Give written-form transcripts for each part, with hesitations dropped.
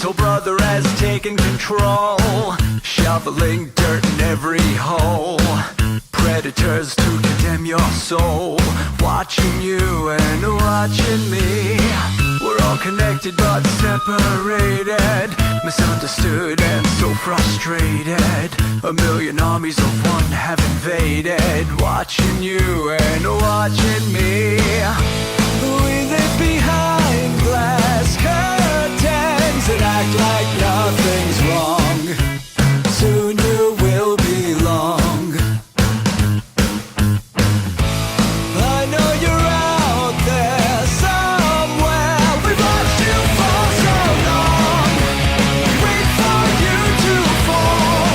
little brother has taken control, shoveling dirt in every hole. Predators to condemn your soul, watching you and watching me. We're all connected but separated, misunderstood and so frustrated. A million armies of one have invaded, watching you and watching me. We live behind glass curtains and act like nothing's wrong. Soon you will belong. I know you're out there somewhere. We've watched you for so long. Wait for you to fall.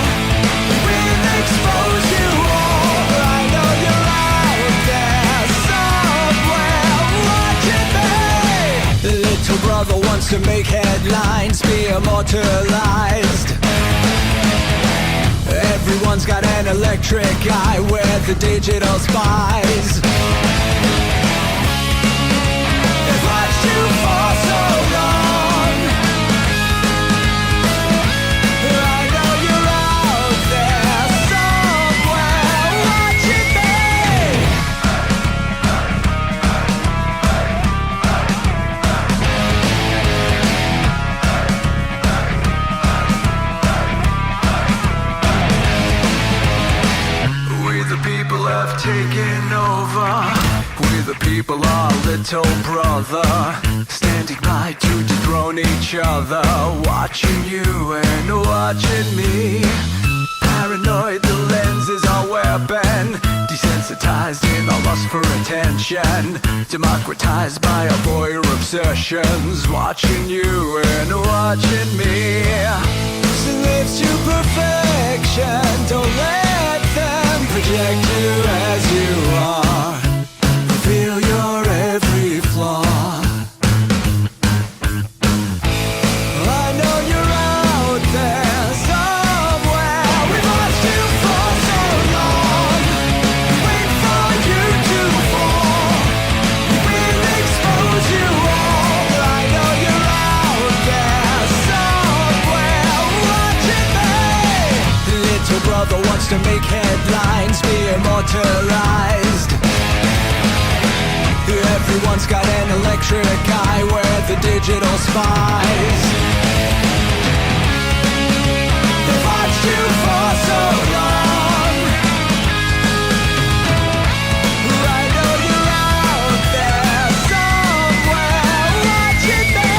We'll expose you all. I know you're out there somewhere watching me. The little brother wants to make headlines, be immortalized. Everyone's got an electric eye, we're the digital spies. They've watched you for so long. I know you're out there somewhere watching me. We the people have taken over. We the people are little brother, standing by to dethrone each other, watching you and watching me. Paranoid, the lens is our weapon, desensitized in our lust for attention, democratized by our voyeur obsessions, watching you and watching me. Slaves to perfection, don't let them project you as you are. Reveal your every flaw. I know you're out there somewhere. We've watched you for so long. Wait for you to fall. We'll expose you all. I know you're out there somewhere watching me. Little brother wants to make headlines, be immortalized. Everyone's got an electric eye, we're the digital spies. They've watched you for so long. I know you're out there somewhere watching me.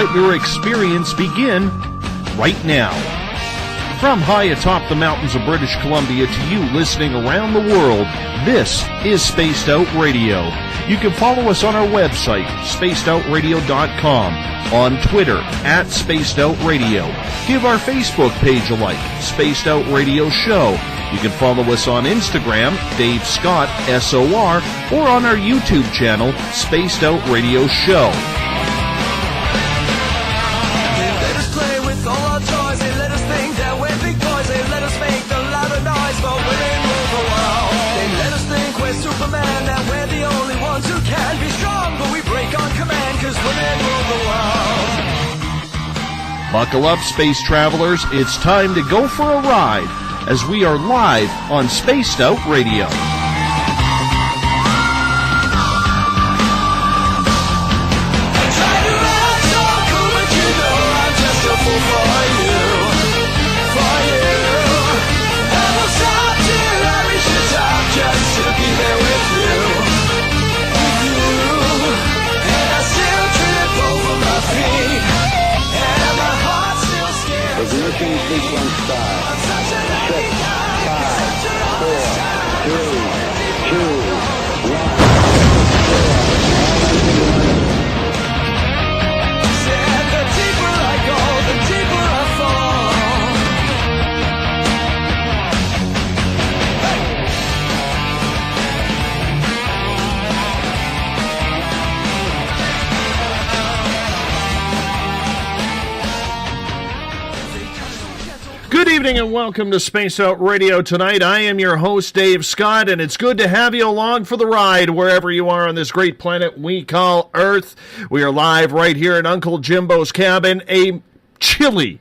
let your experience begin right now. From high atop the mountains of British Columbia to you listening around the world, this is Spaced Out Radio. You can follow us on our website, spacedoutradio.com, on Twitter, @SpacedOutRadio. Give our Facebook page a like, Spaced Out Radio Show. You can follow us on Instagram, Dave Scott, SOR, or on our YouTube channel, Spaced Out Radio Show. Superman, that we're the only ones who can be strong, but we break on command, cause women rule the world. Buckle up, space travelers. It's time to go for a ride as we are live on Spaced Out Radio. Ignition sequence start. 6, 5, 4, 3, 2, 1. Said the deeper I go, the deeper I fall. Good evening and welcome to Space Out Radio tonight. I am your host, Dave Scott, and it's good to have you along for the ride wherever you are on this great planet we call Earth. We are live right here at Uncle Jimbo's cabin, a chilly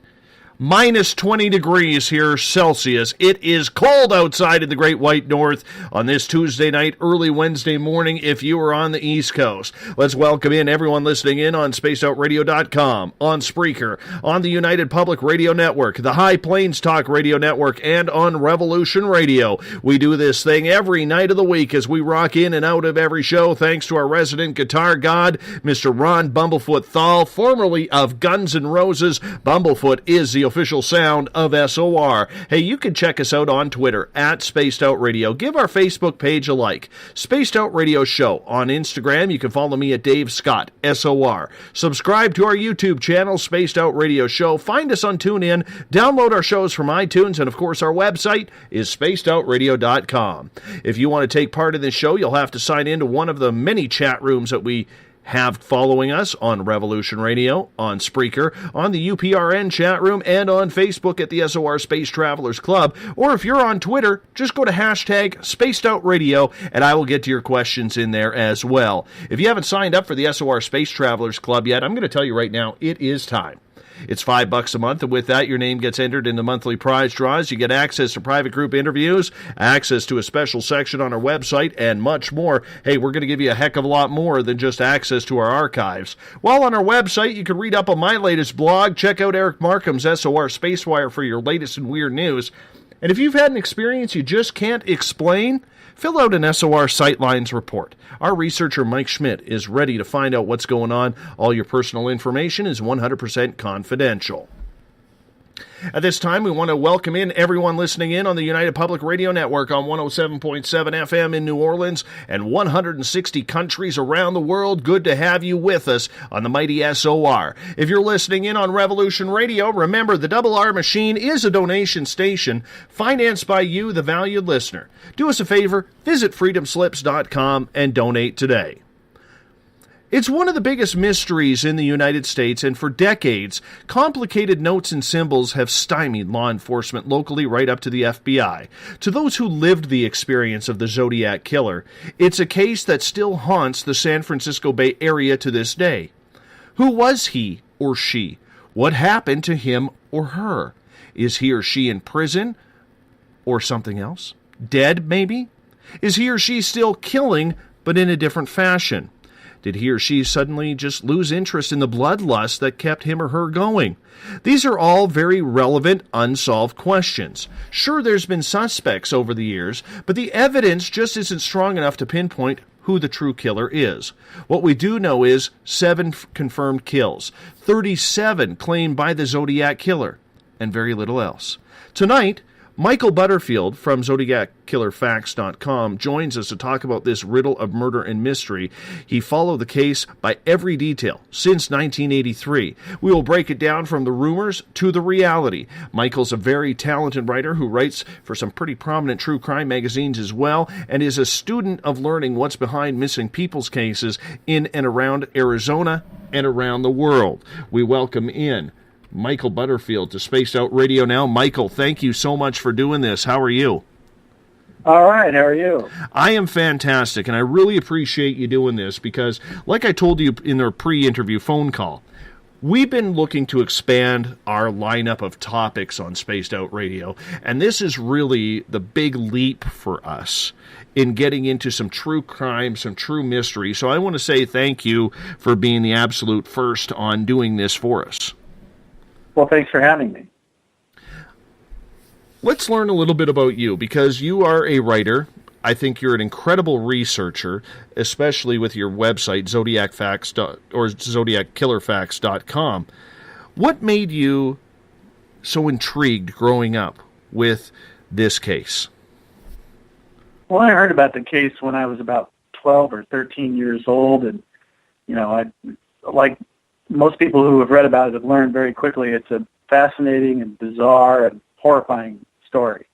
minus 20 degrees here Celsius. It is cold outside in the Great White North on this Tuesday night, early Wednesday morning if you are on the East Coast. Let's welcome in everyone listening in on spacedoutradio.com, on Spreaker, on the United Public Radio Network, the High Plains Talk Radio Network, and on Revolution Radio. We do this thing every night of the week as we rock in and out of every show thanks to our resident guitar god, Mr. Ron Bumblefoot Thal, formerly of Guns N' Roses. Bumblefoot is the official sound of SOR. Hey, you can check us out on Twitter at Spaced Out Radio. Give our Facebook page a like. Spaced Out Radio Show on Instagram. You can follow me at Dave Scott, SOR. Subscribe to our YouTube channel, Spaced Out Radio Show. Find us on TuneIn. Download our shows from iTunes. And, of course, our website is spacedoutradio.com. If you want to take part in this show, you'll have to sign into one of the many chat rooms that we have following us on Revolution Radio, on Spreaker, on the UPRN chat room, and on Facebook at the SOR Space Travelers Club. Or if you're on Twitter, just go to hashtag Spaced Out Radio, and I will get to your questions in there as well. If you haven't signed up for the SOR Space Travelers Club yet, I'm going to tell you right now, it is time. It's $5 a month, and with that, your name gets entered in the monthly prize draws. You get access to private group interviews, access to a special section on our website, and much more. Hey, we're going to give you a heck of a lot more than just access to our archives. While on our website, you can read up on my latest blog. Check out Eric Markham's SOR Spacewire for your latest and weird news. And if you've had an experience you just can't explain, fill out an SOR Sightlines report. Our researcher, Mike Schmidt, is ready to find out what's going on. All your personal information is 100% confidential. At this time, we want to welcome in everyone listening in on the United Public Radio Network on 107.7 FM in New Orleans and 160 countries around the world. Good to have you with us on the mighty SOR. If you're listening in on Revolution Radio, remember the Double R Machine is a donation station financed by you, the valued listener. Do us a favor, visit freedomslips.com and donate today. It's one of the biggest mysteries in the United States, and for decades, complicated notes and symbols have stymied law enforcement locally right up to the FBI. To those who lived the experience of the Zodiac Killer, it's a case that still haunts the San Francisco Bay Area to this day. Who was he or she? What happened to him or her? Is he or she in prison or something else? Dead, maybe? Is he or she still killing, but in a different fashion? Did he or she suddenly just lose interest in the bloodlust that kept him or her going? These are all very relevant, unsolved questions. Sure, there's been suspects over the years, but the evidence just isn't strong enough to pinpoint who the true killer is. What we do know is 7 confirmed kills, 37 claimed by the Zodiac Killer, and very little else. Tonight, Michael Butterfield from ZodiacKillerFacts.com joins us to talk about this riddle of murder and mystery. He followed the case by every detail since 1983. We will break it down from the rumors to the reality. Michael's a very talented writer who writes for some pretty prominent true crime magazines as well, and is a student of learning what's behind missing people's cases in and around Arizona and around the world. We welcome in Michael Butterfield to Spaced Out Radio Now. Michael, thank you so much for doing this. How are you? All right, how are you? I am fantastic, and I really appreciate you doing this because, like I told you in our pre-interview phone call, we've been looking to expand our lineup of topics on Spaced Out Radio, and this is really the big leap for us in getting into some true crime, some true mystery. So I want to say thank you for being the absolute first on doing this for us. Well, thanks for having me. Let's learn a little bit about you, because you are a writer. I think you're an incredible researcher, especially with your website, ZodiacKillerFacts.com. What made you so intrigued growing up with this case? Well, I heard about the case when I was about 12 or 13 years old, and, I like most people who have read about it have learned very quickly it's a fascinating and bizarre and horrifying story.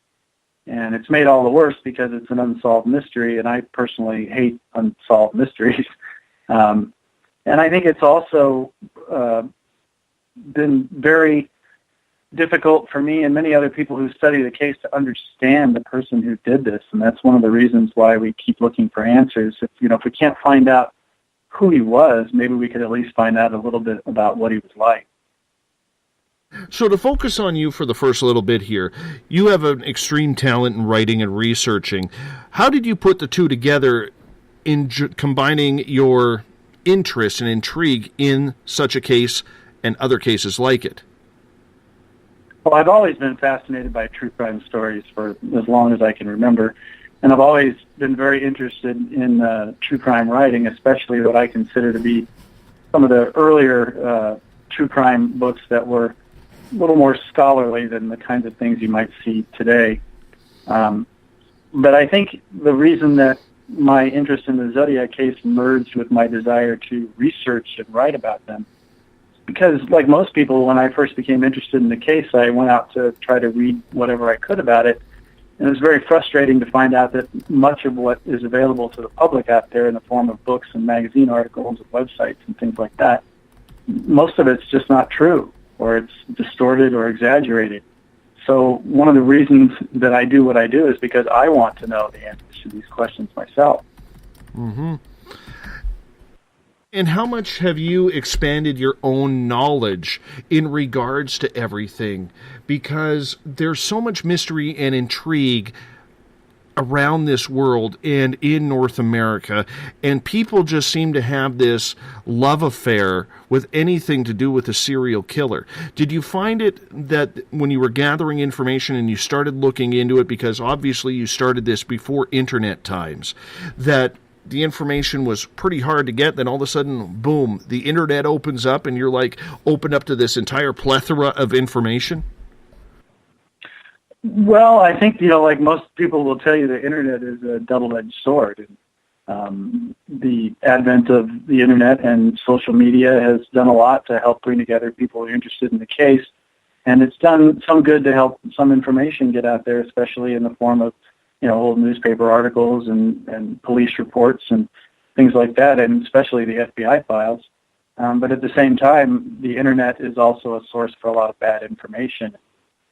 And it's made all the worse because it's an unsolved mystery, and I personally hate unsolved mysteries. And I think it's also been very difficult for me and many other people who study the case to understand the person who did this, and that's one of the reasons why we keep looking for answers. If we can't find out who he was, maybe we could at least find out a little bit about what he was like. So to focus on you for the first little bit here, you have an extreme talent in writing and researching. How did you put the two together in combining your interest and intrigue in such a case and other cases like it? Well, I've always been fascinated by true crime stories for as long as I can remember. And I've always been very interested in true crime writing, especially what I consider to be some of the earlier true crime books that were a little more scholarly than the kinds of things you might see today. But I think the reason that my interest in the Zodiac case merged with my desire to research and write about them, because like most people, when I first became interested in the case, I went out to try to read whatever I could about it. And it was very frustrating to find out that much of what is available to the public out there in the form of books and magazine articles and websites and things like that, most of it's just not true, or it's distorted or exaggerated. So one of the reasons that I do what I do is because I want to know the answers to these questions myself. Mm-hmm. And how much have you expanded your own knowledge in regards to everything? Because there's so much mystery and intrigue around this world and in North America, and people just seem to have this love affair with anything to do with a serial killer. Did you find it that when you were gathering information and you started looking into it, because obviously you started this before internet times, that the information was pretty hard to get, then all of a sudden, boom, the internet opens up and you're like opened up to this entire plethora of information? Well, I think, like most people will tell you, the internet is a double-edged sword. The advent of the internet and social media has done a lot to help bring together people who are interested in the case, and it's done some good to help some information get out there, especially in the form of old newspaper articles and police reports and things like that, and especially the FBI files. But at the same time, the internet is also a source for a lot of bad information.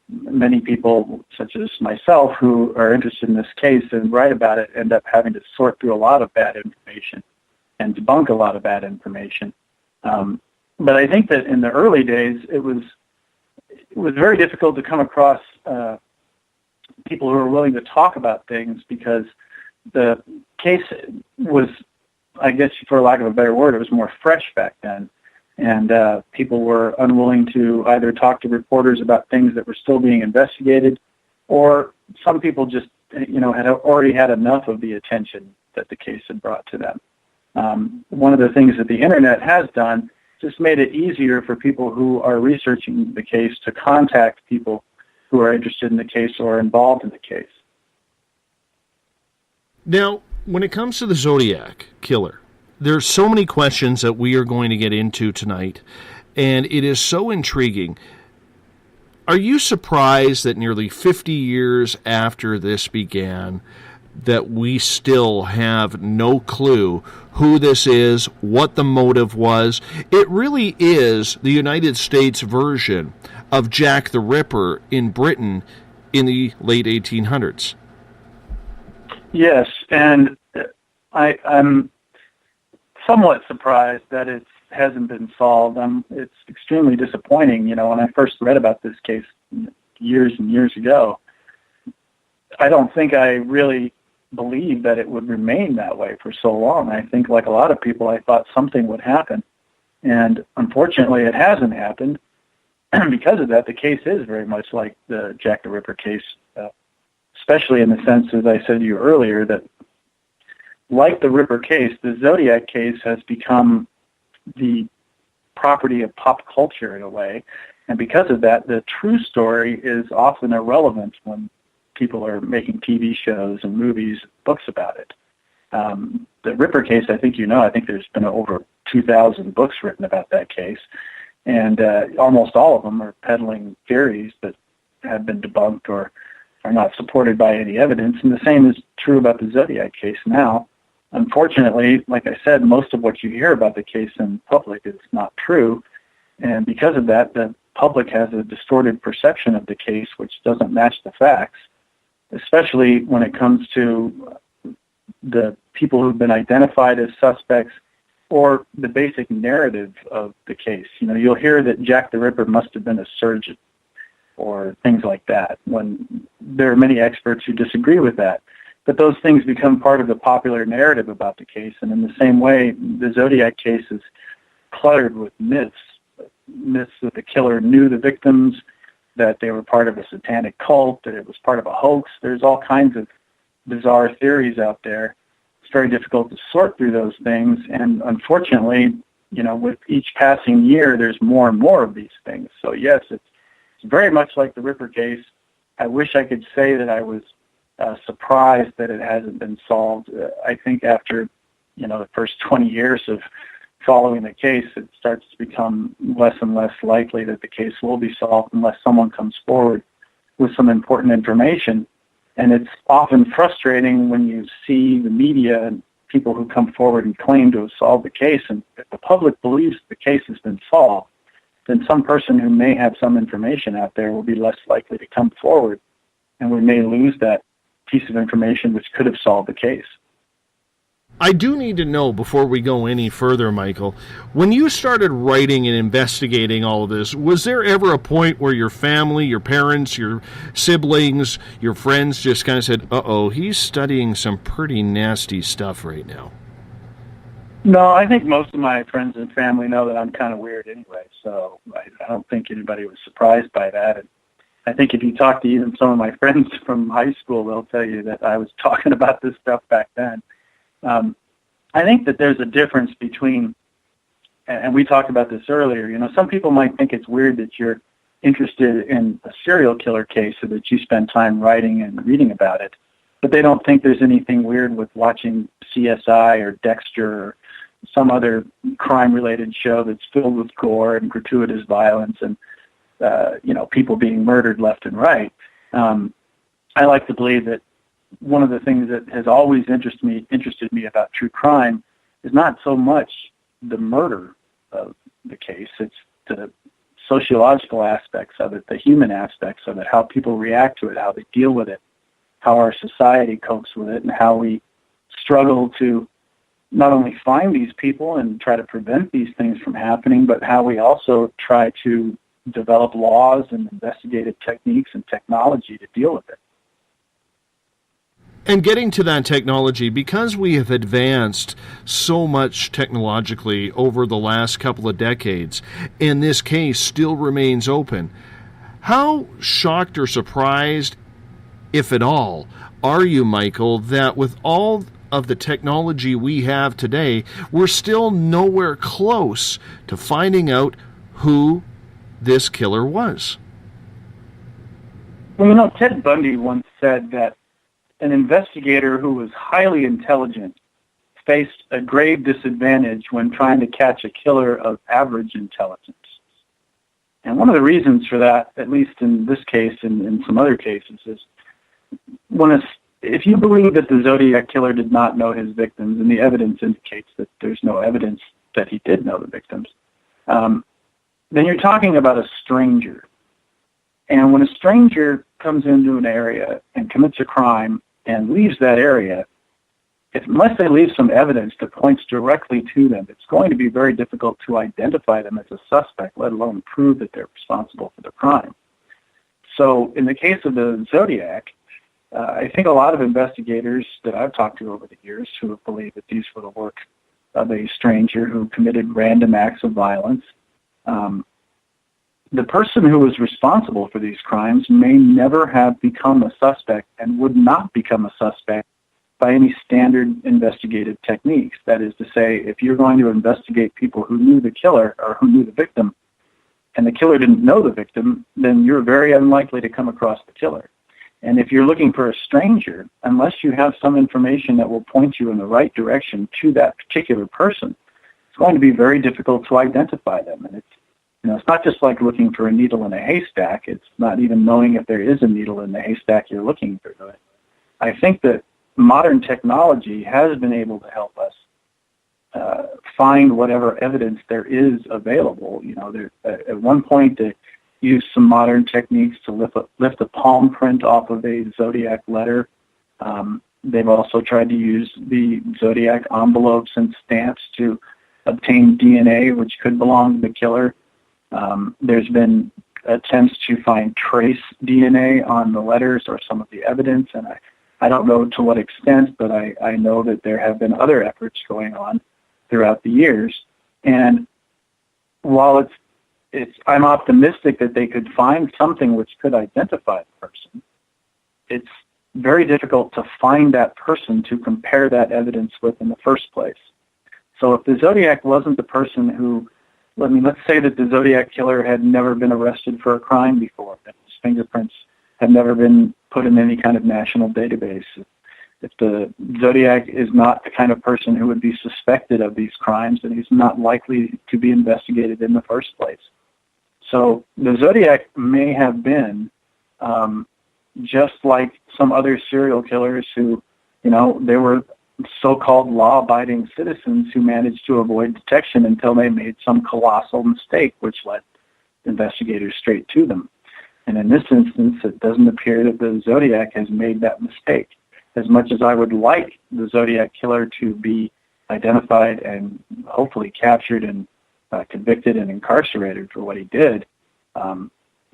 Many people, such as myself, who are interested in this case and write about it, end up having to sort through a lot of bad information and debunk a lot of bad information. But I think that in the early days, it was very difficult to come across people who are willing to talk about things, because the case was, I guess for lack of a better word, it was more fresh back then. And people were unwilling to either talk to reporters about things that were still being investigated, or some people just, had already had enough of the attention that the case had brought to them. One of the things that the internet has done just made it easier for people who are researching the case to contact people who are interested in the case or involved in the case. Now, when it comes to the Zodiac Killer, there's so many questions that we are going to get into tonight, and it is so intriguing. Are you surprised that nearly 50 years after this began, that we still have no clue who this is, what the motive was? It really is the United States version of Jack the Ripper in Britain in the late 1800s. Yes, and I'm somewhat surprised that it hasn't been solved. It's extremely disappointing. You know, when I first read about this case years and years ago, I don't think I really believed that it would remain that way for so long. I think, like a lot of people, I thought something would happen. And unfortunately, it hasn't happened. And because of that, the case is very much like the Jack the Ripper case, especially in the sense, as I said to you earlier, that like the Ripper case, the Zodiac case has become the property of pop culture in a way. And because of that, the true story is often irrelevant when people are making TV shows and movies, books about it. The Ripper case, I think there's been over 2,000 books written about that case. And almost all of them are peddling theories that have been debunked or are not supported by any evidence. And the same is true about the Zodiac case now. Unfortunately, like I said, most of what you hear about the case in public is not true. And because of that, the public has a distorted perception of the case, which doesn't match the facts, especially when it comes to the people who've been identified as suspects or the basic narrative of the case. You know, you'll hear that Jack the Ripper must have been a surgeon or things like that, when there are many experts who disagree with that. But those things become part of the popular narrative about the case. And in the same way, the Zodiac case is cluttered with myths that the killer knew the victims, that they were part of a satanic cult, that it was part of a hoax. There's all kinds of bizarre theories out there. It's very difficult to sort through those things. And unfortunately, you know, with each passing year, there's more and more of these things. So yes, it's very much like the Ripper case. I wish I could say that I was surprised that it hasn't been solved. I think after, you know, the first 20 years of following the case, it starts to become less and less likely that the case will be solved unless someone comes forward with some important information. And it's often frustrating when you see the media and people who come forward and claim to have solved the case, and if the public believes the case has been solved, then some person who may have some information out there will be less likely to come forward, and we may lose that piece of information which could have solved the case. I do need to know, before we go any further, Michael, when you started writing and investigating all of this, was there ever a point where your family, your parents, your siblings, your friends just kind of said, uh-oh, he's studying some pretty nasty stuff right now? No, I think most of my friends and family know that I'm kind of weird anyway, so I don't think anybody was surprised by that. And I think if you talk to even some of my friends from high school, they'll tell you that I was talking about this stuff back then. I think that there's a difference between, and we talked about this earlier, you know, some people might think it's weird that you're interested in a serial killer case or that you spend time writing and reading about it, but they don't think there's anything weird with watching CSI or Dexter or some other crime-related show that's filled with gore and gratuitous violence and, you know, people being murdered left and right. I like to believe that one of the things that has always interested me about true crime is not so much the murder of the case, it's the sociological aspects of it, the human aspects of it, how people react to it, how they deal with it, how our society copes with it, and how we struggle to not only find these people and try to prevent these things from happening, but how we also try to develop laws and investigative techniques and technology to deal with it. And getting to that technology, because we have advanced so much technologically over the last couple of decades, and this case still remains open, how shocked or surprised, if at all, are you, Michael, that with all of the technology we have today, we're still nowhere close to finding out who this killer was. Well, Ted Bundy once said that an investigator who was highly intelligent faced a grave disadvantage when trying to catch a killer of average intelligence. And one of the reasons for that, at least in this case and in some other cases, is if you believe that the Zodiac Killer did not know his victims, and the evidence indicates that there's no evidence that he did know the victims, then you're talking about a stranger. And when a stranger comes into an area and commits a crime and leaves that area, unless they leave some evidence that points directly to them, it's going to be very difficult to identify them as a suspect, let alone prove that they're responsible for the crime. So in the case of the Zodiac, I think a lot of investigators that I've talked to over the years who have believed that these were the work of a stranger who committed random acts of violence, the person who was responsible for these crimes may never have become a suspect and would not become a suspect by any standard investigative techniques. That is to say, if you're going to investigate people who knew the killer or who knew the victim, and the killer didn't know the victim, then you're very unlikely to come across the killer. And if you're looking for a stranger, unless you have some information that will point you in the right direction to that particular person, it's going to be very difficult to identify them. And it's not just like looking for a needle in a haystack. It's not even knowing if there is a needle in the haystack you're looking for. I think that modern technology has been able to help us find whatever evidence there is available. At one point they used some modern techniques to lift a palm print off of a Zodiac letter. They've also tried to use the Zodiac envelopes and stamps to obtain DNA, which could belong to the killer. There's been attempts to find trace DNA on the letters or some of the evidence, and I don't know to what extent, but I know that there have been other efforts going on throughout the years. And while I'm optimistic that they could find something which could identify the person, it's very difficult to find that person to compare that evidence with in the first place. So if the Zodiac wasn't the person who, let's say that the Zodiac Killer had never been arrested for a crime before, that his fingerprints had never been put in any kind of national database. If the Zodiac is not the kind of person who would be suspected of these crimes, then he's not likely to be investigated in the first place. So the Zodiac may have been just like some other serial killers who, they were so-called law-abiding citizens who managed to avoid detection until they made some colossal mistake, which led investigators straight to them. And in this instance, it doesn't appear that the Zodiac has made that mistake. As much as I would like the Zodiac Killer to be identified and hopefully captured and convicted and incarcerated for what he did,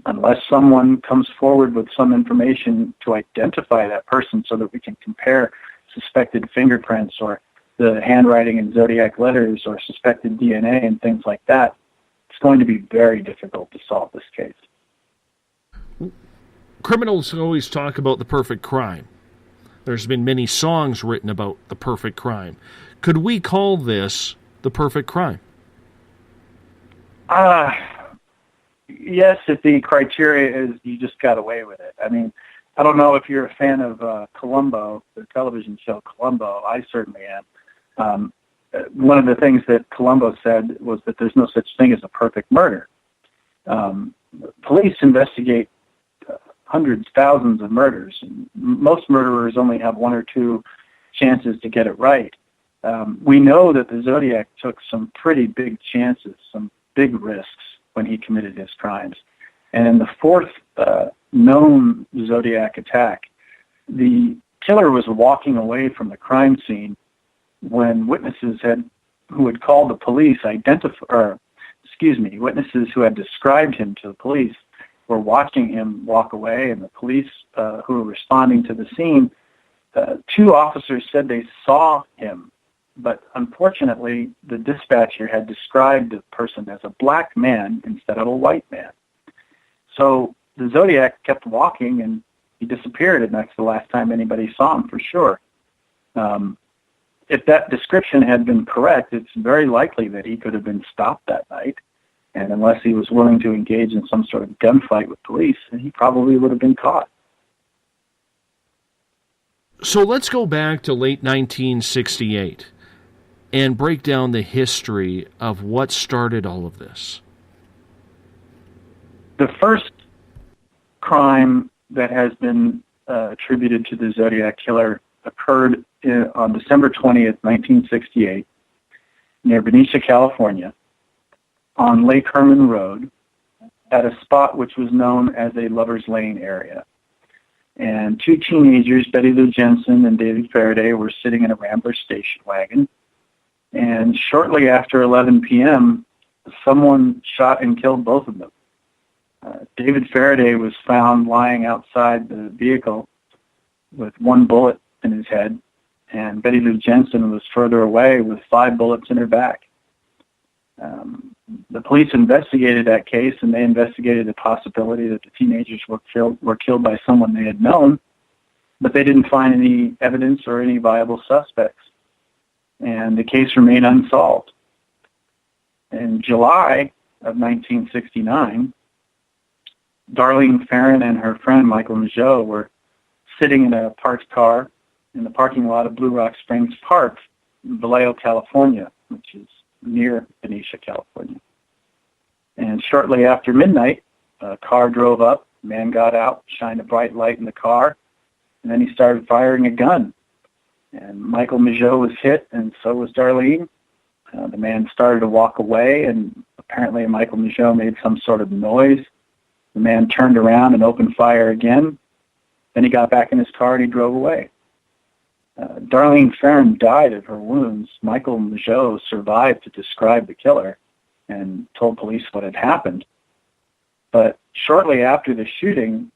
unless someone comes forward with some information to identify that person so that we can compare suspected fingerprints or the handwriting in Zodiac letters or suspected DNA and things like that, it's going to be very difficult to solve this case. Criminals always talk about the perfect crime. There's been many songs written about the perfect crime. Could we call this the perfect crime? Yes, if the criteria is you just got away with it. I mean, I don't know if you're a fan of Columbo, the television show Columbo. I certainly am. One of the things that Columbo said was that there's no such thing as a perfect murder. Police investigate hundreds, thousands of murders. And most murderers only have one or two chances to get it right. We know that the Zodiac took some pretty big chances, some big risks when he committed his crimes. And in the fourth known Zodiac attack, the killer was walking away from the crime scene when witnesses who had called the police witnesses who had described him to the police were watching him walk away, and the police who were responding to the scene, two officers said they saw him, but unfortunately the dispatcher had described the person as a black man instead of a white man. So the Zodiac kept walking and he disappeared, and that's the last time anybody saw him for sure. if that description had been correct, it's very likely that he could have been stopped that night. And unless he was willing to engage in some sort of gunfight with police, he probably would have been caught. So let's go back to late 1968 and break down the history of what started all of this. The first crime that has been attributed to the Zodiac Killer occurred on December 20th, 1968, near Berryessa, California, on Lake Herman Road, at a spot which was known as a Lover's Lane area. And two teenagers, Betty Lou Jensen and David Faraday, were sitting in a Rambler station wagon. And shortly after 11 p.m., someone shot and killed both of them. David Faraday was found lying outside the vehicle with one bullet in his head, and Betty Lou Jensen was further away with 5 bullets in her back. The police investigated that case, and they investigated the possibility that the teenagers were killed by someone they had known, but they didn't find any evidence or any viable suspects, and the case remained unsolved. In July of 1969, Darlene Farron and her friend Michael Michaud were sitting in a parked car in the parking lot of Blue Rock Springs Park in Vallejo, California, which is near Berryessa, California. And shortly after midnight, a car drove up, a man got out, shined a bright light in the car, and then he started firing a gun. And Michael Michaud was hit, and so was Darlene. The man started to walk away, and apparently Michael Michaud made some sort of noise. The man turned around and opened fire again. Then he got back in his car and he drove away. Darlene Farron died of her wounds. Michael Michaud survived to describe the killer and told police what had happened. But shortly after the shooting,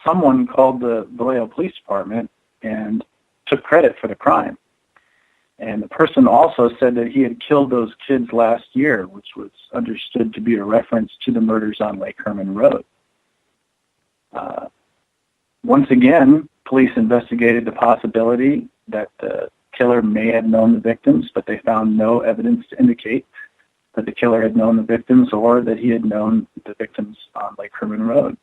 someone called the Vallejo Police Department and took credit for the crime. And the person also said that he had killed those kids last year, which was understood to be a reference to the murders on Lake Herman Road. Once again, police investigated the possibility that the killer may have known the victims, but they found no evidence to indicate that the killer had known the victims or that he had known the victims on Lake Herman Road.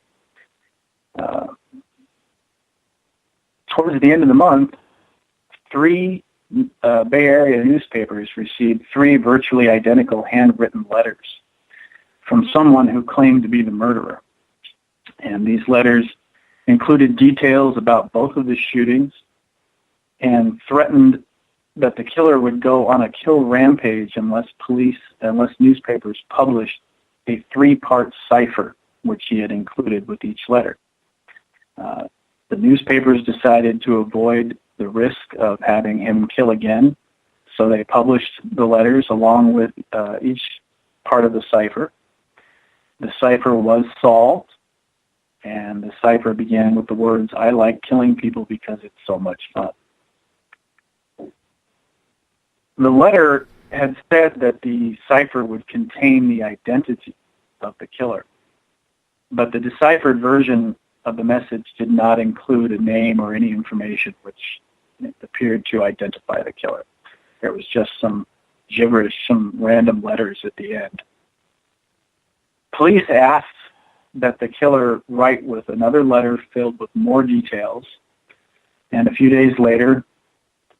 Towards the end of the month, 3 Bay Area newspapers received 3 virtually identical handwritten letters from someone who claimed to be the murderer. And these letters included details about both of the shootings and threatened that the killer would go on a kill rampage unless newspapers published a 3-part cipher, which he had included with each letter. The newspapers decided to avoid the risk of having him kill again, so they published the letters along with each part of the cipher. The cipher was solved, and the cipher began with the words, "I like killing people because it's so much fun." The letter had said that the cipher would contain the identity of the killer, but the deciphered version of the message did not include a name or any information which appeared to identify the killer. There was just some gibberish, some random letters at the end. Police asked that the killer write with another letter filled with more details, and a few days later,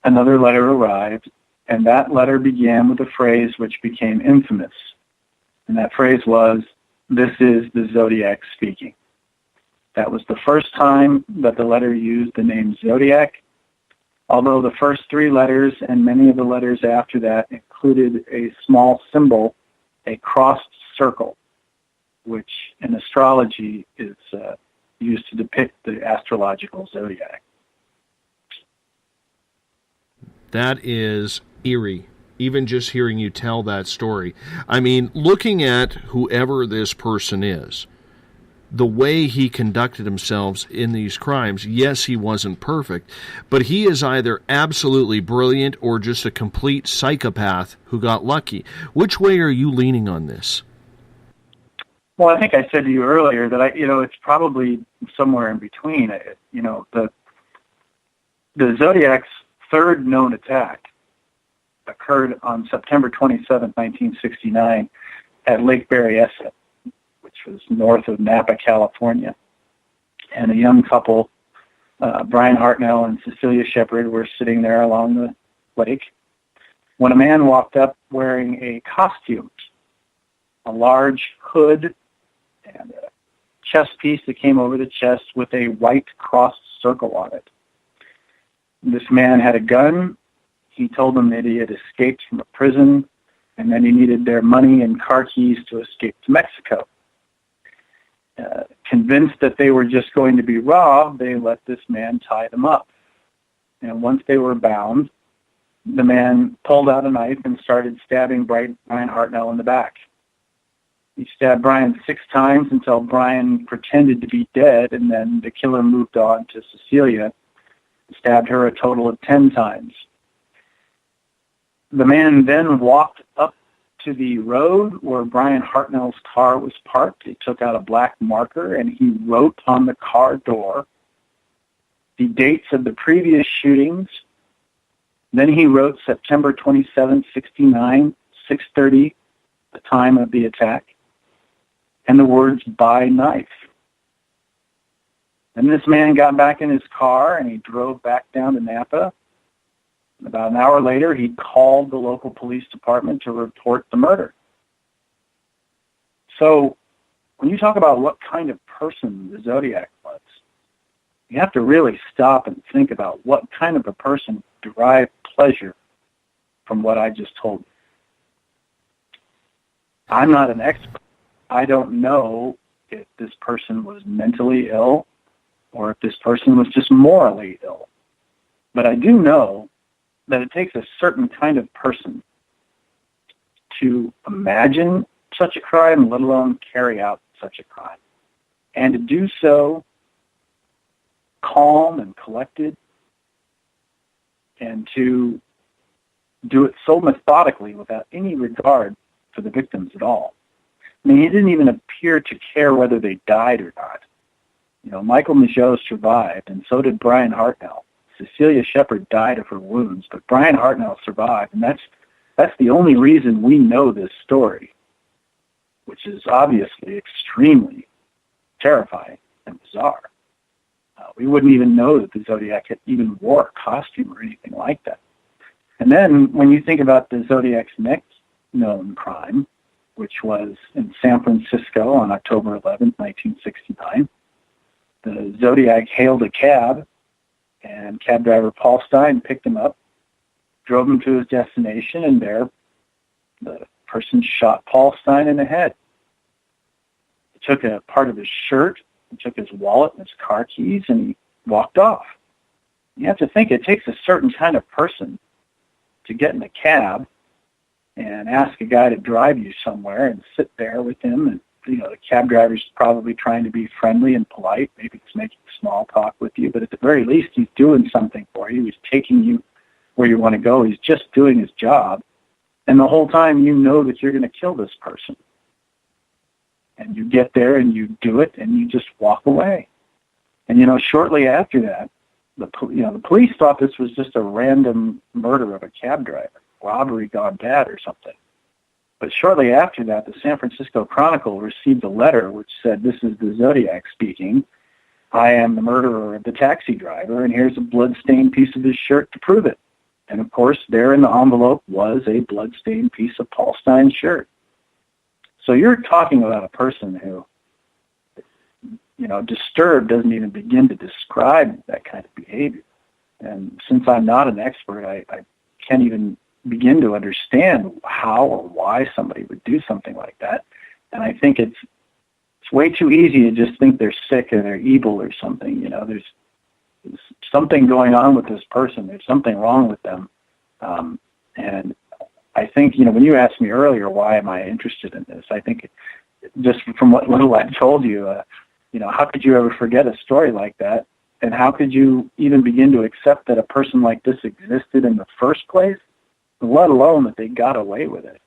another letter arrived, and that letter began with a phrase which became infamous, and that phrase was, "This is the Zodiac speaking." That was the first time that the letter used the name Zodiac, although the first 3 letters and many of the letters after that included a small symbol, a crossed circle, which in astrology is used to depict the astrological zodiac. That is eerie, even just hearing you tell that story. I mean, looking at whoever this person is, the way he conducted himself in these crimes, yes, he wasn't perfect, but he is either absolutely brilliant or just a complete psychopath who got lucky. Which way are you leaning on this? Well, I think I said to you earlier that it's probably somewhere in between. The Zodiac's third known attack occurred on September 27, 1969 at Lake Berryessa, which was north of Napa, California. And a young couple, Brian Hartnell and Cecilia Shepard, were sitting there along the lake when a man walked up wearing a costume, a large hood and a chest piece that came over the chest with a white crossed circle on it. This man had a gun. He told them that he had escaped from a prison and then he needed their money and car keys to escape to Mexico. Convinced that they were just going to be robbed, they let this man tie them up. And once they were bound, the man pulled out a knife and started stabbing Brian Hartnell in the back. He stabbed Brian 6 times until Brian pretended to be dead, and then the killer moved on to Cecilia and stabbed her a total of 10 times. The man then walked up to the road where Brian Hartnell's car was parked. He took out a black marker and he wrote on the car door the dates of the previous shootings. Then he wrote September 27, 69, 6:30, the time of the attack, and the words "by knife." Then this man got back in his car and he drove back down to Napa. About an hour later, he called the local police department to report the murder. So when you talk about what kind of person the Zodiac was, you have to really stop and think about what kind of a person derived pleasure from what I just told you. I'm not an expert. I don't know if this person was mentally ill or if this person was just morally ill. But I do know that it takes a certain kind of person to imagine such a crime, let alone carry out such a crime. And to do so calm and collected, and to do it so methodically without any regard for the victims at all. I mean, he didn't even appear to care whether they died or not. You know, Michael Michaud survived, and so did Brian Hartnell. Cecilia Shepard died of her wounds, but Brian Hartnell survived, and that's the only reason we know this story, which is obviously extremely terrifying and bizarre. We wouldn't even know that the Zodiac had even wore a costume or anything like that. And then when you think about the Zodiac's next known crime, which was in San Francisco on October 11, 1969, the Zodiac hailed a cab, and cab driver Paul Stein picked him up, drove him to his destination, and there the person shot Paul Stein in the head. He took a part of his shirt, he took his wallet and his car keys, and he walked off. You have to think it takes a certain kind of person to get in a cab and ask a guy to drive you somewhere and sit there with him. And, you know, the cab driver's probably trying to be friendly and polite. Maybe he's making small talk with you, but at the very least, he's doing something for you. He's taking you where you want to go. He's just doing his job. And the whole time you know that you're going to kill this person. And you get there and you do it and you just walk away. And, you know, shortly after that, the police thought this was just a random murder of a cab driver, robbery gone bad or something. But shortly after that, the San Francisco Chronicle received a letter which said, "This is the Zodiac speaking. I am the murderer of the taxi driver, and here's a blood-stained piece of his shirt to prove it." And, of course, there in the envelope was a blood-stained piece of Paul Stein's shirt. So you're talking about a person who, you know, disturbed doesn't even begin to describe that kind of behavior. And since I'm not an expert, I can't even begin to understand how or why somebody would do something like that. And I think it's way too easy to just think they're sick or they're evil or something. You know, there's something going on with this person. There's something wrong with them. And I think, you know, when you asked me earlier, why am I interested in this? I think just from what little I've told you, you know, how could you ever forget a story like that? And how could you even begin to accept that a person like this existed in the first place, let alone that they got away with it?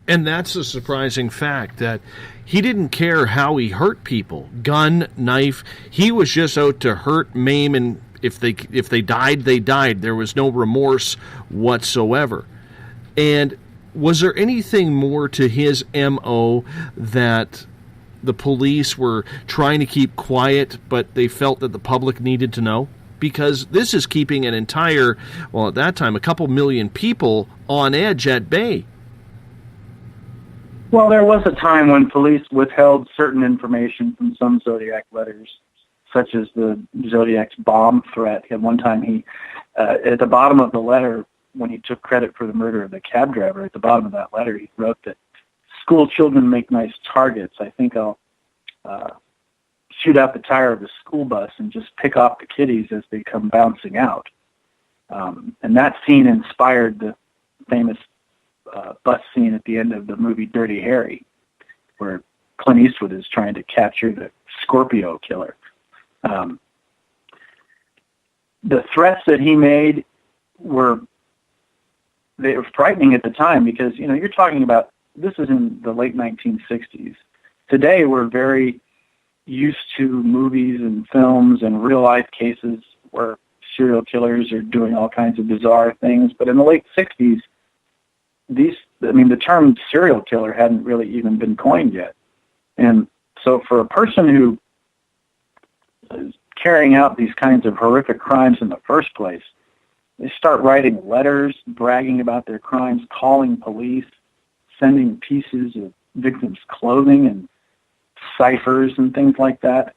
And that's a surprising fact, that he didn't care how he hurt people. Gun, knife, he was just out to hurt, maim, and if they died, they died. There was no remorse whatsoever. And was there anything more to his MO that the police were trying to keep quiet, but they felt that the public needed to know? Because this is keeping an entire, well, at that time, a couple million people on edge at bay. Well, there was a time when police withheld certain information from some Zodiac letters, such as the Zodiac's bomb threat. At one time, he, at the bottom of the letter, when he took credit for the murder of the cab driver, at the bottom of that letter, he wrote that school children make nice targets. I think I'll shoot out the tire of the school bus and just pick off the kiddies as they come bouncing out. And that scene inspired the famous bus scene at the end of the movie Dirty Harry, where Clint Eastwood is trying to capture the Scorpio killer. The threats that he made they were frightening at the time because, you're talking about, this is in the late 1960s. Today, we're very used to movies and films and real-life cases where serial killers are doing all kinds of bizarre things. But in the late 60s, the term serial killer hadn't really even been coined yet. And so for a person who is carrying out these kinds of horrific crimes in the first place, they start writing letters, bragging about their crimes, calling police, sending pieces of victims' clothing and ciphers and things like that.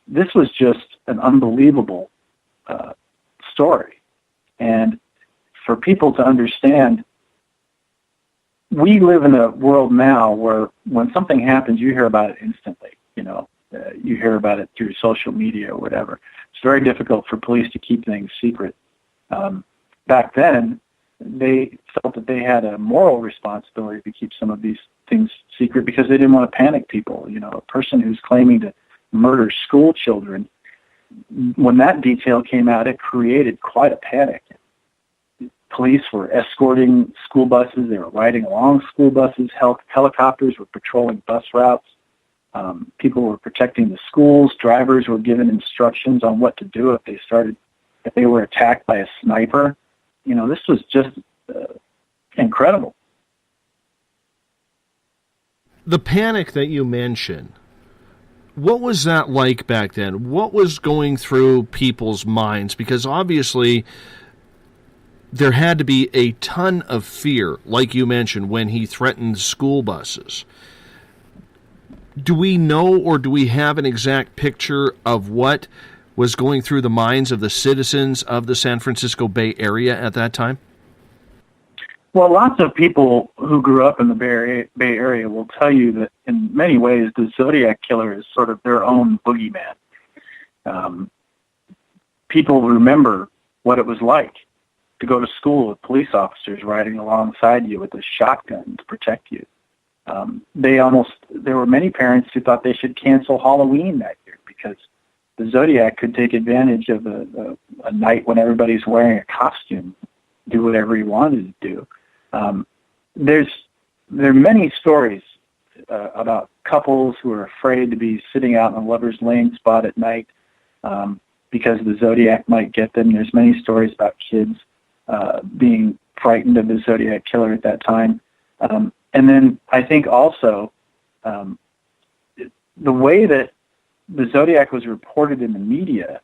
This was just an unbelievable story. And for people to understand, we live in a world now where when something happens, you hear about it instantly. You hear about it through social media or whatever. It's very difficult for police to keep things secret. Back then, they felt that they had a moral responsibility to keep some of these things secret because they didn't want to panic people. A person who's claiming to murder school children, when that detail came out, it created quite a panic. Police were escorting school buses. They were riding along school buses. Helicopters were patrolling bus routes. People were protecting the schools. Drivers were given instructions on what to do if they were attacked by a sniper. This was just incredible. The panic that you mentioned, what was that like back then? What was going through people's minds? Because obviously there had to be a ton of fear, like you mentioned, when he threatened school buses. Do we know, or do we have an exact picture of what was going through the minds of the citizens of the San Francisco Bay Area at that time? Well, lots of people who grew up in the Bay Area will tell you that in many ways the Zodiac Killer is sort of their own boogeyman. People remember what it was like to go to school with police officers riding alongside you with a shotgun to protect you. There were many parents who thought they should cancel Halloween that year because the Zodiac could take advantage of a night when everybody's wearing a costume, do whatever he wanted to do. There are many stories about couples who are afraid to be sitting out in a lover's lane spot at night because the Zodiac might get them. There's many stories about kids being frightened of the Zodiac Killer at that time. And then I think also the way that the Zodiac was reported in the media,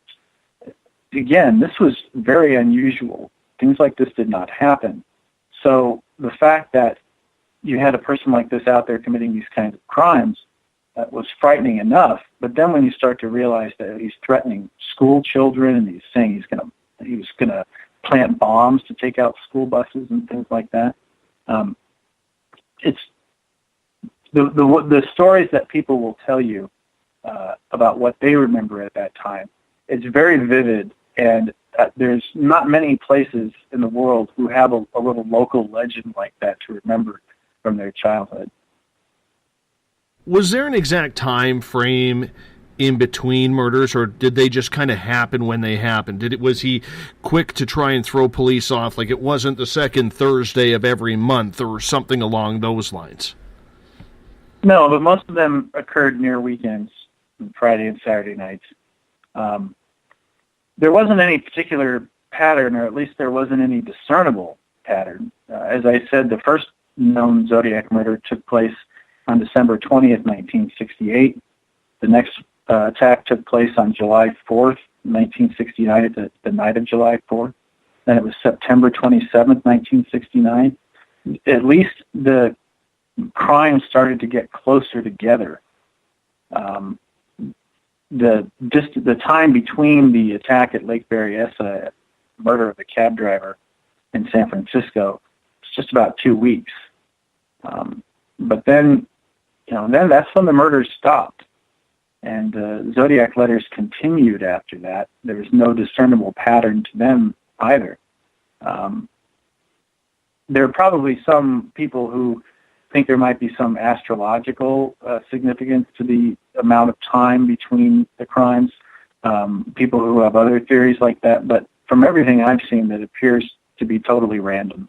again, this was very unusual. Things like this did not happen. So the fact that you had a person like this out there committing these kinds of crimes was frightening enough. But then when you start to realize that he's threatening school children and he's saying he was going to plant bombs to take out school buses and things like that, it's the stories that people will tell you about what they remember at that time. It's very vivid, and there's not many places in the world who have a little local legend like that to remember from their childhood. Was there an exact time frame in between murders, or did they just kind of happen when they happened? Was he quick to try and throw police off, like it wasn't the second Thursday of every month or something along those lines? No, but most of them occurred near weekends, Friday and Saturday nights. there wasn't any particular pattern, or at least there wasn't any discernible pattern. As I said, the first known Zodiac murder took place on December 20th, 1968. The next attack took place on July 4th, 1969, at the night of July 4th. Then it was September 27th, 1969. At least the crimes started to get closer together. The time between the attack at Lake Berryessa, murder of the cab driver in San Francisco, was just about 2 weeks. But then, then that's when the murders stopped, and Zodiac letters continued after that. There was no discernible pattern to them either. There are probably some people who think there might be some astrological significance to the amount of time between the crimes, people who have other theories like that, but from everything I've seen, that appears to be totally random.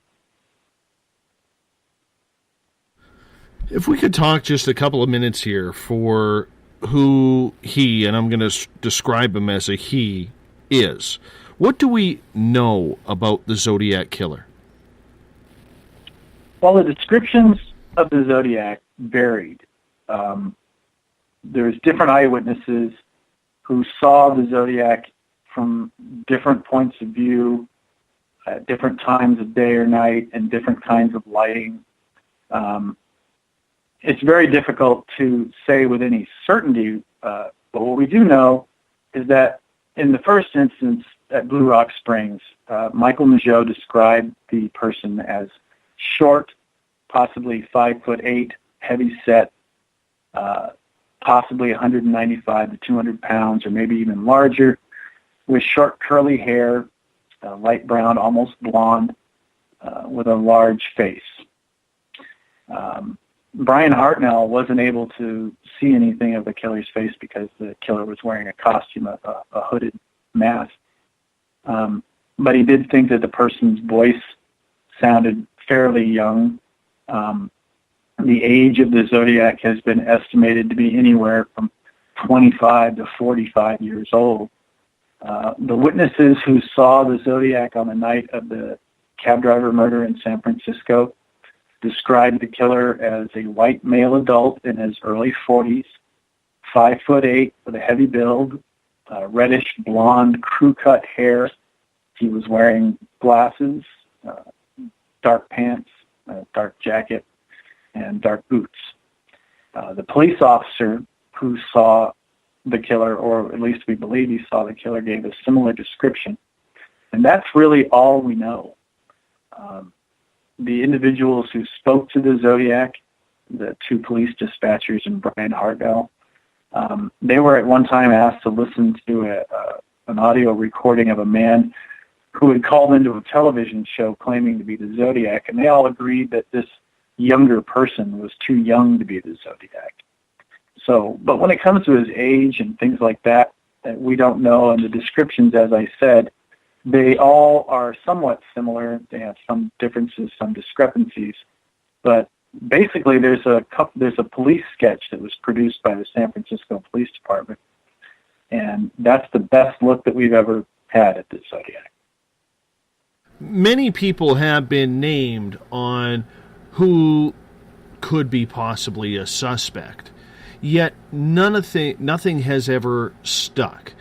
If we could talk just a couple of minutes here for who he, and I'm going to describe him as a he, is. What do we know about the Zodiac Killer? Well, the descriptions of the Zodiac varied. There's different eyewitnesses who saw the Zodiac from different points of view, at different times of day or night, and different kinds of lighting. It's very difficult to say with any certainty, but what we do know is that in the first instance at Blue Rock Springs, Michael Mageau described the person as short, possibly 5'8", heavy set, possibly 195 to 200 pounds, or maybe even larger, with short curly hair, light brown, almost blonde, with a large face. Brian Hartnell wasn't able to see anything of the killer's face because the killer was wearing a costume, a hooded mask. But he did think that the person's voice sounded fairly young. The age of the Zodiac has been estimated to be anywhere from 25 to 45 years old. The witnesses who saw the Zodiac on the night of the cab driver murder in San Francisco described the killer as a white male adult in his early 40s, 5'8", with a heavy build, reddish blonde crew-cut hair. He was wearing glasses, dark pants, dark jacket, and dark boots. The police officer who saw the killer, or at least we believe he saw the killer, gave a similar description. And that's really all we know. The individuals who spoke to the Zodiac, the two police dispatchers and Brian Hartnell, they were at one time asked to listen to an audio recording of a man who had called into a television show claiming to be the Zodiac, and they all agreed that this younger person was too young to be the Zodiac. So, but when it comes to his age and things like that, we don't know, and the descriptions, as I said, they all are somewhat similar. They have some differences, some discrepancies, but basically there's a police sketch that was produced by the San Francisco Police Department, and that's the best look that we've ever had at the Zodiac. Many people have been named on who could be possibly a suspect, yet nothing has ever stuck.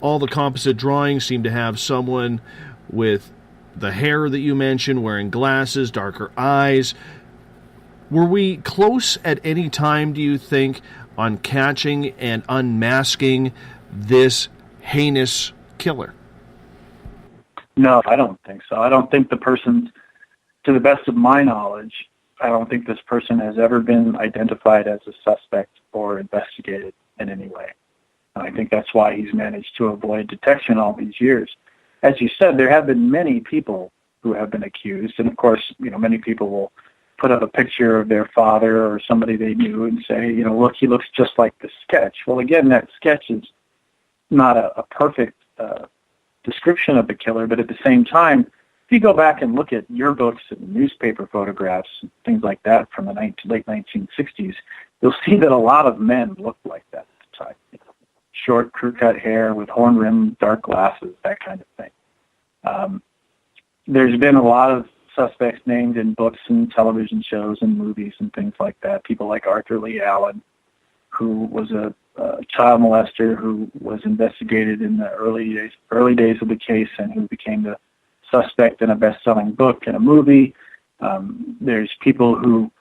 All the composite drawings seem to have someone with the hair that you mentioned, wearing glasses, darker eyes. Were we close at any time, do you think, on catching and unmasking this heinous killer? No, I don't think so. I don't think the person, to the best of my knowledge, I don't think this person has ever been identified as a suspect or investigated in any way. I think that's why he's managed to avoid detection all these years. As you said, there have been many people who have been accused, and of course, many people will put up a picture of their father or somebody they knew and say, look, he looks just like the sketch. Well, again, that sketch is not a perfect description of the killer, but at the same time, if you go back and look at yearbooks and newspaper photographs and things like that from the late 1960s, you'll see that a lot of men looked like that at the time. short crew-cut hair with horn-rimmed dark glasses, that kind of thing. There's been a lot of suspects named in books and television shows and movies and things like that. People like Arthur Lee Allen, who was a child molester who was investigated in the early days of the case and who became the suspect in a best-selling book and a movie. There's people who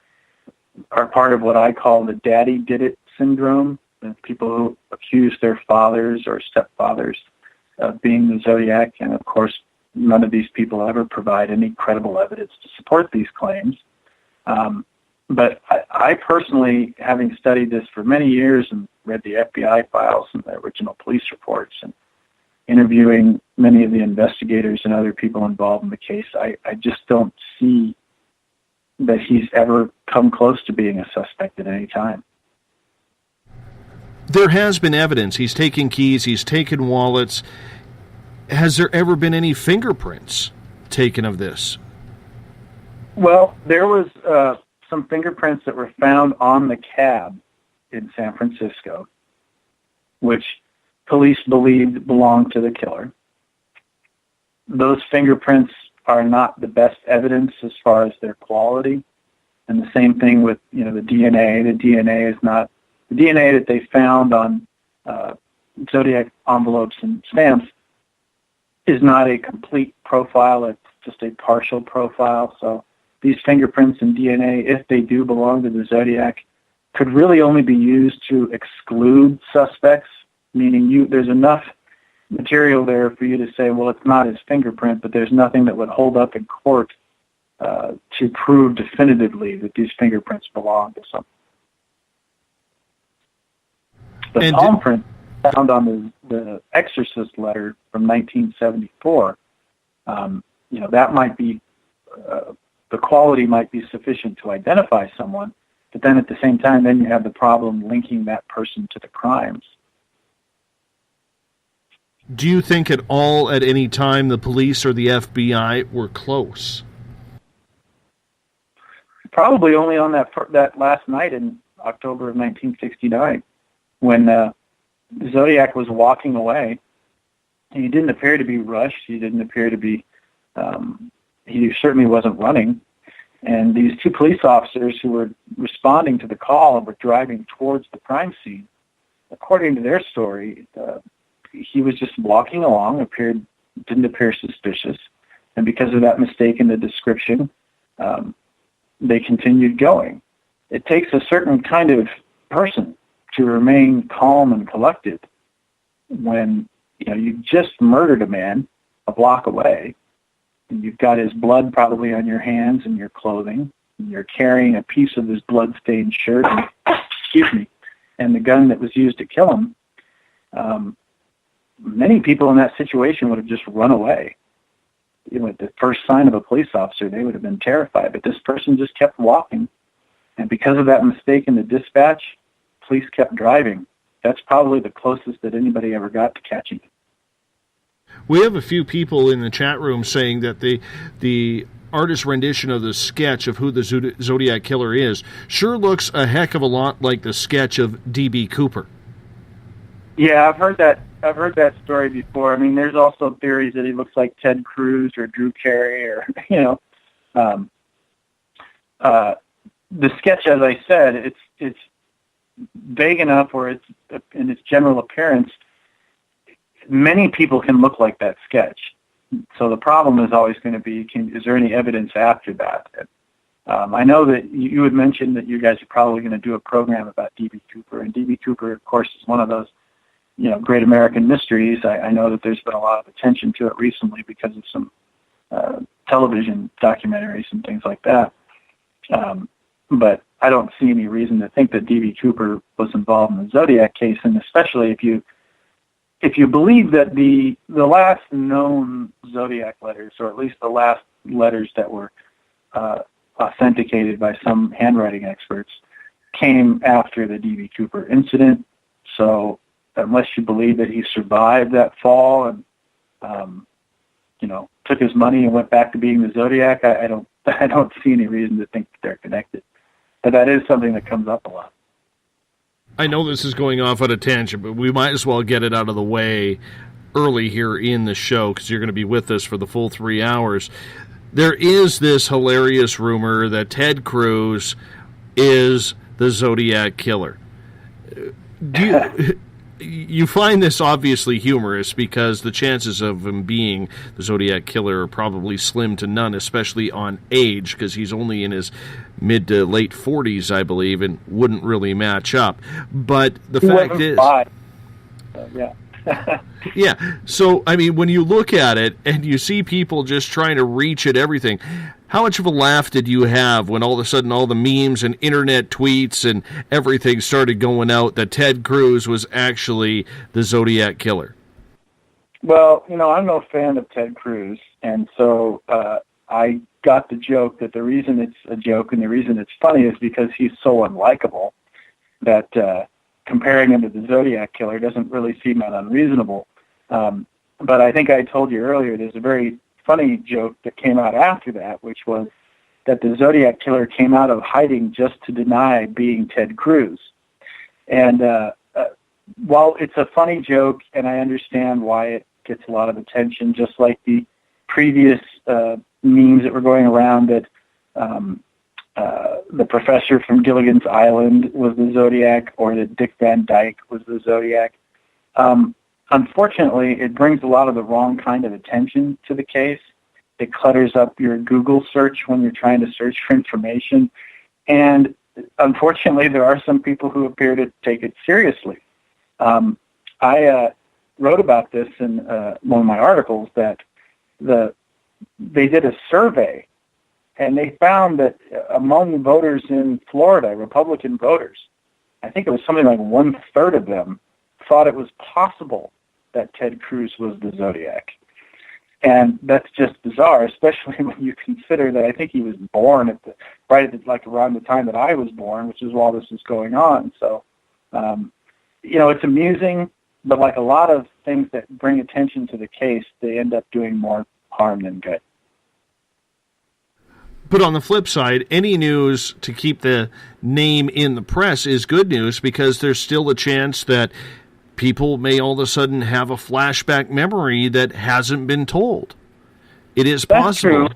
are part of what I call the daddy did it syndrome, people who accuse their fathers or stepfathers of being the Zodiac, and of course none of these people ever provide any credible evidence to support these claims. But I personally, having studied this for many years and read the FBI files and the original police reports and interviewing many of the investigators and other people involved in the case, I just don't see that he's ever come close to being a suspect at any time. There has been evidence. He's taken keys, he's taken wallets. Has there ever been any fingerprints taken of this? Well, there was some fingerprints that were found on the cab in San Francisco, which police believed belonged to the killer. Those fingerprints are not the best evidence as far as their quality. And the same thing with, the DNA. The DNA is not the DNA that they found on Zodiac envelopes and stamps is not a complete profile. It's just a partial profile. So these fingerprints and DNA, if they do belong to the Zodiac, could really only be used to exclude suspects, meaning there's enough material there for you to say, well, it's not his fingerprint, but there's nothing that would hold up in court to prove definitively that these fingerprints belong to someone. The palm print found on the Exorcist letter from 1974, that might be, the quality might be sufficient to identify someone, but then at the same time, then you have the problem linking that person to the crimes. Do you think at all at any time the police or the FBI were close? Probably only on that last night in October of 1969 when Zodiac was walking away. He didn't appear to be rushed. He didn't appear to be, he certainly wasn't running. And these two police officers who were responding to the call and were driving towards the crime scene, according to their story, he was just walking along, didn't appear suspicious. And because of that mistake in the description, they continued going. It takes a certain kind of person to remain calm and collected when, you just murdered a man a block away, and you've got his blood probably on your hands and your clothing, and you're carrying a piece of his blood-stained shirt, and the gun that was used to kill him. Many people in that situation would have just run away. At the first sign of a police officer, they would have been terrified. But this person just kept walking. And because of that mistake in the dispatch, police kept driving. That's probably the closest that anybody ever got to catching him. We have a few people in the chat room saying that the artist's rendition of the sketch of who the Zodiac Killer is sure looks a heck of a lot like the sketch of D.B. Cooper. Yeah, I've heard that story before. I mean, there's also theories that he looks like Ted Cruz or Drew Carey, or the sketch, as I said, it's vague enough, or it's in its general appearance. Many people can look like that sketch. So the problem is always going to be, is there any evidence after that? I know that you had mentioned that you guys are probably going to do a program about D.B. Cooper, and D.B. Cooper, of course, is one of those great American mysteries. I know that there's been a lot of attention to it recently because of some television documentaries and things like that. But I don't see any reason to think that D.B. Cooper was involved in the Zodiac case, and especially if you believe that the last known Zodiac letters, or at least the last letters that were authenticated by some handwriting experts, came after the D.B. Cooper incident. So unless you believe that he survived that fall and took his money and went back to being the Zodiac, I don't see any reason to think that they're connected. But that is something that comes up a lot. I know this is going off on a tangent, but we might as well get it out of the way early here in the show because you're going to be with us for the full 3 hours. There is this hilarious rumor that Ted Cruz is the Zodiac Killer. You find this obviously humorous because the chances of him being the Zodiac Killer are probably slim to none, especially on age, because he's only in his mid to late 40s, I believe, and wouldn't really match up. But the fact is... yeah. Yeah, so, I mean, when you look at it and you see people just trying to reach at everything, how much of a laugh did you have when all of a sudden all the memes and internet tweets and everything started going out that Ted Cruz was actually the Zodiac Killer? Well, I'm no fan of Ted Cruz, and so I got the joke that the reason it's a joke and the reason it's funny is because he's so unlikable that comparing him to the Zodiac Killer doesn't really seem that unreasonable. But I think I told you earlier, there's a very funny joke that came out after that, which was that the Zodiac Killer came out of hiding just to deny being Ted Cruz. And while it's a funny joke, and I understand why it gets a lot of attention, just like the previous memes that were going around that the professor from Gilligan's Island was the Zodiac, or that Dick Van Dyke was the Zodiac. Unfortunately, it brings a lot of the wrong kind of attention to the case. It clutters up your Google search when you're trying to search for information. And unfortunately, there are some people who appear to take it seriously. I wrote about this in one of my articles that they did a survey, and they found that among voters in Florida, Republican voters, I think it was something like 1/3 of them thought it was possible that Ted Cruz was the Zodiac. And that's just bizarre, especially when you consider that I think he was born around the time that I was born, which is while this is going on. So, it's amusing, but like a lot of things that bring attention to the case, they end up doing more harm than good. But on the flip side, any news to keep the name in the press is good news because there's still a chance that people may all of a sudden have a flashback memory that hasn't been told. It is possible.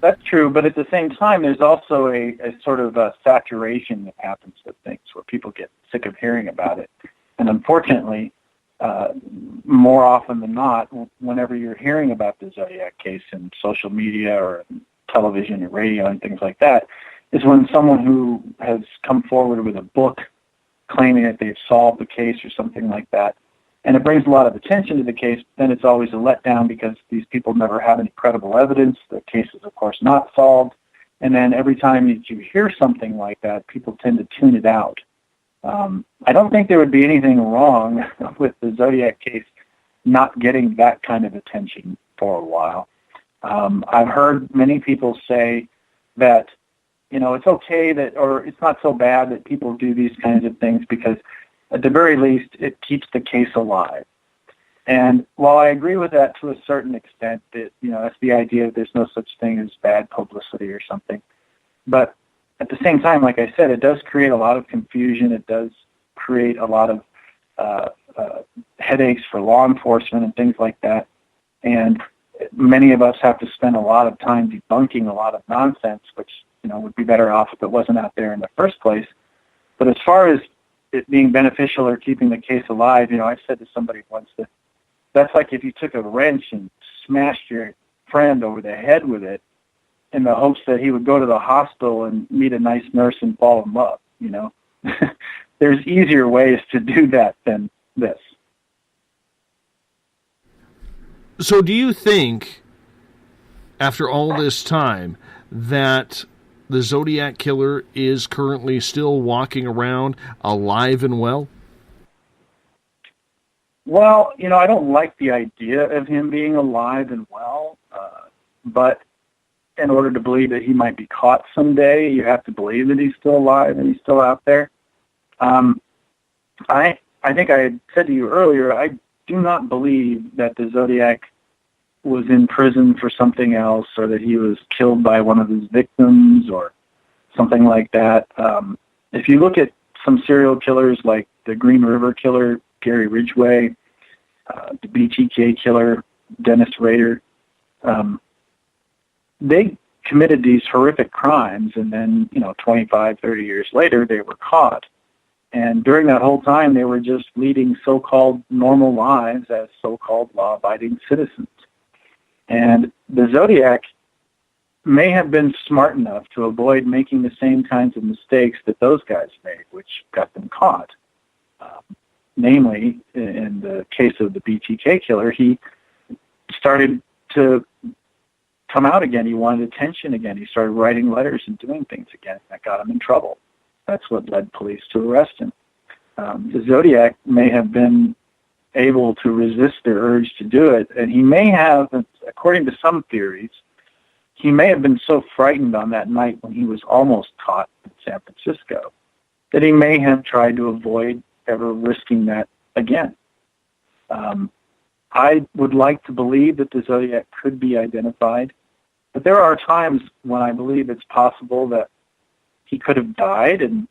That's true, but at the same time, there's also a sort of a saturation that happens with things where people get sick of hearing about it. And unfortunately, more often than not, whenever you're hearing about the Zodiac case in social media or television or radio and things like that, is when someone who has come forward with a book claiming that they've solved the case or something like that. And it brings a lot of attention to the case, then it's always a letdown because these people never have any credible evidence. The case is, of course, not solved. And then every time that you hear something like that, people tend to tune it out. I don't think there would be anything wrong with the Zodiac case not getting that kind of attention for a while. I've heard many people say that it's okay that, or it's not so bad that people do these kinds of things because at the very least it keeps the case alive. And while I agree with that to a certain extent, that, that's the idea that there's no such thing as bad publicity or something. But at the same time, like I said, it does create a lot of confusion. It does create a lot of headaches for law enforcement and things like that. And many of us have to spend a lot of time debunking a lot of nonsense, which would be better off if it wasn't out there in the first place. But as far as it being beneficial or keeping the case alive, I said to somebody once that that's like if you took a wrench and smashed your friend over the head with it in the hopes that he would go to the hospital and meet a nice nurse and fall in love, There's easier ways to do that than this. So do you think, after all this time, that the Zodiac Killer is currently still walking around alive and well? Well, I don't like the idea of him being alive and well, but in order to believe that he might be caught someday, you have to believe that he's still alive and he's still out there. I think I had said to you earlier, I do not believe that the Zodiac was in prison for something else or that he was killed by one of his victims or something like that. If you look at some serial killers like the Green River Killer, Gary Ridgway, the BTK Killer, Dennis Rader, they committed these horrific crimes, and then, 25, 30 years later, they were caught. And during that whole time, they were just leading so-called normal lives as so-called law-abiding citizens. And the Zodiac may have been smart enough to avoid making the same kinds of mistakes that those guys made, which got them caught. Namely, in the case of the BTK Killer, he started to come out again. He wanted attention again. He started writing letters and doing things again. That got him in trouble. That's what led police to arrest him. The Zodiac may have been able to resist their urge to do it, and he may have, according to some theories, he may have been so frightened on that night when he was almost caught in San Francisco that he may have tried to avoid ever risking that again. I would like to believe that the Zodiac could be identified, but there are times when I believe it's possible that he could have died, and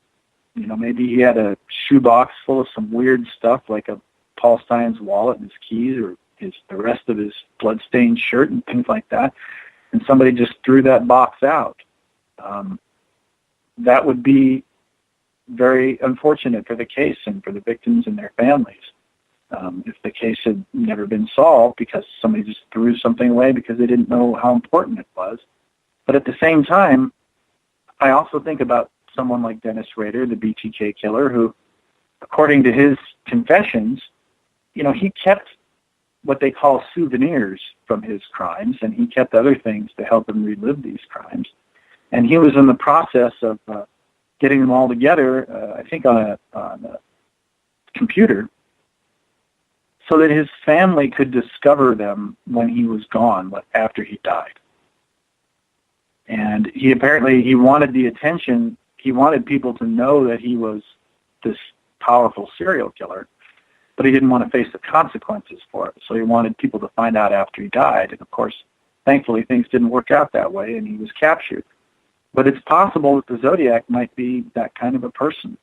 maybe he had a shoebox full of some weird stuff like a Paul Stein's wallet and his keys, or the rest of his blood-stained shirt and things like that, and somebody just threw that box out. That would be very unfortunate for the case and for the victims and their families. If the case had never been solved because somebody just threw something away because they didn't know how important it was. But at the same time, I also think about someone like Dennis Rader, the BTK Killer, who, according to his confessions, he kept what they call souvenirs from his crimes, and he kept other things to help him relive these crimes. And he was in the process of getting them all together, I think on a computer, so that his family could discover them when he was gone, after he died. And he wanted the attention. He wanted people to know that he was this powerful serial killer, but he didn't want to face the consequences for it. So he wanted people to find out after he died. And of course, thankfully, things didn't work out that way, and he was captured. But it's possible that the Zodiac might be that kind of a person.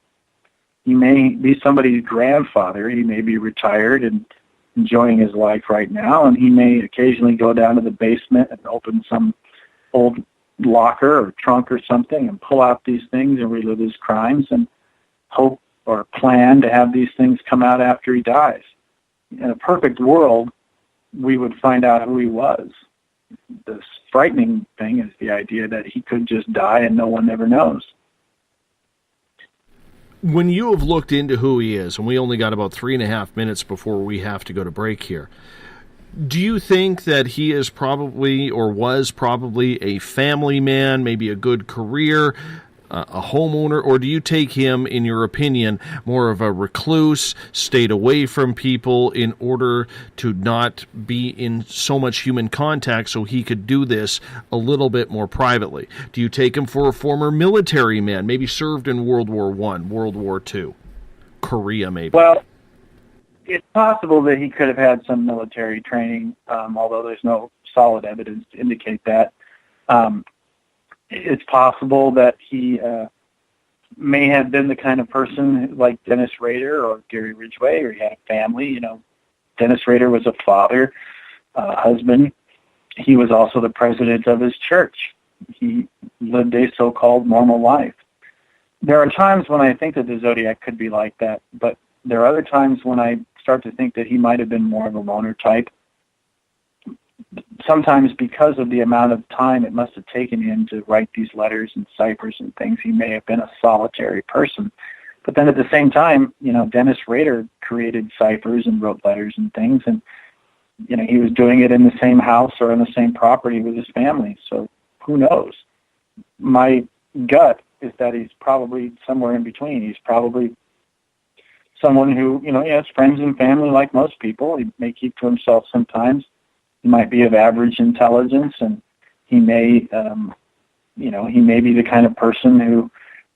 He may be somebody's grandfather. He may be retired and enjoying his life right now, and he may occasionally go down to the basement and open some old locker or trunk or something and pull out these things and relive his crimes and hope or plan to have these things come out after he dies. In a perfect world, we would find out who he was. The frightening thing is the idea that he could just die and no one ever knows. When you have looked into who he is, and we only got about 3.5 minutes before we have to go to break here, do you think that he is probably, or was probably, a family man, maybe a good career, a homeowner, or do you take him, in your opinion, more of a recluse, stayed away from people in order to not be in so much human contact so he could do this a little bit more privately? Do you take him for a former military man, maybe served in World War I, World War II, Korea maybe? Well, it's possible that he could have had some military training, although there's no solid evidence to indicate that. It's possible that he may have been the kind of person like Dennis Rader or Gary Ridgway, or he had a family. Dennis Rader was a father, husband. He was also the president of his church. He lived a so-called normal life. There are times when I think that the Zodiac could be like that, but there are other times when I start to think that he might have been more of a loner type. Sometimes because of the amount of time it must have taken him to write these letters and ciphers and things, he may have been a solitary person. But then at the same time, Dennis Rader created ciphers and wrote letters and things, and he was doing it in the same house or on the same property with his family. So who knows? My gut is that he's probably somewhere in between. He's probably someone who, he has friends and family like most people. He may keep to himself sometimes. He might be of average intelligence, and he may, he may be the kind of person who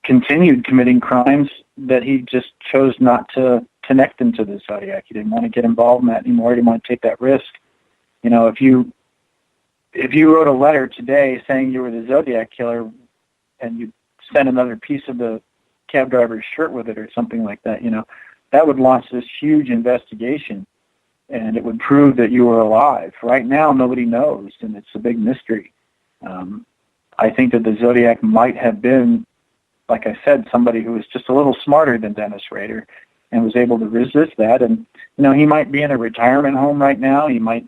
continued committing crimes that he just chose not to connect them to the Zodiac. He didn't want to get involved in that anymore. He didn't want to take that risk. If you wrote a letter today saying you were the Zodiac Killer, and you sent another piece of the cab driver's shirt with it or something like that, that would launch this huge investigation, and it would prove that you were alive. Right now, nobody knows, and it's a big mystery. I think that the Zodiac might have been, like I said, somebody who was just a little smarter than Dennis Rader and was able to resist that. And, he might be in a retirement home right now. He might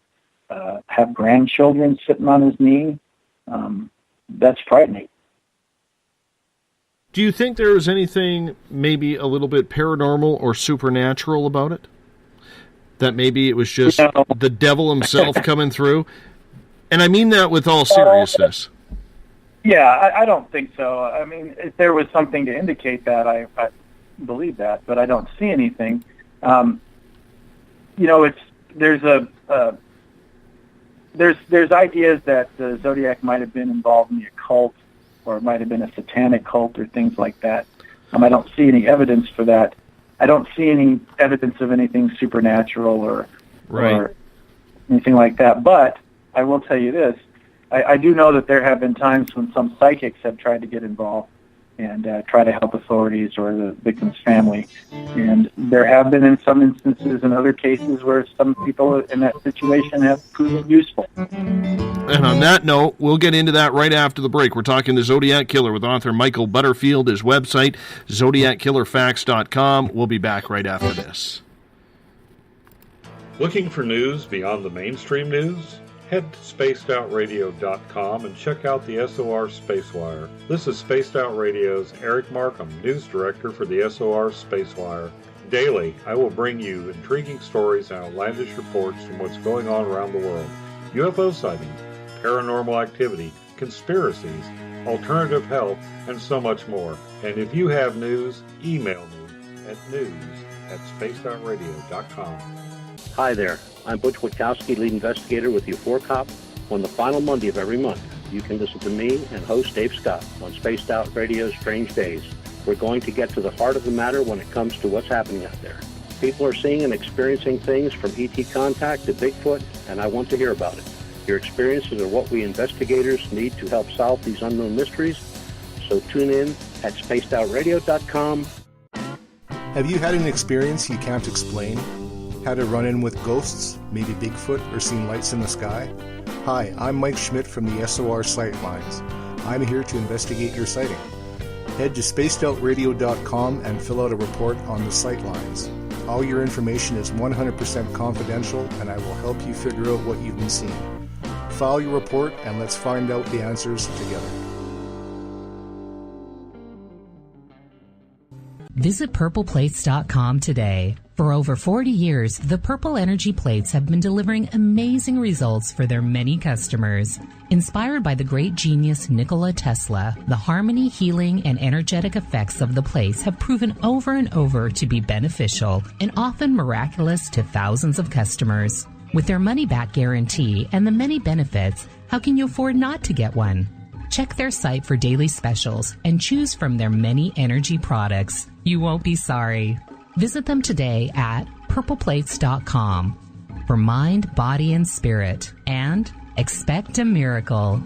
have grandchildren sitting on his knee. That's frightening. Do you think there was anything maybe a little bit paranormal or supernatural about it? That maybe it was just the devil himself coming through? And I mean that with all seriousness. Yeah, I don't think so. I mean, if there was something to indicate that, I believe that, but I don't see anything. There's ideas that the Zodiac might have been involved in the occult, or it might have been a satanic cult or things like that. I don't see any evidence for that. I don't see any evidence of anything supernatural or anything like that. But I will tell you this. I do know that there have been times when some psychics have tried to get involved and try to help authorities or the victim's family. And there have been, in some instances, in other cases, where some people in that situation have proven useful. And on that note, we'll get into that right after the break. We're talking The Zodiac Killer with author Michael Butterfield, his website, ZodiacKillerFacts.com. We'll be back right after this. Looking for news beyond the mainstream news? Head to spacedoutradio.com and check out the SOR Spacewire. This is Spaced Out Radio's Eric Markham, news director for the SOR Spacewire. Daily, I will bring you intriguing stories and outlandish reports from what's going on around the world. UFO sightings, paranormal activity, conspiracies, alternative health, and so much more. And if you have news, email me at news@spacedoutradio.com. Hi there, I'm Butch Witkowski, lead investigator with U4Cop. On the final Monday of every month, you can listen to me and host Dave Scott on Spaced Out Radio's Strange Days. We're going to get to the heart of the matter when it comes to what's happening out there. People are seeing and experiencing things from ET contact to Bigfoot, and I want to hear about it. Your experiences are what we investigators need to help solve these unknown mysteries, so tune in at spacedoutradio.com. Have you had an experience you can't explain? Had a run-in with ghosts, maybe Bigfoot, or seen lights in the sky? Hi, I'm Mike Schmidt from the SOR Sightlines. I'm here to investigate your sighting. Head to spacedoutradio.com and fill out a report on the Sightlines. All your information is 100% confidential, and I will help you figure out what you've been seeing. File your report, and let's find out the answers together. Visit purpleplates.com today. For over 40 years, the Purple Energy Plates have been delivering amazing results for their many customers. Inspired by the great genius Nikola Tesla, the harmony, healing, and energetic effects of the plates have proven over and over to be beneficial and often miraculous to thousands of customers. With their money-back guarantee and the many benefits, how can you afford not to get one? Check their site for daily specials and choose from their many energy products. You won't be sorry. Visit them today at purpleplates.com for mind, body, and spirit, and expect a miracle.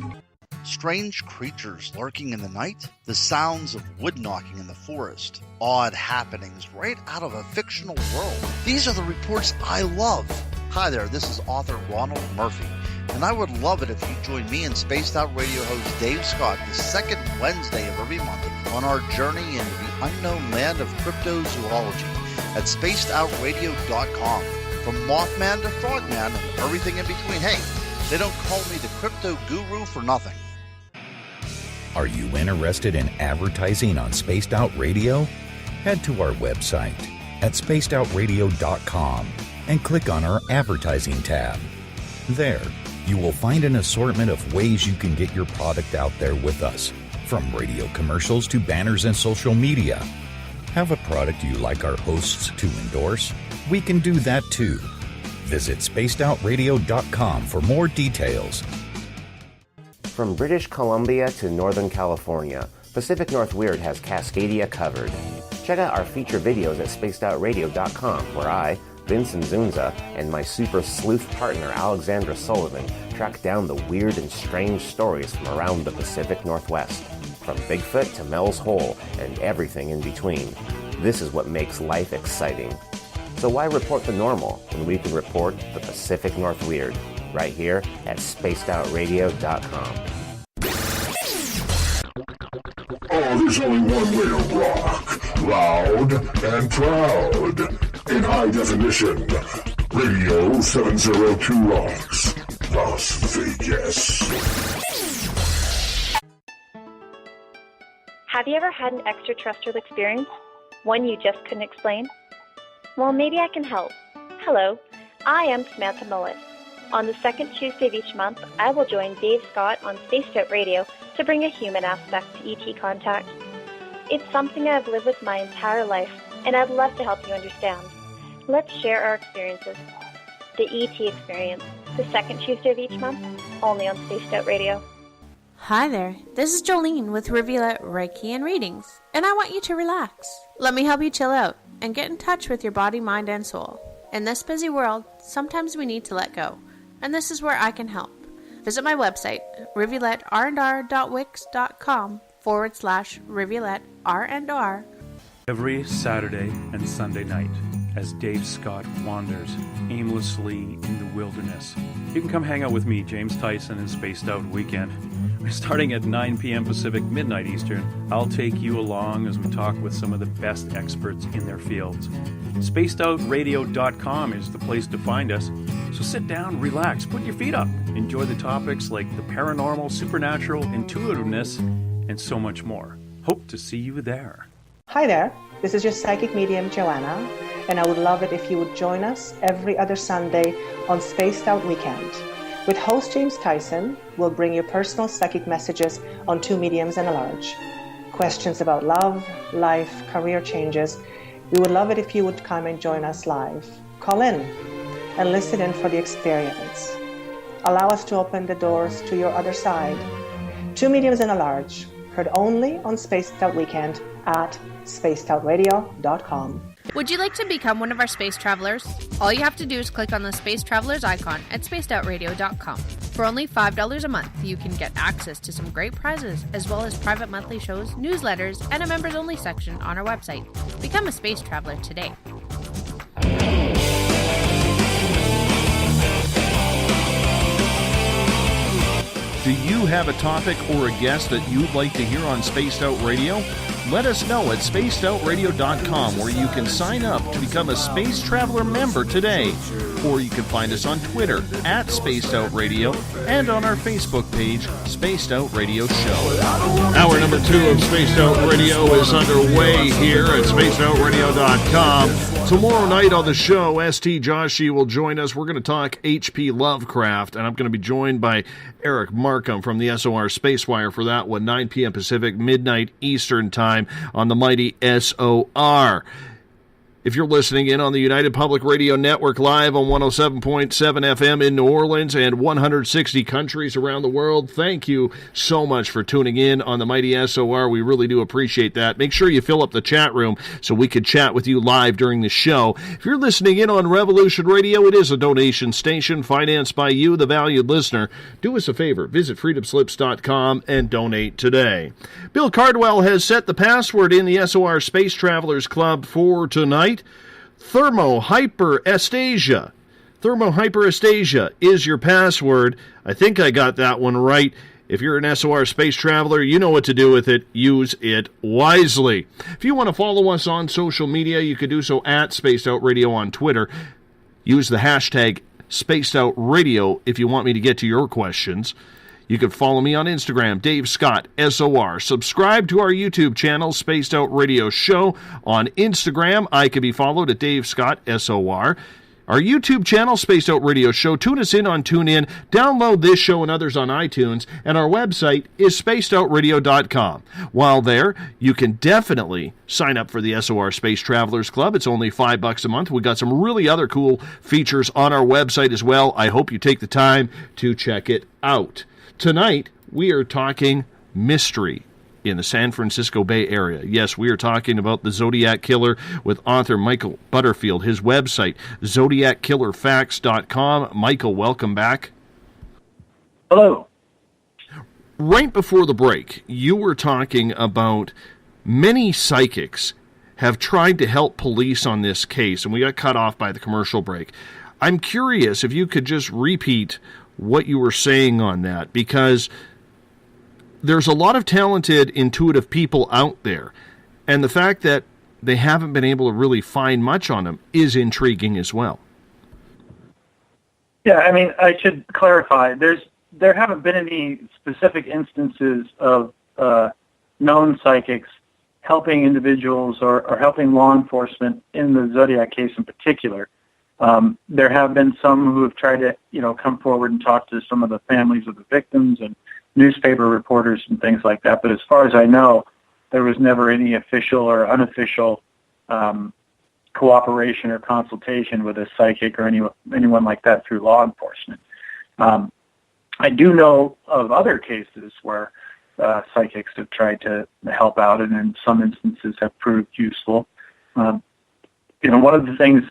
Strange creatures lurking in the night, the sounds of wood knocking in the forest, odd happenings right out of a fictional world. These are the reports I love. Hi there, this is author Ronald Murphy, and I would love it if you join me and Spaced Out Radio host Dave Scott the second Wednesday of every month on our journey into the unknown land of cryptozoology at spacedoutradio.com. From Mothman to Frogman and everything in between. Hey, they don't call me the crypto guru for nothing. Are you interested in advertising on Spaced Out Radio? Head to our website at spacedoutradio.com and click on our advertising tab. There, you will find an assortment of ways you can get your product out there with us, from radio commercials to banners and social media. Have a product you like our hosts to endorse? We can do that too. Visit spacedoutradio.com for more details. From British Columbia to Northern California, Pacific North Weird has Cascadia covered. Check out our feature videos at spacedoutradio.com, where I, Vincent Zunza, and my super sleuth partner Alexandra Sullivan track down the weird and strange stories from around the Pacific Northwest. from Bigfoot to Mel's Hole and everything in between. This is what makes life exciting. So why report the normal when we can report the Pacific North Weird right here at spacedoutradio.com. Oh, there's only one way to rock. Loud and proud. In high definition. Radio 702 rocks. Las Vegas. Have you ever had an extraterrestrial experience? One you just couldn't explain? Well, maybe I can help. Hello, I am Samantha Mullet. On the second Tuesday of each month, I will join Dave Scott on Spaced Out Radio to bring a human aspect to ET contact. It's something I've lived with my entire life, and I'd love to help you understand. Let's share our experiences. The ET Experience, the second Tuesday of each month, only on Spaced Out Radio. Hi there, this is Jolene with Reveal Reiki and Readings, and I want you to relax. Let me help you chill out and get in touch with your body, mind, and soul. In this busy world, sometimes we need to let go, and this is where I can help. Visit my website, rivuletrr.wix.com/rivuletrr&r. Every Saturday and Sunday night, as Dave Scott wanders aimlessly in the wilderness, you can come hang out with me, James Tyson, in Spaced Out Weekend. Starting at 9 p.m. Pacific, midnight Eastern, I'll take you along as we talk with some of the best experts in their fields. SpacedOutRadio.com is the place to find us. So sit down, relax, put your feet up. Enjoy the topics like the paranormal, supernatural, intuitiveness, and so much more. Hope to see you there. Hi there, this is your psychic medium, Joanna, and I would love it if you would join us every other Sunday on Spaced Out Weekend. With host James Tyson, we'll bring you personal psychic messages on two mediums and a large. Questions about love, life, career changes. We would love it if you would come and join us live. Call in and listen in for the experience. Allow us to open the doors to your other side. Two mediums and a large, heard only on Spaced Out Weekend at spacedoutradio.com. Would you like to become one of our space travelers? All you have to do is click on the Space Travelers icon at spacedoutradio.com. For only $5 a month, you can get access to some great prizes, as well as private monthly shows, newsletters, and a members-only section on our website. Become a space traveler today. Do you have a topic or a guest that you'd like to hear on Spaced Out Radio? Let us know at spacedoutradio.com, where you can sign up to become a Space Traveler member today. Or you can find us on Twitter at Spaced Out Radio and on our Facebook page, Spaced Out Radio Show. Hour number 2 of Spaced Out Radio is underway here at spacedoutradio.com. Tomorrow night on the show, St. Joshi will join us. We're going to talk H.P. Lovecraft, and I'm going to be joined by Eric Markham from the SOR Spacewire for that one, 9 p.m. Pacific, midnight Eastern Time on the mighty SOR. If you're listening in on the United Public Radio Network live on 107.7 FM in New Orleans and 160 countries around the world, thank you so much for tuning in on the mighty SOR. We really do appreciate that. Make sure you fill up the chat room so we can chat with you live during the show. If you're listening in on Revolution Radio, it is a donation station financed by you, the valued listener. Do us a favor. Visit freedomslips.com and donate today. Bill Cardwell has set the password in the SOR Space Travelers Club for tonight. Thermohyperestasia. Thermohyperestasia is your password. I think I got that one right. If you're an SOR space traveler, you know what to do with it. Use it wisely. If you want to follow us on social media, you can do so at Spaced Out Radio on Twitter. Use the hashtag Spaced Out Radio if you want me to get to your questions. You can follow me on Instagram, Dave Scott, SOR. Subscribe to our YouTube channel, Spaced Out Radio Show. On Instagram, I can be followed at Dave Scott, SOR. Our YouTube channel, Spaced Out Radio Show. Tune us in on TuneIn. Download this show and others on iTunes. And our website is spacedoutradio.com. While there, you can definitely sign up for the SOR Space Travelers Club. It's only $5 a month. We got some really other cool features on our website as well. I hope you take the time to check it out. Tonight, we are talking mystery in the San Francisco Bay Area. Yes, we are talking about the Zodiac Killer with author Michael Butterfield. His website, zodiackillerfacts.com. Michael, welcome back. Hello. right before the break, you were talking about many psychics have tried to help police on this case, and we got cut off by the commercial break. I'm curious if you could just repeat what you were saying on that, because there's a lot of talented, intuitive people out there, and the fact that they haven't been able to really find much on them is intriguing as well. Yeah, I mean, I should clarify. There haven't been any specific instances of known psychics helping individuals or helping law enforcement in the Zodiac case in particular. There have been some who have tried to, come forward and talk to some of the families of the victims and newspaper reporters and things like that. But as far as I know, there was never any official or unofficial cooperation or consultation with a psychic or anyone like that through law enforcement. I do know of other cases where psychics have tried to help out, and in some instances have proved useful. One of the things,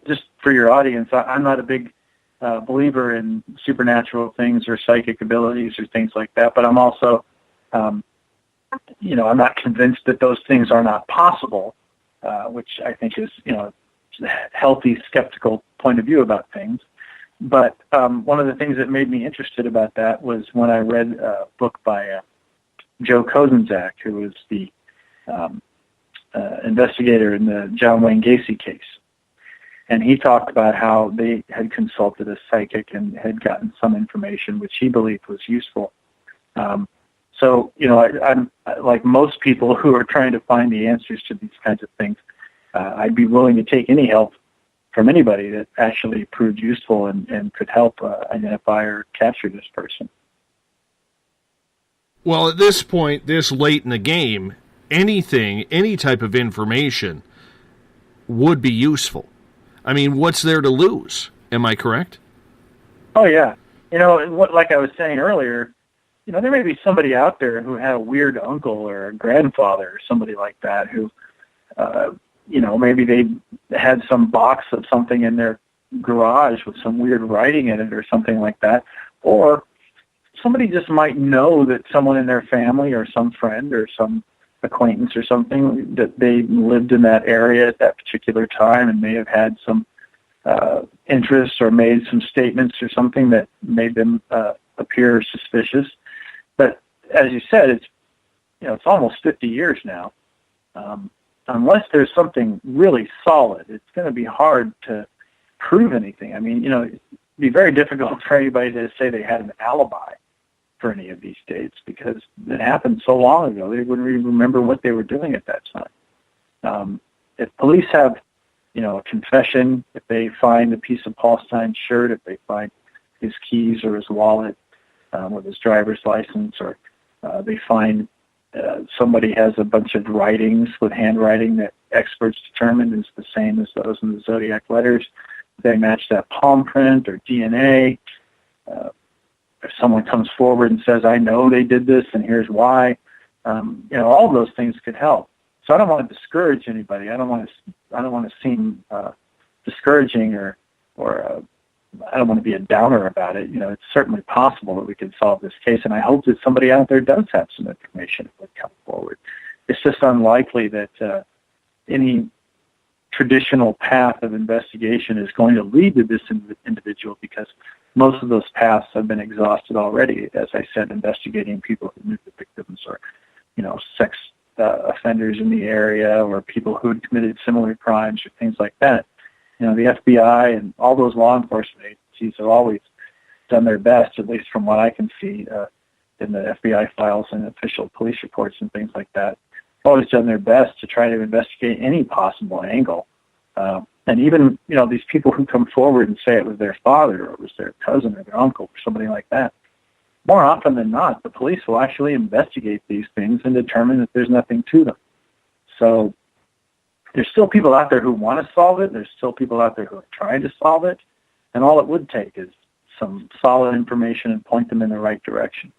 just for your audience, I'm not a big believer in supernatural things or psychic abilities or things like that, but I'm also, I'm not convinced that those things are not possible, which I think is, a healthy, skeptical point of view about things. But one of the things that made me interested about that was when I read a book by Joe Kozenzak, who was the investigator in the John Wayne Gacy case. And he talked about how they had consulted a psychic and had gotten some information which he believed was useful. So, I'm like most people who are trying to find the answers to these kinds of things. I'd be willing to take any help from anybody that actually proved useful and could help identify or capture this person. Well, at this point, this late in the game, any type of information would be useful. I mean, what's there to lose? Am I correct? Oh, yeah. Like I was saying earlier, there may be somebody out there who had a weird uncle or a grandfather or somebody like that who, maybe they had some box of something in their garage with some weird writing in it or something like that. Or somebody just might know that someone in their family or some friend or some acquaintance or something, that they lived in that area at that particular time and may have had some interest or made some statements or something that made them appear suspicious. But as you said, it's almost 50 years now. Unless there's something really solid, it's going to be hard to prove anything. I mean, it'd be very difficult for anybody to say they had an alibi for any of these dates because it happened so long ago. They wouldn't even remember what they were doing at that time. If police have, a confession, if they find a piece of Paul Stein's shirt, if they find his keys or his wallet with his driver's license, or they find somebody has a bunch of writings with handwriting that experts determined is the same as those in the Zodiac letters, they match that palm print or DNA. If someone comes forward and says, I know they did this and here's why, all of those things could help. So I don't want to discourage anybody. I don't want to seem discouraging or I don't want to be a downer about it. It's certainly possible that we could solve this case, and I hope that somebody out there does have some information that would come forward. It's just unlikely that any traditional path of investigation is going to lead to this individual because most of those paths have been exhausted already. As I said, investigating people who knew the victims or, sex offenders in the area or people who had committed similar crimes or things like that. The FBI and all those law enforcement agencies have always done their best, at least from what I can see in the FBI files and official police reports and things like that. Always done their best to try to investigate any possible angle. And even, these people who come forward and say it was their father or it was their cousin or their uncle or somebody like that, more often than not, the police will actually investigate these things and determine that there's nothing to them. So there's still people out there who want to solve it. There's still people out there who are trying to solve it. And all it would take is some solid information and point them in the right direction.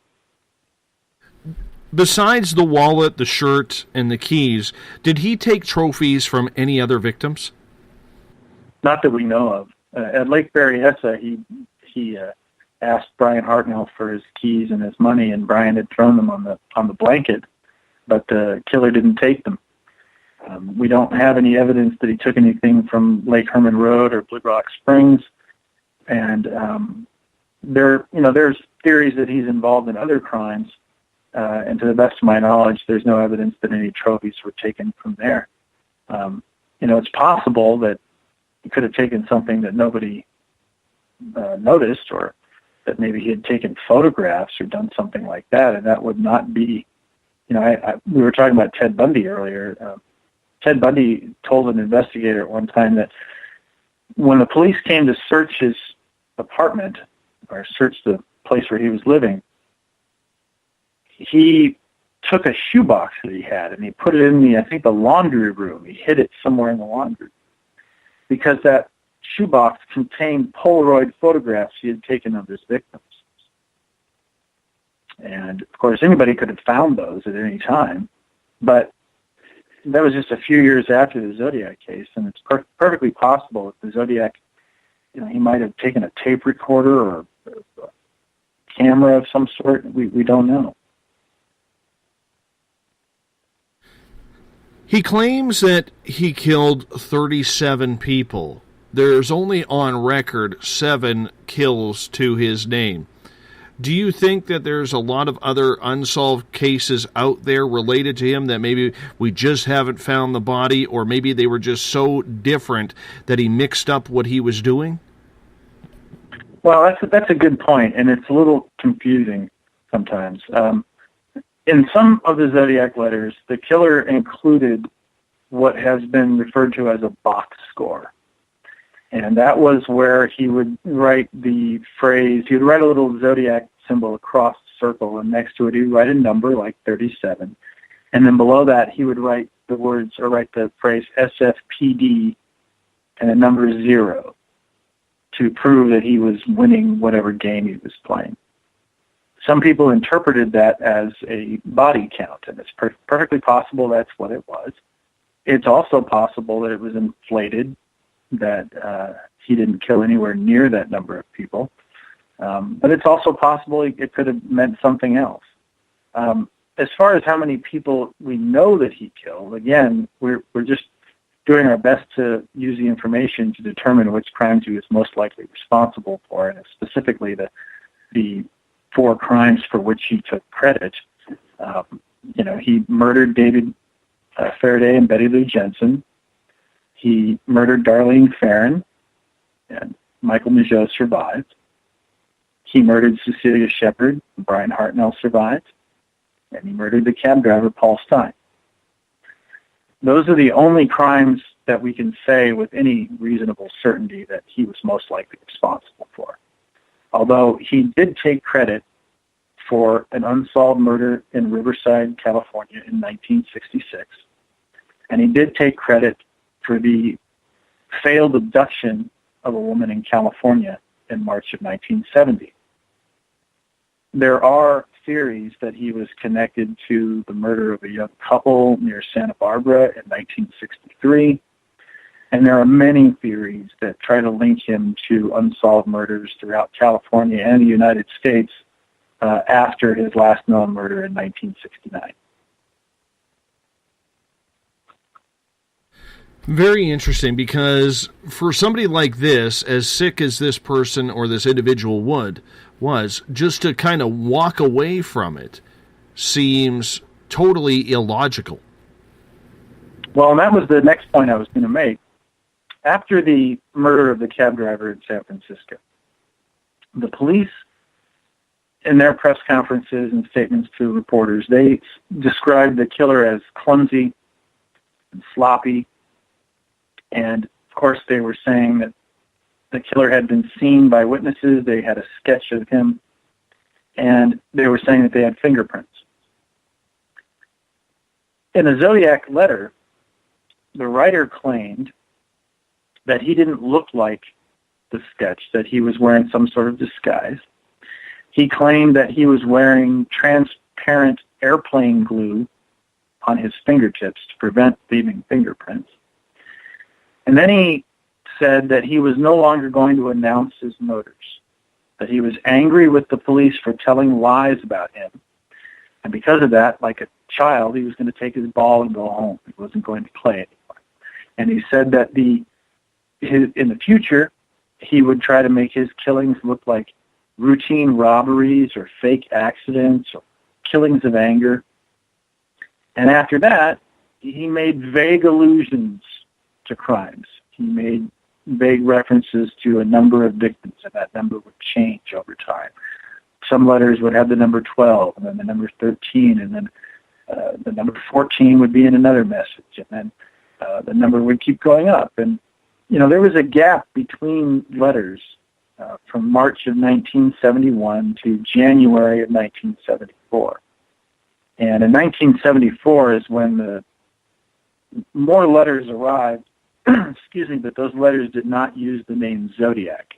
Besides the wallet, the shirt, and the keys, did he take trophies from any other victims? Not that we know of. At Lake Berryessa, he asked Brian Hartnell for his keys and his money, and Brian had thrown them on the blanket, but the killer didn't take them. We don't have any evidence that he took anything from Lake Herman Road or Blue Rock Springs, and there's theories that he's involved in other crimes, and to the best of my knowledge, there's no evidence that any trophies were taken from there. It's possible that he could have taken something that nobody noticed, or that maybe he had taken photographs or done something like that, and that would not be, we were talking about Ted Bundy earlier. Ted Bundy told an investigator at one time that when the police came to search his apartment, or search the place where he was living, he took a shoebox that he had and he put it in the laundry room. He hid it somewhere in the laundry because that shoebox contained Polaroid photographs he had taken of his victims. And, of course, anybody could have found those at any time, but that was just a few years after the Zodiac case, and it's perfectly possible that the Zodiac, he might have taken a tape recorder or a camera of some sort. We don't know. He claims that he killed 37 people. There's only on record 7 kills to his name. Do you think that there's a lot of other unsolved cases out there related to him that maybe we just haven't found the body, or maybe they were just so different that he mixed up what he was doing? Well, that's a good point, and it's a little confusing sometimes. In some of the Zodiac letters, the killer included what has been referred to as a box score. And that was where he would write the phrase, he would write a little Zodiac symbol across the circle, and next to it he would write a number like 37. And then below that he would write the words, or write the phrase SFPD and the number 0 to prove that he was winning whatever game he was playing. Some people interpreted that as a body count, and it's perfectly possible that's what it was. It's also possible that it was inflated, that he didn't kill anywhere near that number of people. But it's also possible it could have meant something else. As far as how many people we know that he killed, again, we're just doing our best to use the information to determine which crimes he was most likely responsible for, and specifically the 4 crimes for which he took credit. He murdered David Faraday and Betty Lou Jensen. He murdered Darlene Ferrin, and Michael Michaud survived. He murdered Cecilia Shepard, and Brian Hartnell survived. And he murdered the cab driver, Paul Stein. Those are the only crimes that we can say with any reasonable certainty that he was most likely responsible for. Although he did take credit for an unsolved murder in Riverside, California in 1966. And he did take credit for the failed abduction of a woman in California in March of 1970. There are theories that he was connected to the murder of a young couple near Santa Barbara in 1963. And there are many theories that try to link him to unsolved murders throughout California and the United States after his last known murder in 1969. Very interesting, because for somebody like this, as sick as this person or this individual was, just to kind of walk away from it seems totally illogical. Well, and that was the next point I was going to make. After the murder of the cab driver in San Francisco, the police, in their press conferences and statements to reporters, they described the killer as clumsy and sloppy. And, of course, they were saying that the killer had been seen by witnesses. They had a sketch of him. And they were saying that they had fingerprints. In a Zodiac letter, the writer claimed that he didn't look like the sketch, that he was wearing some sort of disguise. He claimed that he was wearing transparent airplane glue on his fingertips to prevent leaving fingerprints. And then he said that he was no longer going to announce his murders. that he was angry with the police for telling lies about him. And because of that, like a child, he was going to take his ball and go home. He wasn't going to play anymore. And he said that in the future, he would try to make his killings look like routine robberies or fake accidents or killings of anger. And after that, he made vague allusions to crimes. He made vague references to a number of victims, and that number would change over time. Some letters would have the number 12, and then the number 13, and then the number 14 would be in another message, and then the number would keep going up. And, there was a gap between letters from March of 1971 to January of 1974. And in 1974 is when the more letters arrived, excuse me, but those letters did not use the name Zodiac.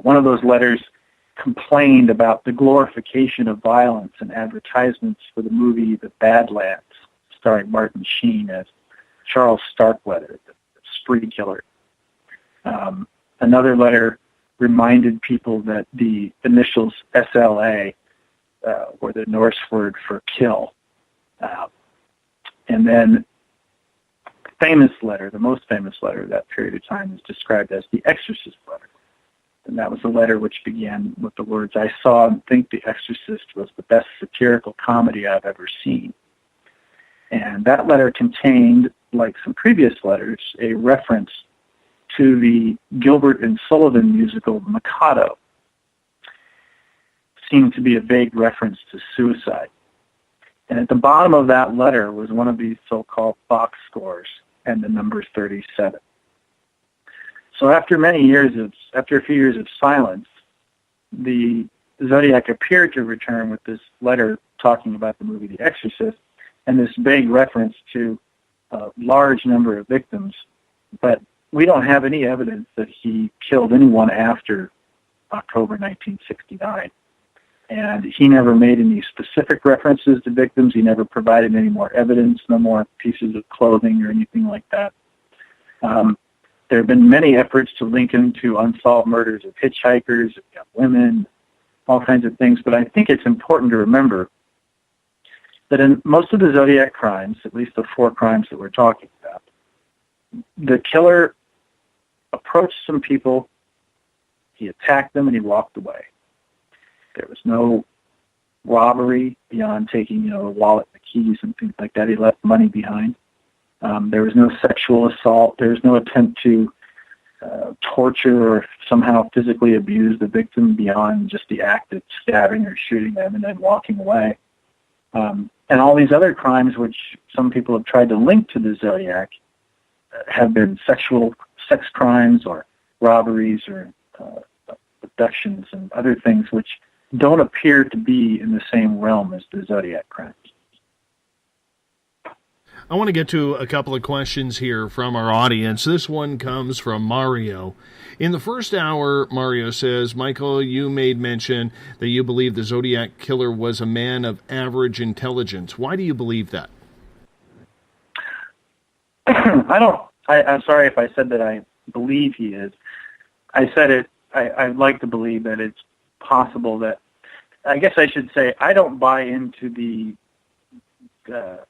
One of those letters complained about the glorification of violence in advertisements for the movie The Badlands, starring Martin Sheen as Charles Starkweather, the spree killer. Another letter reminded people that the initials SLA were the Norse word for kill. And then the most famous letter of that period of time is described as the Exorcist Brother. And that was a letter which began with the words, "I saw and think The Exorcist was the best satirical comedy I've ever seen." And that letter contained, like some previous letters, a reference to the Gilbert and Sullivan musical Mikado. Seemed to be a vague reference to suicide. And at the bottom of that letter was one of these so-called box scores and the number 37. So after a few years of silence, the Zodiac appeared to return with this letter talking about the movie The Exorcist and this vague reference to a large number of victims. But we don't have any evidence that he killed anyone after October 1969. And he never made any specific references to victims. He never provided any more evidence, no more pieces of clothing or anything like that. There have been many efforts to link him to unsolved murders of hitchhikers, of young women, all kinds of things. But I think it's important to remember that in most of the Zodiac crimes, at least the 4 crimes that we're talking about, the killer approached some people, he attacked them, and he walked away. There was no robbery beyond taking, a wallet, the keys, and things like that. He left money behind. There was no sexual assault. There was no attempt to torture or somehow physically abuse the victim beyond just the act of stabbing or shooting them and then walking away. And all these other crimes, which some people have tried to link to the Zodiac, have been sex crimes or robberies or abductions and other things which don't appear to be in the same realm as the Zodiac crimes. I want to get to a couple of questions here from our audience. This one comes from Mario. In the first hour, Mario says, Michael, you made mention that you believe the Zodiac Killer was a man of average intelligence. Why do you believe that? I'm sorry if I said that I believe he is. I said it, I'd like to believe that it's possible that, I guess I should say, I don't buy into the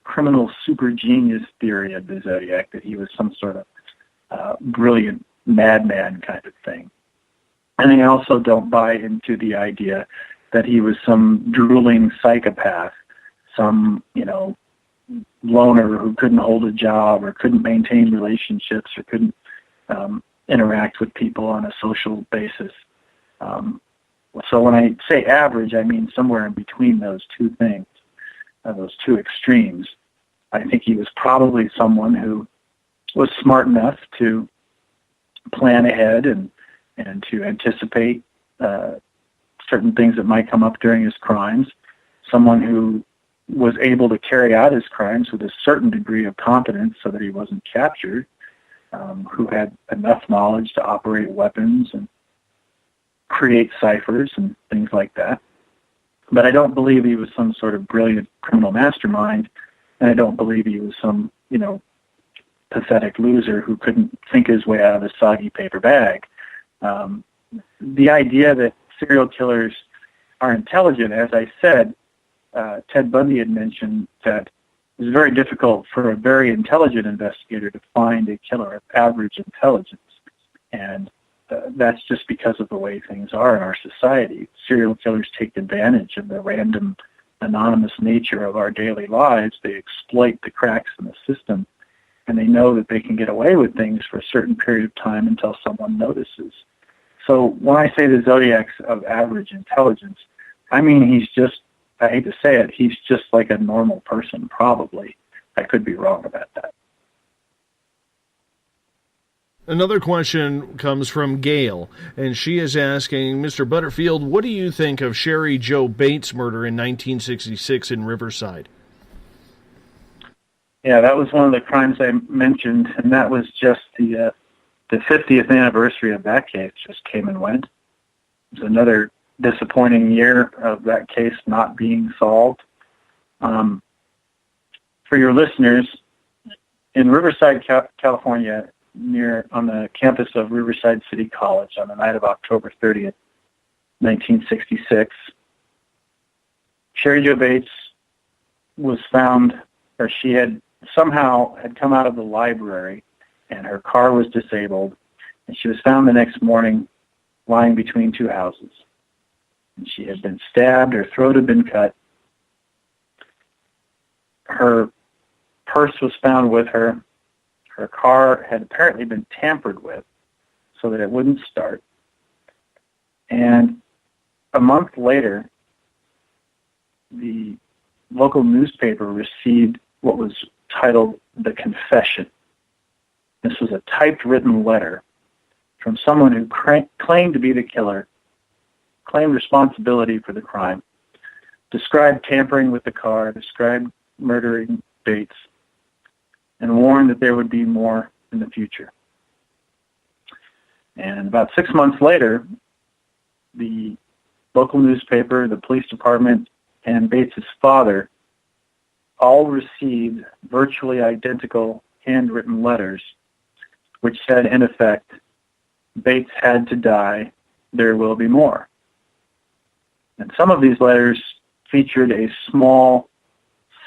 criminal super genius theory of the Zodiac, that he was some sort of brilliant madman kind of thing. And I also don't buy into the idea that he was some drooling psychopath, some, loner who couldn't hold a job or couldn't maintain relationships or couldn't interact with people on a social basis. So when I say average, I mean somewhere in between those two things, those two extremes. I think he was probably someone who was smart enough to plan ahead and to anticipate certain things that might come up during his crimes, someone who was able to carry out his crimes with a certain degree of competence so that he wasn't captured, who had enough knowledge to operate weapons and create ciphers and things like that. But I don't believe he was some sort of brilliant criminal mastermind, and I don't believe he was some, pathetic loser who couldn't think his way out of a soggy paper bag. the idea that serial killers are intelligent, as I said, Ted Bundy had mentioned that it was very difficult for a very intelligent investigator to find a killer of average intelligence. And that's just because of the way things are in our society. Serial killers take advantage of the random, anonymous nature of our daily lives. They exploit the cracks in the system, and they know that they can get away with things for a certain period of time until someone notices. So when I say the Zodiac's of average intelligence, I mean he's just, I hate to say it, he's just like a normal person, probably. I could be wrong about that. Another question comes from Gail, and she is asking, Mr. Butterfield, what do you think of Cheri Jo Bates' murder in 1966 in Riverside? Yeah, that was one of the crimes I mentioned, and that was just the 50th anniversary of that case just came and went. It was another disappointing year of that case not being solved. For your listeners, in Riverside, California, on the campus of Riverside City College on the night of October 30th, 1966, Cheri Jo Bates was found, or she had somehow had come out of the library and her car was disabled, and she was found the next morning lying between two houses. And she had been stabbed, her throat had been cut. Her purse was found with her. Her car had apparently been tampered with so that it wouldn't start. And a month later, the local newspaper received what was titled The Confession. This was a typed written letter from someone who claimed to be the killer, claimed responsibility for the crime, described tampering with the car, described murdering Bates, and warned that there would be more in the future. And about 6 months later, the local newspaper, the police department, and Bates' father all received virtually identical handwritten letters which said, in effect, Bates had to die, there will be more. And some of these letters featured a small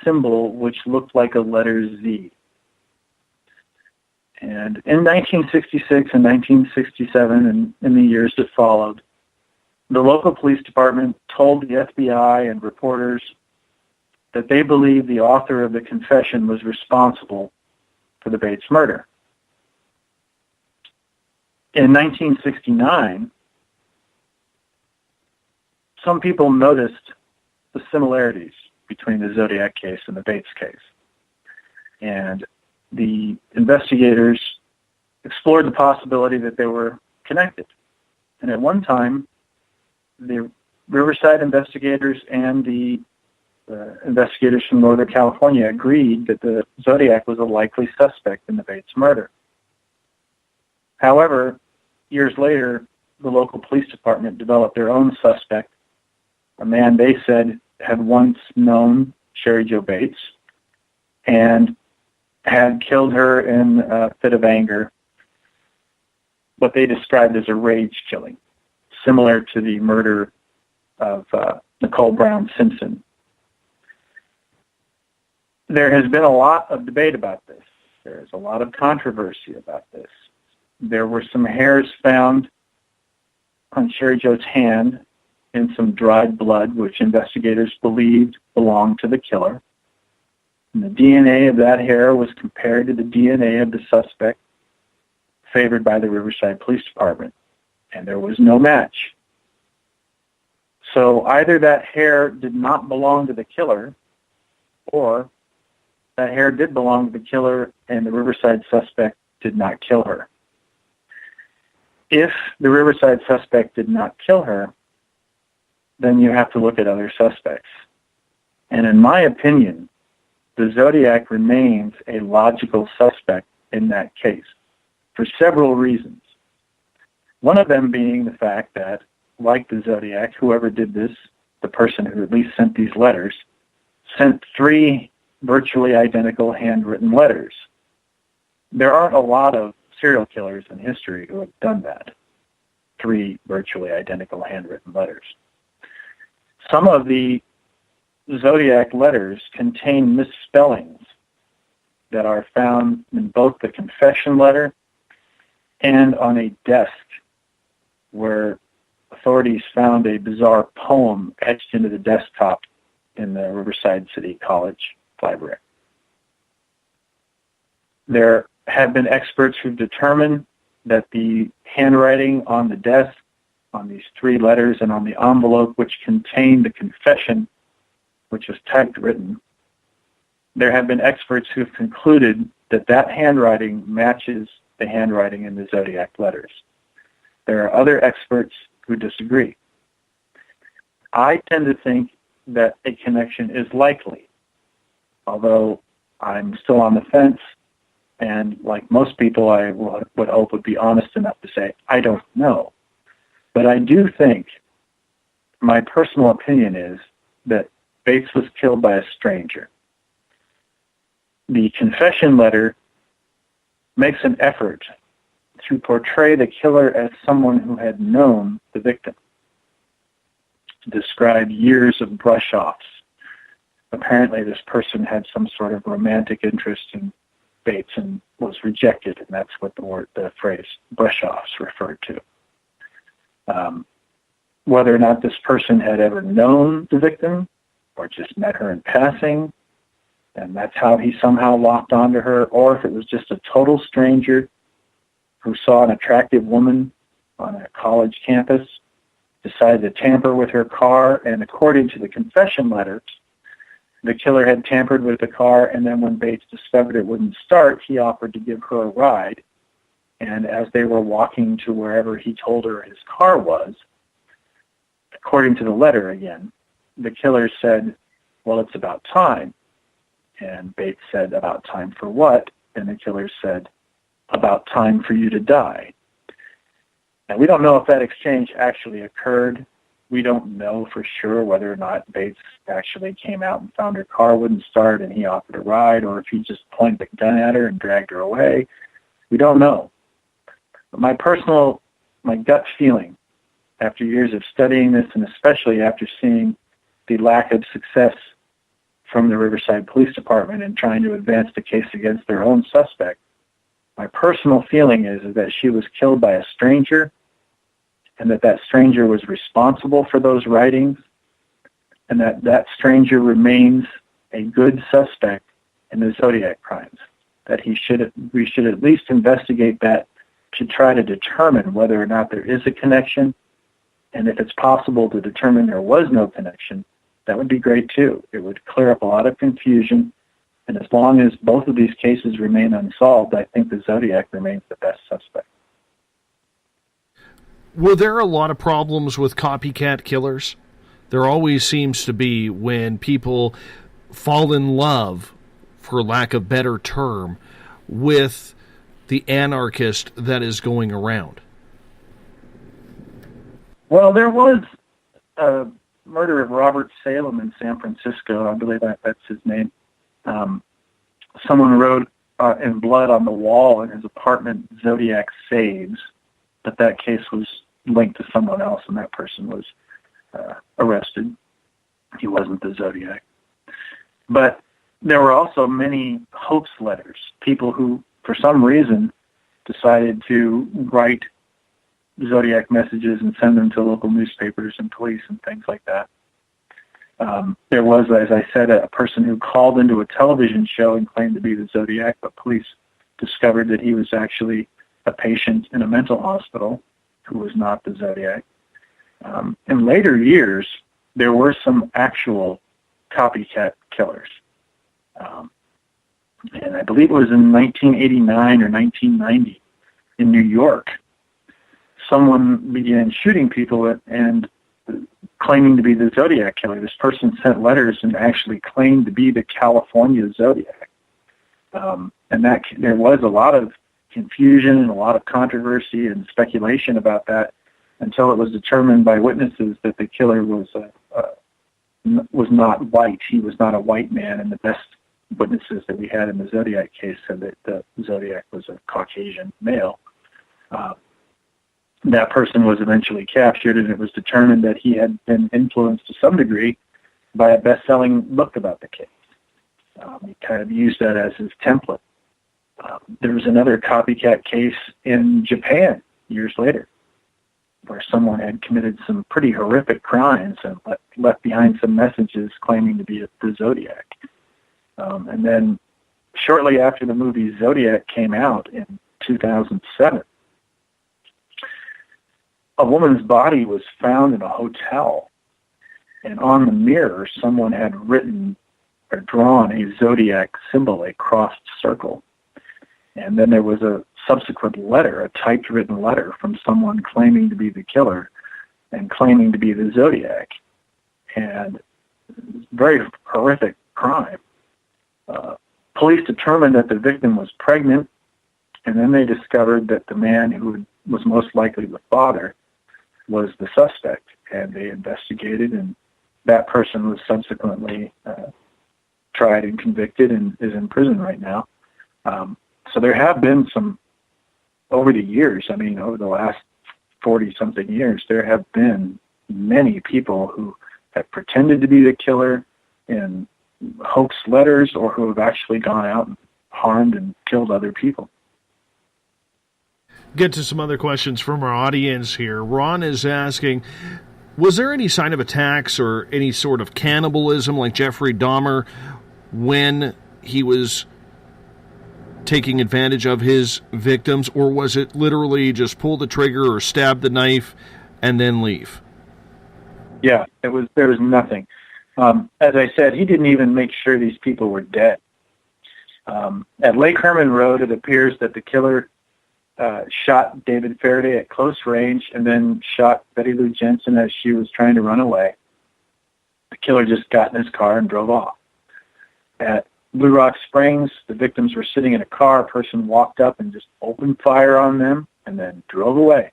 symbol which looked like a letter Z. And in 1966 and 1967 and in the years that followed, the local police department told the FBI and reporters that they believed the author of the confession was responsible for the Bates murder. In 1969, some people noticed the similarities between the Zodiac case and the Bates case. And the investigators explored the possibility that they were connected. And at one time, the Riverside investigators and the investigators from Northern California agreed that the Zodiac was a likely suspect in the Bates murder. However, years later, the local police department developed their own suspect, a man they said had once known Cheri Jo Bates and had killed her in a fit of anger, what they described as a rage killing, similar to the murder of Nicole Brown Simpson. There has been a lot of debate about this. There is a lot of controversy about this. There were some hairs found on Cheri Jo's hand in some dried blood, which investigators believed belonged to the killer. And the DNA of that hair was compared to the DNA of the suspect favored by the Riverside Police Department, and there was no match. So either that hair did not belong to the killer, or that hair did belong to the killer and the Riverside suspect did not kill her. If the Riverside suspect did not kill her, then you have to look at other suspects. And in my opinion, the Zodiac remains a logical suspect in that case for several reasons. One of them being the fact that, like the Zodiac, whoever did this, the person who at least sent these letters, sent 3 virtually identical handwritten letters. There aren't a lot of serial killers in history who have done that. 3 virtually identical handwritten letters. Some of the Zodiac letters contain misspellings that are found in both the confession letter and on a desk where authorities found a bizarre poem etched into the desktop in the Riverside City College library. There have been experts who've determined that the handwriting on the desk, on these 3 letters, and on the envelope which contained the confession, which was typewritten, there have been experts who have concluded that that handwriting matches the handwriting in the Zodiac letters. There are other experts who disagree. I tend to think that a connection is likely, although I'm still on the fence, and like most people, I would hope would be honest enough to say, I don't know. But I do think, my personal opinion is, that Bates was killed by a stranger. The confession letter makes an effort to portray the killer as someone who had known the victim, to describe years of brush-offs. Apparently this person had some sort of romantic interest in Bates and was rejected, and that's what the phrase brush-offs referred to. Whether or not this person had ever known the victim or just met her in passing, and that's how he somehow locked onto her, or if it was just a total stranger who saw an attractive woman on a college campus, decided to tamper with her car, and according to the confession letters, the killer had tampered with the car, and then when Bates discovered it wouldn't start, he offered to give her a ride. And as they were walking to wherever he told her his car was, according to the letter again, the killer said, well, it's about time. And Bates said, about time for what? And the killer said, about time for you to die. And we don't know if that exchange actually occurred. We don't know for sure whether or not Bates actually came out and found her car wouldn't start and he offered a ride, or if he just pointed the gun at her and dragged her away. We don't know. But my gut feeling, after years of studying this, and especially after seeing the lack of success from the Riverside Police Department in trying to advance the case against their own suspect, my personal feeling is that she was killed by a stranger, and that stranger was responsible for those writings, and that stranger remains a good suspect in the Zodiac crimes, that we should at least investigate that to try to determine whether or not there is a connection, and if it's possible to determine there was no connection, that would be great too. It would clear up a lot of confusion, and as long as both of these cases remain unsolved, I think the Zodiac remains the best suspect. Were there a lot of problems with copycat killers? There always seems to be when people fall in love, for lack of a better term, with the anarchist that is going around. Well, there was a murder of Robert Salem in San Francisco. I believe that's his name. Someone wrote in blood on the wall in his apartment, Zodiac saves, but that case was linked to someone else, and that person was arrested. He wasn't the Zodiac. But there were also many hoax letters, people who, for some reason, decided to write Zodiac messages and send them to local newspapers and police and things like that. There was, as I said, a person who called into a television show and claimed to be the Zodiac, but police discovered that he was actually a patient in a mental hospital who was not the Zodiac. In later years, there were some actual copycat killers. And I believe it was in 1989 or 1990 in New York. Someone began shooting people and claiming to be the Zodiac killer. This person sent letters and actually claimed to be the California Zodiac. And that there was a lot of confusion and a lot of controversy and speculation about that until it was determined by witnesses that the killer was not white. He was not a white man, and the best witnesses that we had in the Zodiac case said that the Zodiac was a Caucasian male. that person was eventually captured, and it was determined that he had been influenced to some degree by a best-selling book about the case. He kind of used that as his template. There was another copycat case in Japan years later where someone had committed some pretty horrific crimes and left behind some messages claiming to be the Zodiac. And then shortly after the movie Zodiac came out in 2007, a woman's body was found in a hotel, and on the mirror someone had written or drawn a Zodiac symbol, a crossed circle. And then there was a subsequent letter, a typed written letter from someone claiming to be the killer and claiming to be the Zodiac. And very horrific crime. Police determined that the victim was pregnant, and then they discovered that the man who was most likely the father was the suspect, and they investigated, and that person was subsequently tried and convicted and is in prison right now. So there have been some, over the years, I mean, over the last 40-something years, there have been many people who have pretended to be the killer in hoax letters or who have actually gone out and harmed and killed other people. Get to some other questions from our audience here. Ron is asking, was there any sign of attacks or any sort of cannibalism like Jeffrey Dahmer when he was taking advantage of his victims, or was it literally just pull the trigger or stab the knife and then leave? Yeah, there was nothing. As I said, he didn't even make sure these people were dead. At Lake Herman Road, it appears that the killer shot David Faraday at close range and then shot Betty Lou Jensen as she was trying to run away. The killer just got in his car and drove off. At Blue Rock Springs, the victims were sitting in a car. A person walked up and just opened fire on them and then drove away.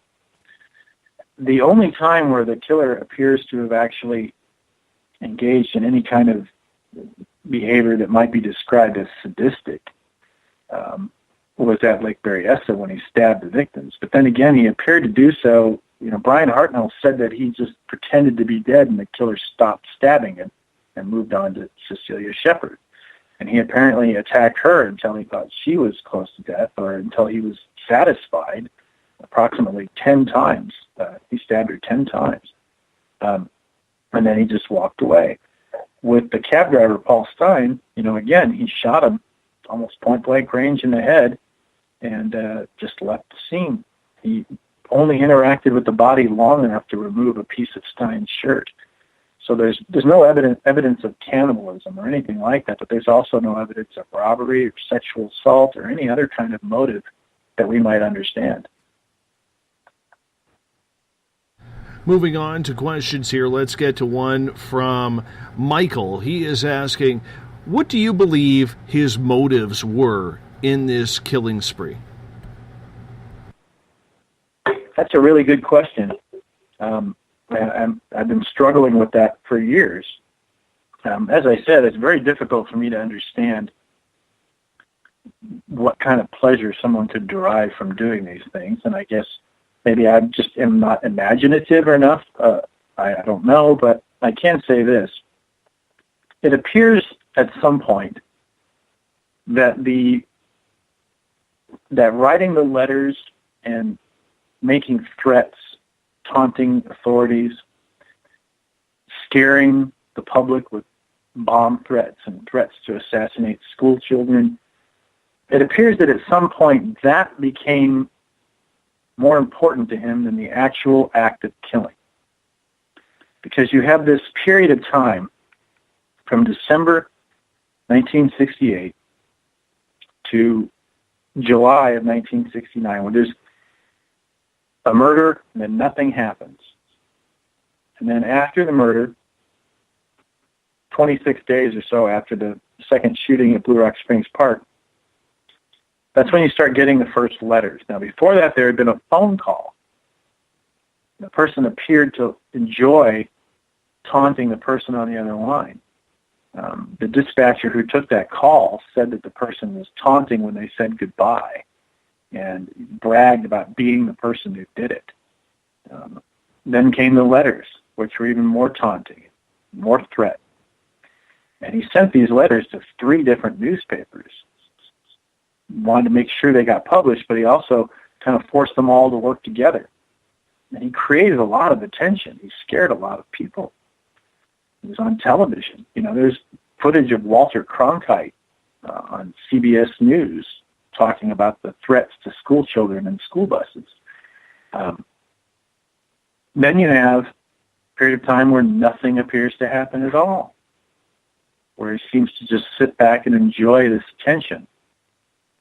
The only time where the killer appears to have actually engaged in any kind of behavior that might be described as sadistic was at Lake Berryessa when he stabbed the victims. But then again, he appeared to do so. You know, Brian Hartnell said that he just pretended to be dead and the killer stopped stabbing him and moved on to Cecilia Shepard. And he apparently attacked her until he thought she was close to death, or until he was satisfied, approximately 10 times. He stabbed her 10 times. And then he just walked away. With the cab driver, Paul Stein, you know, again, he shot him almost point-blank range in the head and just left the scene. He only interacted with the body long enough to remove a piece of Stein's shirt. So there's no evidence of cannibalism or anything like that, but there's also no evidence of robbery or sexual assault or any other kind of motive that we might understand. Moving on to questions here, let's get to one from Michael. He is asking, what do you believe his motives were in this killing spree? That's a really good question. I've been struggling with that for years. As I said, it's very difficult for me to understand what kind of pleasure someone could derive from doing these things, and I guess maybe I just am not imaginative enough. I don't know, but I can say this. It appears at some point that that writing the letters and making threats, taunting authorities, scaring the public with bomb threats and threats to assassinate school children, it appears that at some point that became more important to him than the actual act of killing. Because you have this period of time from December 1968 to July of 1969 where there's a murder and then nothing happens. And then after the murder, 26 days or so after the second shooting at Blue Rock Springs Park, that's when you start getting the first letters. Now, before that, there had been a phone call. The person appeared to enjoy taunting the person on the other line. The dispatcher who took that call said that the person was taunting when they said goodbye and bragged about being the person who did it. Then came the letters, which were even more taunting, more threat. And he sent these letters to 3 different newspapers. Wanted to make sure they got published, but he also kind of forced them all to work together. And he created a lot of attention. He scared a lot of people. He was on television. There's footage of Walter Cronkite on CBS News talking about the threats to school children and school buses. Then you have a period of time where nothing appears to happen at all, where he seems to just sit back and enjoy this attention.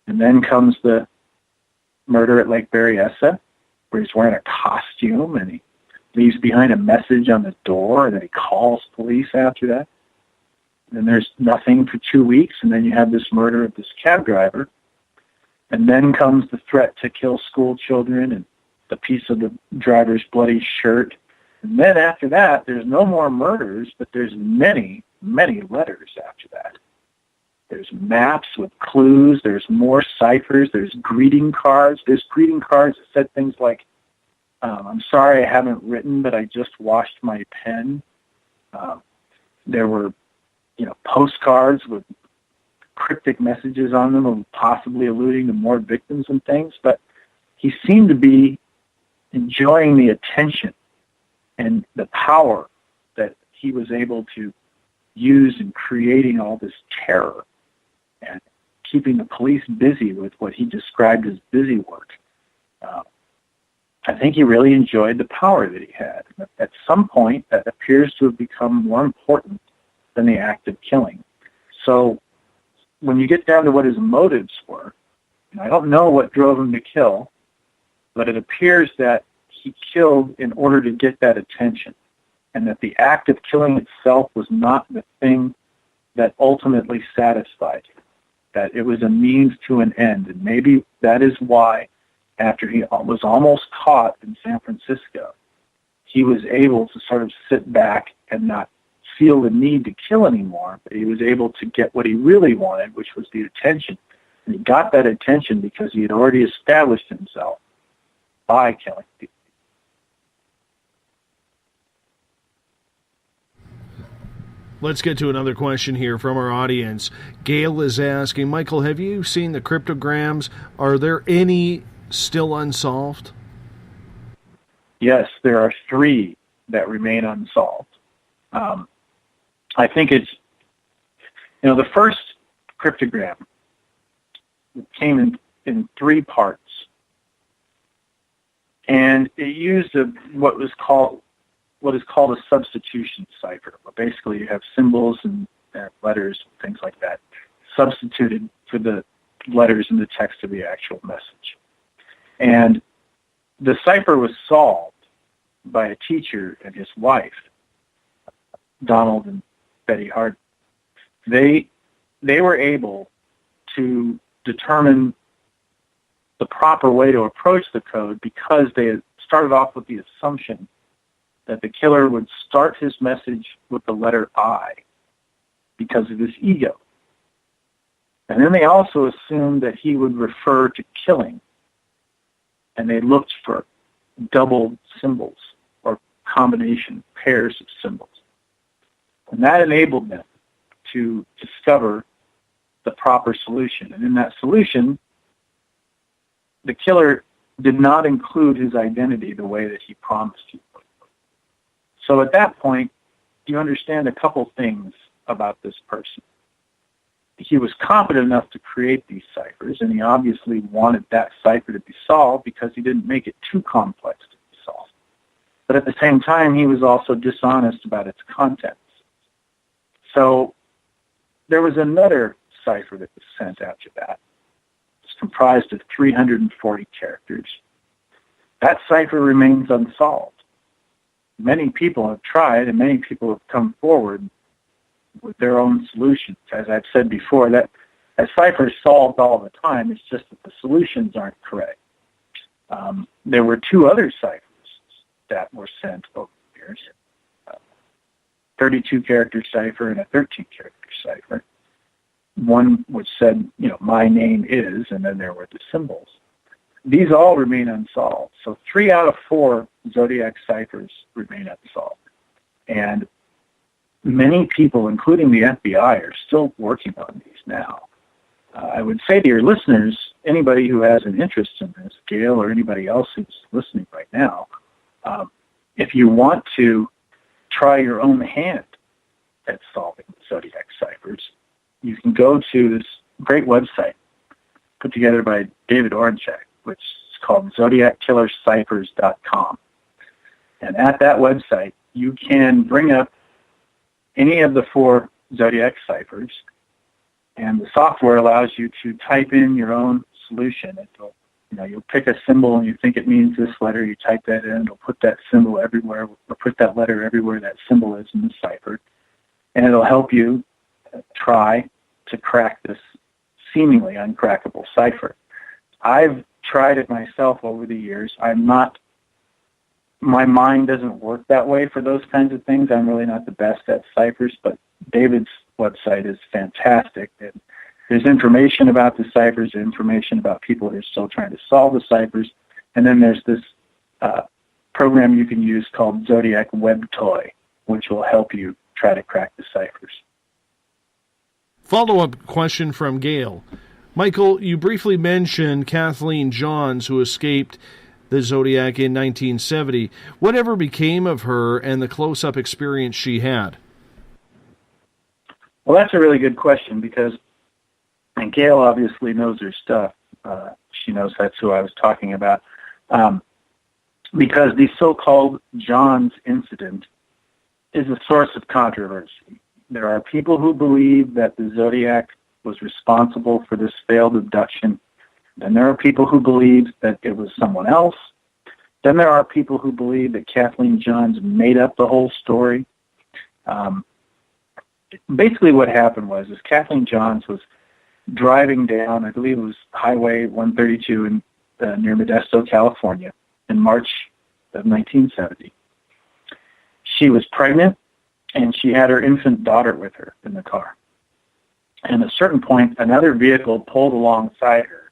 And then comes the murder at Lake Berryessa, where he's wearing a costume and he leaves behind a message on the door, and then he calls police after that. And there's nothing for 2 weeks, and then you have this murder of this cab driver. And then comes the threat to kill school children and the piece of the driver's bloody shirt. And then after that, there's no more murders, but there's many, many letters after that. There's maps with clues. There's more ciphers. There's greeting cards. There's greeting cards that said things like, I'm sorry I haven't written, but I just washed my pen. There were, postcards with cryptic messages on them, possibly alluding to more victims and things. But he seemed to be enjoying the attention and the power that he was able to use in creating all this terror and keeping the police busy with what he described as busy work. I think he really enjoyed the power that he had. At some point, that appears to have become more important than the act of killing. So when you get down to what his motives were, I don't know what drove him to kill, but it appears that he killed in order to get that attention, and that the act of killing itself was not the thing that ultimately satisfied him, that it was a means to an end. And maybe that is why, after he was almost caught in San Francisco, he was able to sort of sit back and not feel the need to kill anymore, but he was able to get what he really wanted, which was the attention. And he got that attention because he had already established himself by killing people. Let's get to another question here from our audience. Gail is asking, Michael, have you seen the cryptograms? Are there any still unsolved? Yes, there are 3 that remain unsolved. I think it's, the first cryptogram came in 3 parts, and it used what is called a substitution cipher. But basically, you have symbols and letters and things like that substituted for the letters in the text of the actual message. And the cipher was solved by a teacher and his wife, Donald and Betty Hart. They were able to determine the proper way to approach the code because they had started off with the assumption that the killer would start his message with the letter I because of his ego. And then they also assumed that he would refer to killing, and they looked for double symbols or combination pairs of symbols. And that enabled them to discover the proper solution. And in that solution, the killer did not include his identity the way that he promised he would. So at that point, you understand a couple things about this person. He was competent enough to create these ciphers, and he obviously wanted that cipher to be solved because he didn't make it too complex to be solved. But at the same time, he was also dishonest about its contents. So there was another cipher that was sent after that. It's comprised of 340 characters. That cipher remains unsolved. Many people have tried, and many people have come forward with their own solutions. As I've said before, that cipher is solved all the time. It's just that the solutions aren't correct. There were 2 other ciphers that were sent over the years. 32-character cipher and a 13-character cipher. One which said, my name is, and then there were the symbols. these all remain unsolved. So 3 out of 4 Zodiac ciphers remain unsolved. And many people, including the FBI, are still working on these now. I would say to your listeners, anybody who has an interest in this, Gail or anybody else who's listening right now, if you want to try your own hand at solving Zodiac ciphers, you can go to this great website put together by David Orenchek, which is called ZodiacKillerCiphers.com. And at that website, you can bring up any of the 4 Zodiac ciphers, and the software allows you to type in your own solution. You'll pick a symbol and you think it means this letter, you type that in, it'll put that symbol everywhere, or put that letter everywhere that symbol is in the cipher, and it'll help you try to crack this seemingly uncrackable cipher. I've tried it myself over the years. My mind doesn't work that way for those kinds of things. I'm really not the best at ciphers, but David's website is fantastic. There's information about the ciphers, information about people who are still trying to solve the ciphers, and then there's this program you can use called Zodiac Web Toy, which will help you try to crack the ciphers. Follow-up question from Gail. Michael, you briefly mentioned Kathleen Johns, who escaped the Zodiac in 1970. Whatever became of her and the close-up experience she had? Well, that's a really good question and Gail obviously knows her stuff. She knows that's who I was talking about. Because the so-called Johns incident is a source of controversy. There are people who believe that the Zodiac was responsible for this failed abduction. Then there are people who believe that it was someone else. Then there are people who believe that Kathleen Johns made up the whole story. Basically what happened was Kathleen Johns was driving down, I believe it was Highway 132 near Modesto, California, in March of 1970. She was pregnant, and she had her infant daughter with her in the car. And at a certain point, another vehicle pulled alongside her,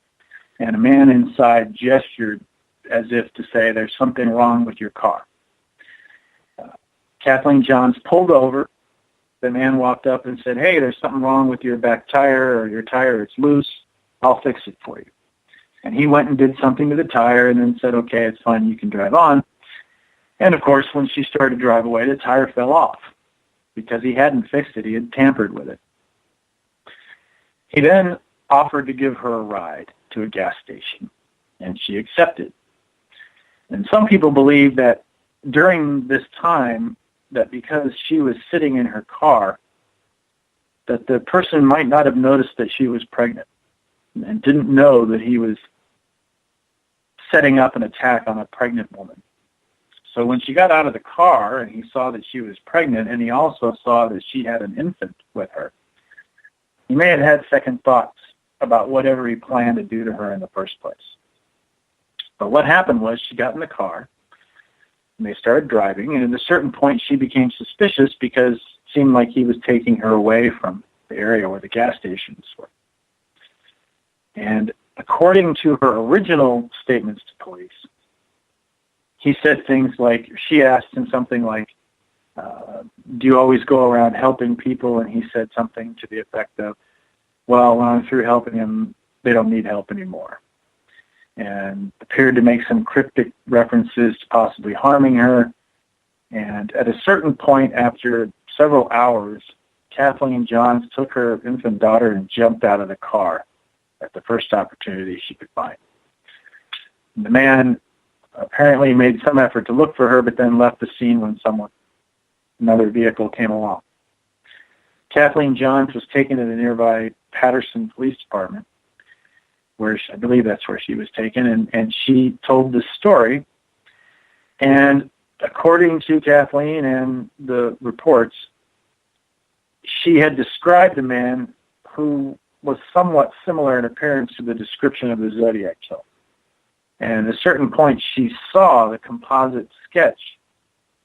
and a man inside gestured as if to say, "There's something wrong with your car." Kathleen Johns pulled over. The man walked up and said, "Hey, there's something wrong with your back tire, or your tire, it's loose. I'll fix it for you." And he went and did something to the tire and then said, "Okay, it's fine, you can drive on." And of course, when she started to drive away, the tire fell off because he hadn't fixed it. He had tampered with it. He then offered to give her a ride to a gas station, and she accepted. And some people believe that during this time, that because she was sitting in her car, that the person might not have noticed that she was pregnant and didn't know that he was setting up an attack on a pregnant woman. So when she got out of the car and he saw that she was pregnant, and he also saw that she had an infant with her, he may have had second thoughts about whatever he planned to do to her in the first place. But what happened was she got in the car, and they started driving, and at a certain point she became suspicious because it seemed like he was taking her away from the area where the gas stations were. And according to her original statements to police, he said things like, she asked him something like, "Do you always go around helping people?" And he said something to the effect of, "Well, when I'm through helping them, they don't need help anymore." And appeared to make some cryptic references to possibly harming her. And at a certain point, after several hours, Kathleen Johns took her infant daughter and jumped out of the car at the first opportunity she could find. And the man apparently made some effort to look for her, but then left the scene when another vehicle came along. Kathleen Johns was taken to the nearby Patterson Police Department, where I believe that's where she was taken, and she told this story. And according to Kathleen and the reports, she had described a man who was somewhat similar in appearance to the description of the Zodiac Killer. And at a certain point, she saw the composite sketch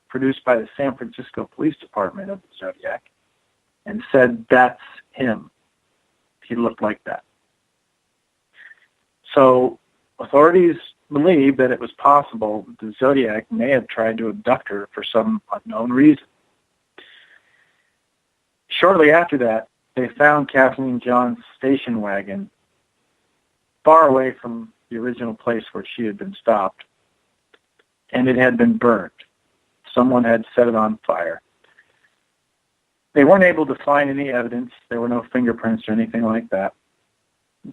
produced by the San Francisco Police Department of the Zodiac and said, "That's him. He looked like that." So authorities believe that it was possible the Zodiac may have tried to abduct her for some unknown reason. Shortly after that, they found Kathleen John's station wagon far away from the original place where she had been stopped, and it had been burned. Someone had set it on fire. They weren't able to find any evidence. There were no fingerprints or anything like that.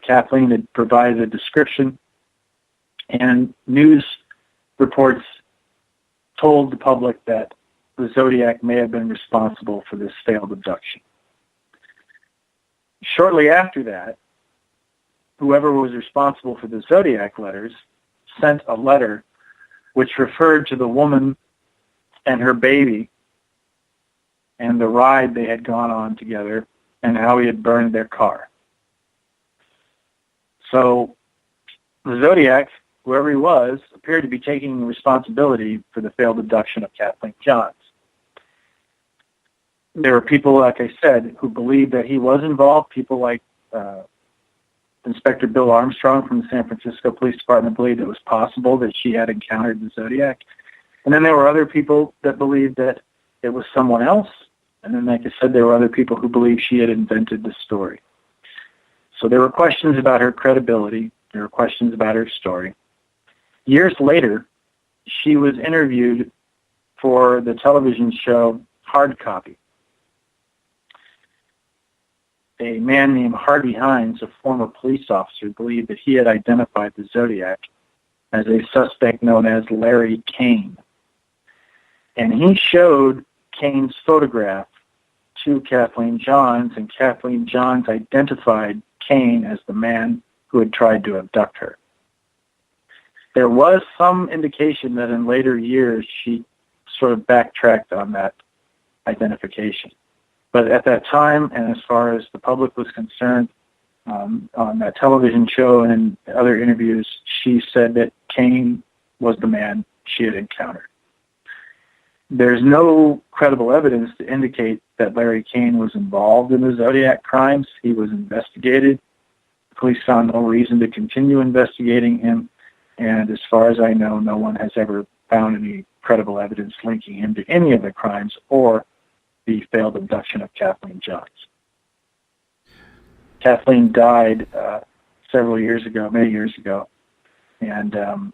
Kathleen had provided a description, and news reports told the public that the Zodiac may have been responsible for this failed abduction. Shortly after that, whoever was responsible for the Zodiac letters sent a letter which referred to the woman and her baby and the ride they had gone on together and how he had burned their car. So the Zodiac, whoever he was, appeared to be taking responsibility for the failed abduction of Kathleen Johns. There were people, like I said, who believed that he was involved. People like Inspector Bill Armstrong from the San Francisco Police Department believed it was possible that she had encountered the Zodiac. And then there were other people that believed that it was someone else. And then, like I said, there were other people who believed she had invented the story. So there were questions about her credibility. There were questions about her story. Years later, she was interviewed for the television show Hard Copy. A man named Harvey Hines, a former police officer, believed that he had identified the Zodiac as a suspect known as Larry Kane. And he showed Kane's photograph to Kathleen Johns, and Kathleen Johns identified Kane as the man who had tried to abduct her. There was some indication that in later years she sort of backtracked on that identification. But at that time, and as far as the public was concerned, on that television show and in other interviews, she said that Kane was the man she had encountered. There's no credible evidence to indicate that Larry Kane was involved in the Zodiac crimes. He was investigated. Police found no reason to continue investigating him, and as far as I know, no one has ever found any credible evidence linking him to any of the crimes or the failed abduction of Kathleen Johns. Kathleen died several years ago, many years ago, and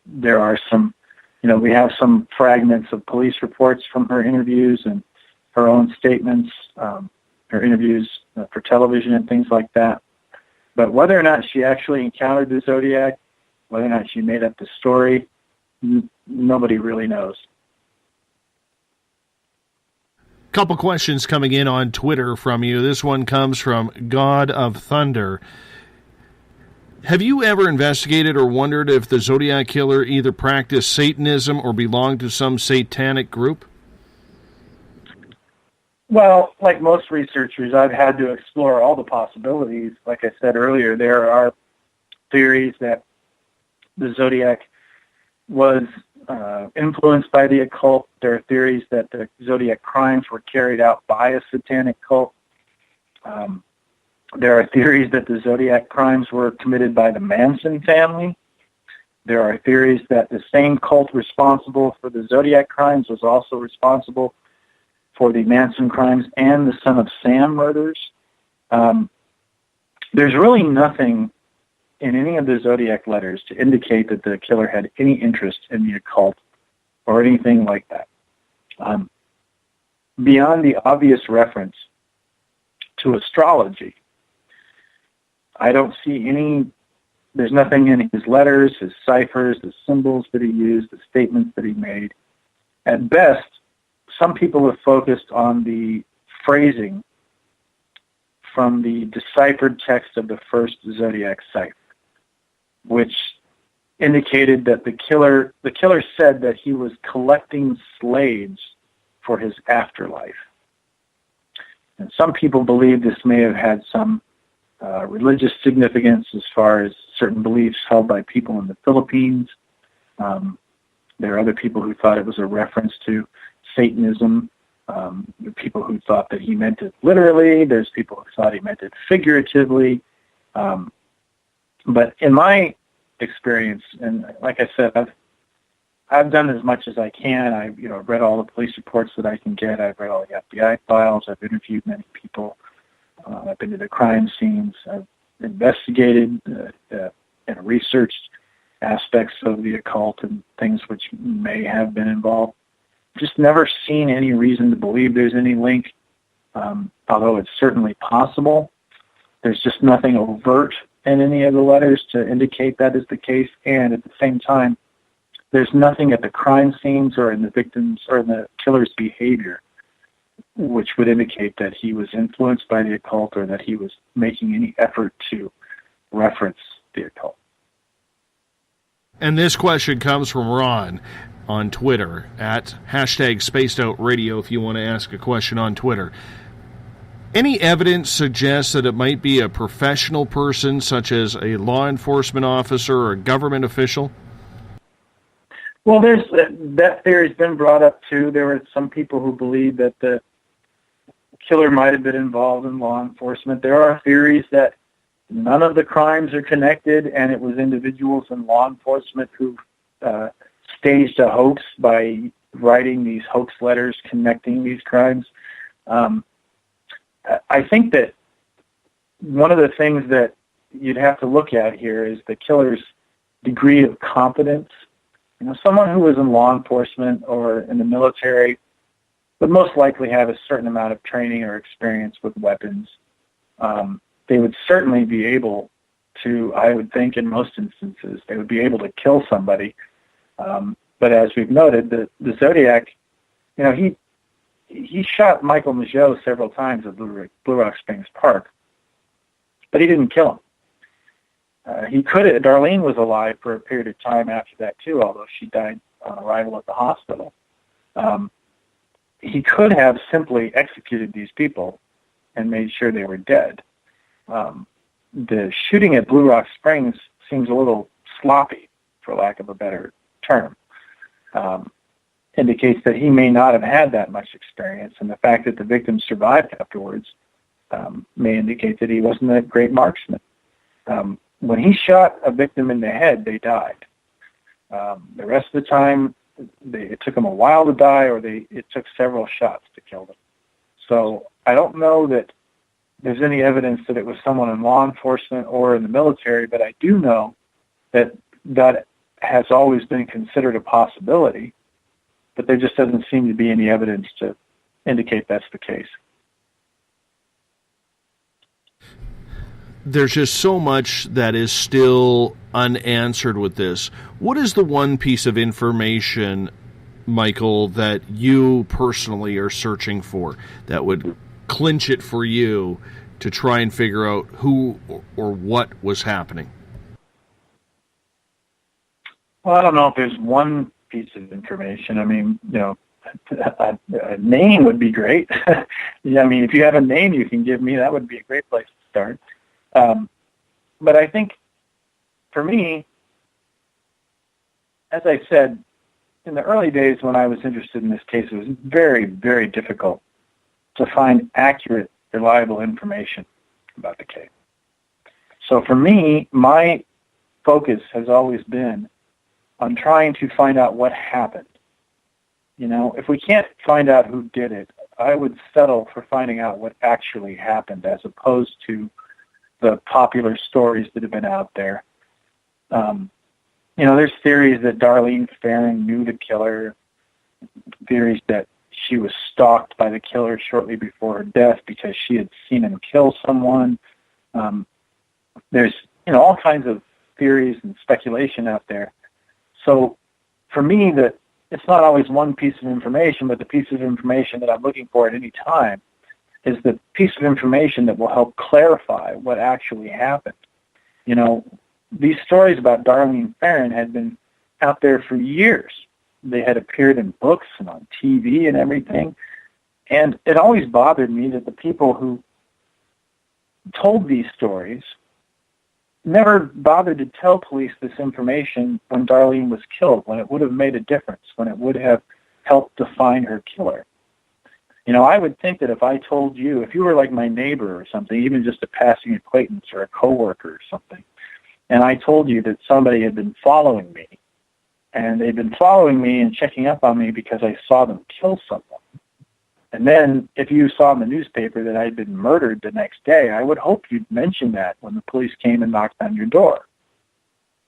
there are some, we have some fragments of police reports from her interviews and her own statements, her interviews for television and things like that. But whether or not she actually encountered the Zodiac, whether or not she made up the story, nobody really knows. Couple questions coming in on Twitter from you. This one comes from God of Thunder. Have you ever investigated or wondered if the Zodiac Killer either practiced Satanism or belonged to some satanic group? Well, like most researchers, I've had to explore all the possibilities. Like I said earlier, there are theories that the Zodiac was influenced by the occult. There are theories that the Zodiac crimes were carried out by a satanic cult. There are theories that the Zodiac crimes were committed by the Manson family. There are theories that the same cult responsible for the Zodiac crimes was also responsible for the Manson crimes and the Son of Sam murders. There's really nothing in any of the Zodiac letters to indicate that the killer had any interest in the occult or anything like that. Beyond the obvious reference to astrology, I don't see there's nothing in his letters, his ciphers, the symbols that he used, the statements that he made. At best, some people have focused on the phrasing from the deciphered text of the first Zodiac cipher, which indicated that the killer said that he was collecting slaves for his afterlife. And some people believe this may have had some religious significance as far as certain beliefs held by people in the Philippines. There are other people who thought it was a reference to Satanism. There are people who thought that he meant it literally. There's people who thought he meant it figuratively. But in my experience. And like I said, I've done as much as I can. I've read all the police reports that I can get. I've read all the FBI files. I've interviewed many people. I've been to the crime scenes. I've investigated and researched aspects of the occult and things which may have been involved. Just never seen any reason to believe there's any link, although it's certainly possible. There's just nothing overt in any of the letters to indicate that is the case, and at the same time, there's nothing at the crime scenes or in the victims or in the killer's behavior which would indicate that he was influenced by the occult or that he was making any effort to reference the occult. And this question comes from Ron on Twitter at #SpacedOutRadio if you want to ask a question on Twitter. Any evidence suggests that it might be a professional person, such as a law enforcement officer or a government official? Well, that theory's been brought up too. There were some people who believe that the killer might have been involved in law enforcement. There are theories that none of the crimes are connected, and it was individuals in law enforcement who staged a hoax by writing these hoax letters connecting these crimes. I think that one of the things that you'd have to look at here is the killer's degree of competence. Someone who was in law enforcement or in the military would most likely have a certain amount of training or experience with weapons. They would certainly be able to, I would think in most instances, they would be able to kill somebody. But as we've noted, the Zodiac, he shot Michael Mageau several times at Blue Rock Springs Park, but he didn't kill him. He could have. Darlene was alive for a period of time after that too, although she died on arrival at the hospital. He could have simply executed these people and made sure they were dead. The shooting at Blue Rock Springs seems a little sloppy, for lack of a better term. Indicates that he may not have had that much experience, and the fact that the victim survived afterwards may indicate that he wasn't a great marksman. When he shot a victim in the head, they died. The rest of the time, it took them a while to die, or it took several shots to kill them. So I don't know that there's any evidence that it was someone in law enforcement or in the military, but I do know that that has always been considered a possibility, but there just doesn't seem to be any evidence to indicate that's the case. There's just so much that is still unanswered with this. What is the one piece of information, Michael, that you personally are searching for that would clinch it for you to try and figure out who or what was happening? Well, I don't know if there's one piece of information. I mean, a name would be great. Yeah, I mean, if you have a name you can give me, that would be a great place to start. But I think, for me, as I said, in the early days when I was interested in this case, it was very, very difficult to find accurate, reliable information about the case. So for me, my focus has always been on trying to find out what happened. If we can't find out who did it, I would settle for finding out what actually happened as opposed to the popular stories that have been out there. There's theories that Darlene Ferrin knew the killer, theories that she was stalked by the killer shortly before her death because she had seen him kill someone. There's, all kinds of theories and speculation out there. So for me, that it's not always one piece of information, but the piece of information that I'm looking for at any time is the piece of information that will help clarify what actually happened. These stories about Darlene Ferrin had been out there for years. They had appeared in books and on TV and everything. And it always bothered me that the people who told these stories never bothered to tell police this information when Darlene was killed, when it would have made a difference, when it would have helped to find her killer. I would think that if I told you, if you were like my neighbor or something, even just a passing acquaintance or a coworker or something, and I told you that somebody had been following me, and they'd been following me and checking up on me because I saw them kill someone. And then if you saw in the newspaper that I'd been murdered the next day, I would hope you'd mention that when the police came and knocked on your door.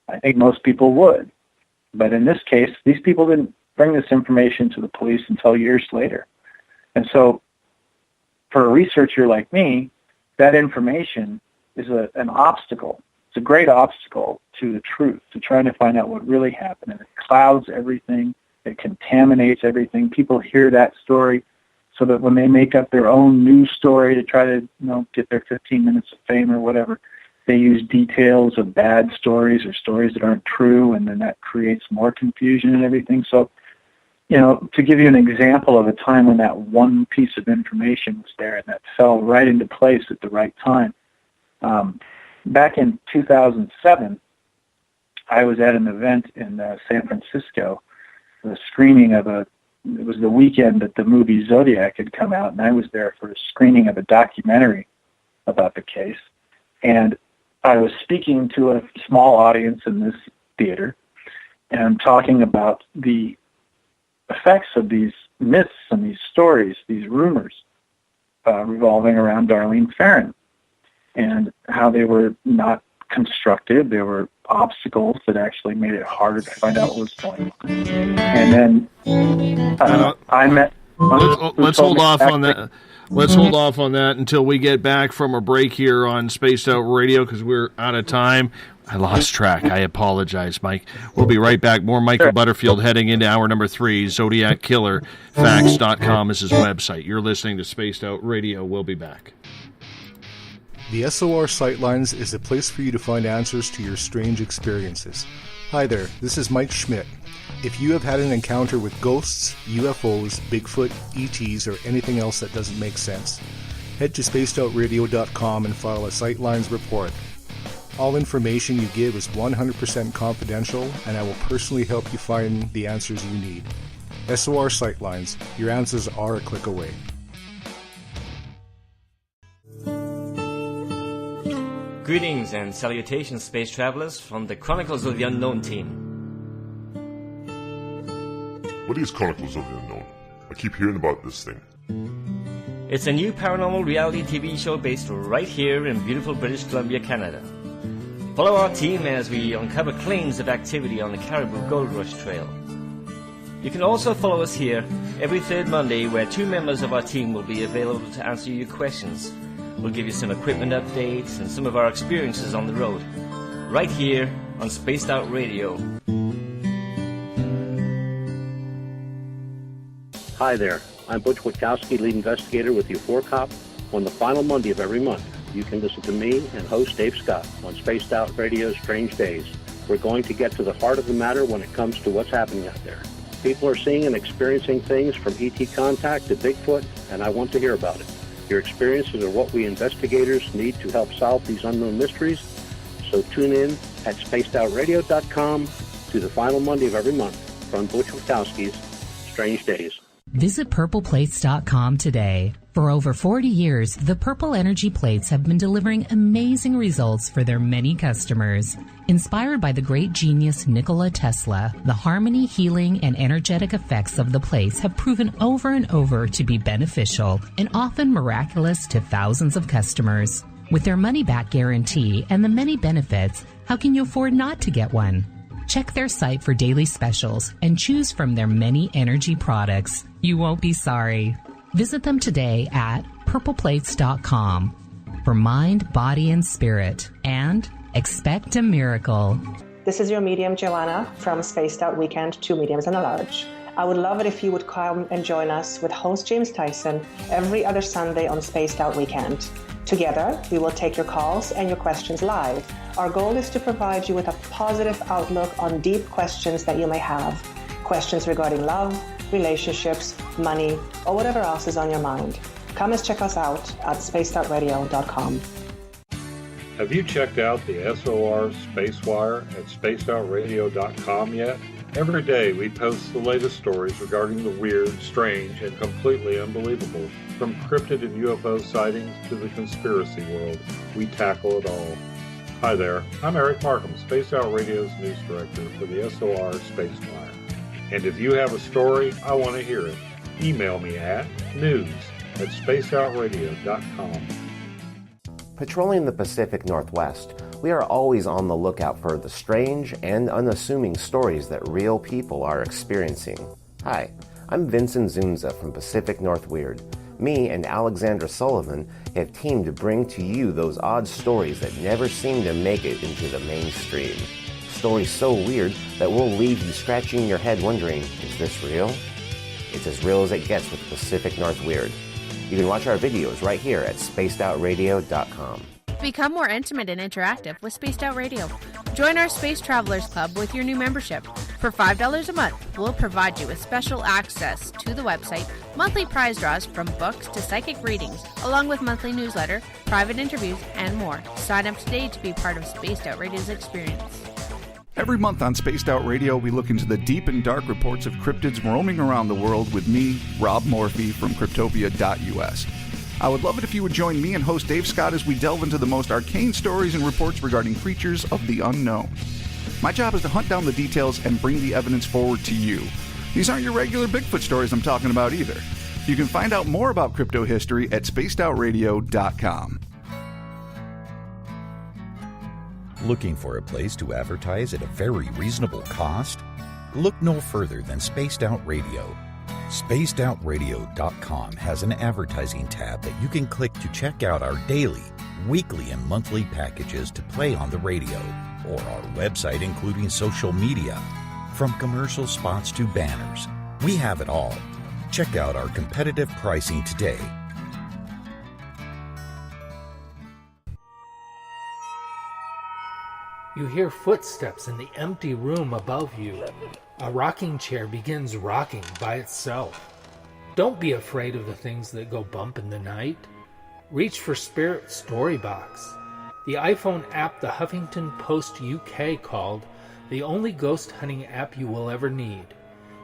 I think most people would. But in this case, these people didn't bring this information to the police until years later. And so for a researcher like me, that information is an obstacle. It's a great obstacle to the truth, to trying to find out what really happened. And it clouds everything. It contaminates everything. People hear that story so that when they make up their own news story to try to, get their 15 minutes of fame or whatever, they use details of bad stories or stories that aren't true, and then that creates more confusion and everything. So, to give you an example of a time when that one piece of information was there and that fell right into place at the right time, back in 2007, I was at an event in San Francisco, the screening of it was the weekend that the movie Zodiac had come out, and I was there for a screening of a documentary about the case. And I was speaking to a small audience in this theater and talking about the effects of these myths and these stories, these rumors revolving around Darlene Ferrin, and how they were not constructive. They were obstacles that actually made it harder to find out what was going on. And then I met... Let's hold off on that. Let's hold off on that until we get back from a break here on Spaced Out Radio, because we're out of time. I lost track. I apologize, Mike. We'll be right back. More Michael Butterfield heading into hour number 3. Zodiac Killer. Facts.com is his website. You're listening to Spaced Out Radio. We'll be back. The SOR Sightlines is a place for you to find answers to your strange experiences. Hi there, this is Mike Schmidt. If you have had an encounter with ghosts, UFOs, Bigfoot, ETs, or anything else that doesn't make sense, head to spacedoutradio.com and file a Sightlines report. All information you give is 100% confidential, and I will personally help you find the answers you need. SOR Sightlines, your answers are a click away. Greetings and salutations, space travelers, from the Chronicles of the Unknown team. What is Chronicles of the Unknown? I keep hearing about this thing. It's a new paranormal reality TV show based right here in beautiful British Columbia, Canada. Follow our team as we uncover claims of activity on the Caribou Gold Rush Trail. You can also follow us here every third Monday, where 2 members of our team will be available to answer your questions. We'll give you some equipment updates and some of our experiences on the road, right here on Spaced Out Radio. Hi there, I'm Butch Witkowski, lead investigator with U4 Cop. On the final Monday of every month, you can listen to me and host Dave Scott on Spaced Out Radio's Strange Days. We're going to get to the heart of the matter when it comes to what's happening out there. People are seeing and experiencing things from ET contact to Bigfoot, and I want to hear about it. Your experiences are what we investigators need to help solve these unknown mysteries. So tune in at spacedoutradio.com to the final Monday of every month from Butch Witkowski's Strange Days. Visit purpleplates.com today. For over 40 years, the Purple Energy Plates have been delivering amazing results for their many customers. Inspired by the great genius Nikola Tesla, the harmony, healing, and energetic effects of the plates have proven over and over to be beneficial and often miraculous to thousands of customers. With their money-back guarantee and the many benefits, how can you afford not to get one? Check their site for daily specials and choose from their many energy products. You won't be sorry. Visit them today at purpleplates.com for mind, body, and spirit, and expect a miracle. This is your medium, Joanna, from Spaced Out Weekend, 2 mediums and a large. I would love it if you would come and join us with host James Tyson every other Sunday on Spaced Out Weekend. Together, we will take your calls and your questions live. Our goal is to provide you with a positive outlook on deep questions that you may have. Questions regarding love, relationships, money, or whatever else is on your mind. Come and check us out at spacedoutradio.com. Have you checked out the SOR Spacewire at spacedoutradio.com yet? Every day we post the latest stories regarding the weird, strange, and completely unbelievable. From cryptid and UFO sightings to the conspiracy world, we tackle it all. Hi there, I'm Eric Markham, Space Out Radio's news director for the SOR Space Wire. And if you have a story, I want to hear it. Email me at news@spaceoutradio.com. Patrolling the Pacific Northwest, we are always on the lookout for the strange and unassuming stories that real people are experiencing. Hi, I'm Vincent Zunza from Pacific North Weird. Me and Alexandra Sullivan have teamed to bring to you those odd stories that never seem to make it into the mainstream. Stories so weird that will leave you scratching your head wondering, is this real? It's as real as it gets with Pacific North Weird. You can watch our videos right here at spacedoutradio.com. Become more intimate and interactive with Spaced Out Radio. Join our Space Travelers Club with your new membership. For $5 a month, we'll provide you with special access to the website, monthly prize draws from books to psychic readings, along with monthly newsletter, private interviews, and more. Sign up today to be part of Spaced Out Radio's experience. Every month on Spaced Out Radio, we look into the deep and dark reports of cryptids roaming around the world with me, Rob Morphy from Cryptopia.us. I would love it if you would join me and host Dave Scott as we delve into the most arcane stories and reports regarding creatures of the unknown. My job is to hunt down the details and bring the evidence forward to you. These aren't your regular Bigfoot stories I'm talking about either. You can find out more about crypto history at spacedoutradio.com. Looking for a place to advertise at a very reasonable cost? Look no further than Spaced Out Radio. SpacedOutRadio.com has an advertising tab that you can click to check out our daily, weekly, and monthly packages to play on the radio, or our website including social media. From commercial spots to banners, we have it all. Check out our competitive pricing today. You hear footsteps in the empty room above you. A rocking chair begins rocking by itself. Don't be afraid of the things that go bump in the night. Reach for Spirit Storybox, the iPhone app the Huffington Post UK called the only ghost hunting app you will ever need.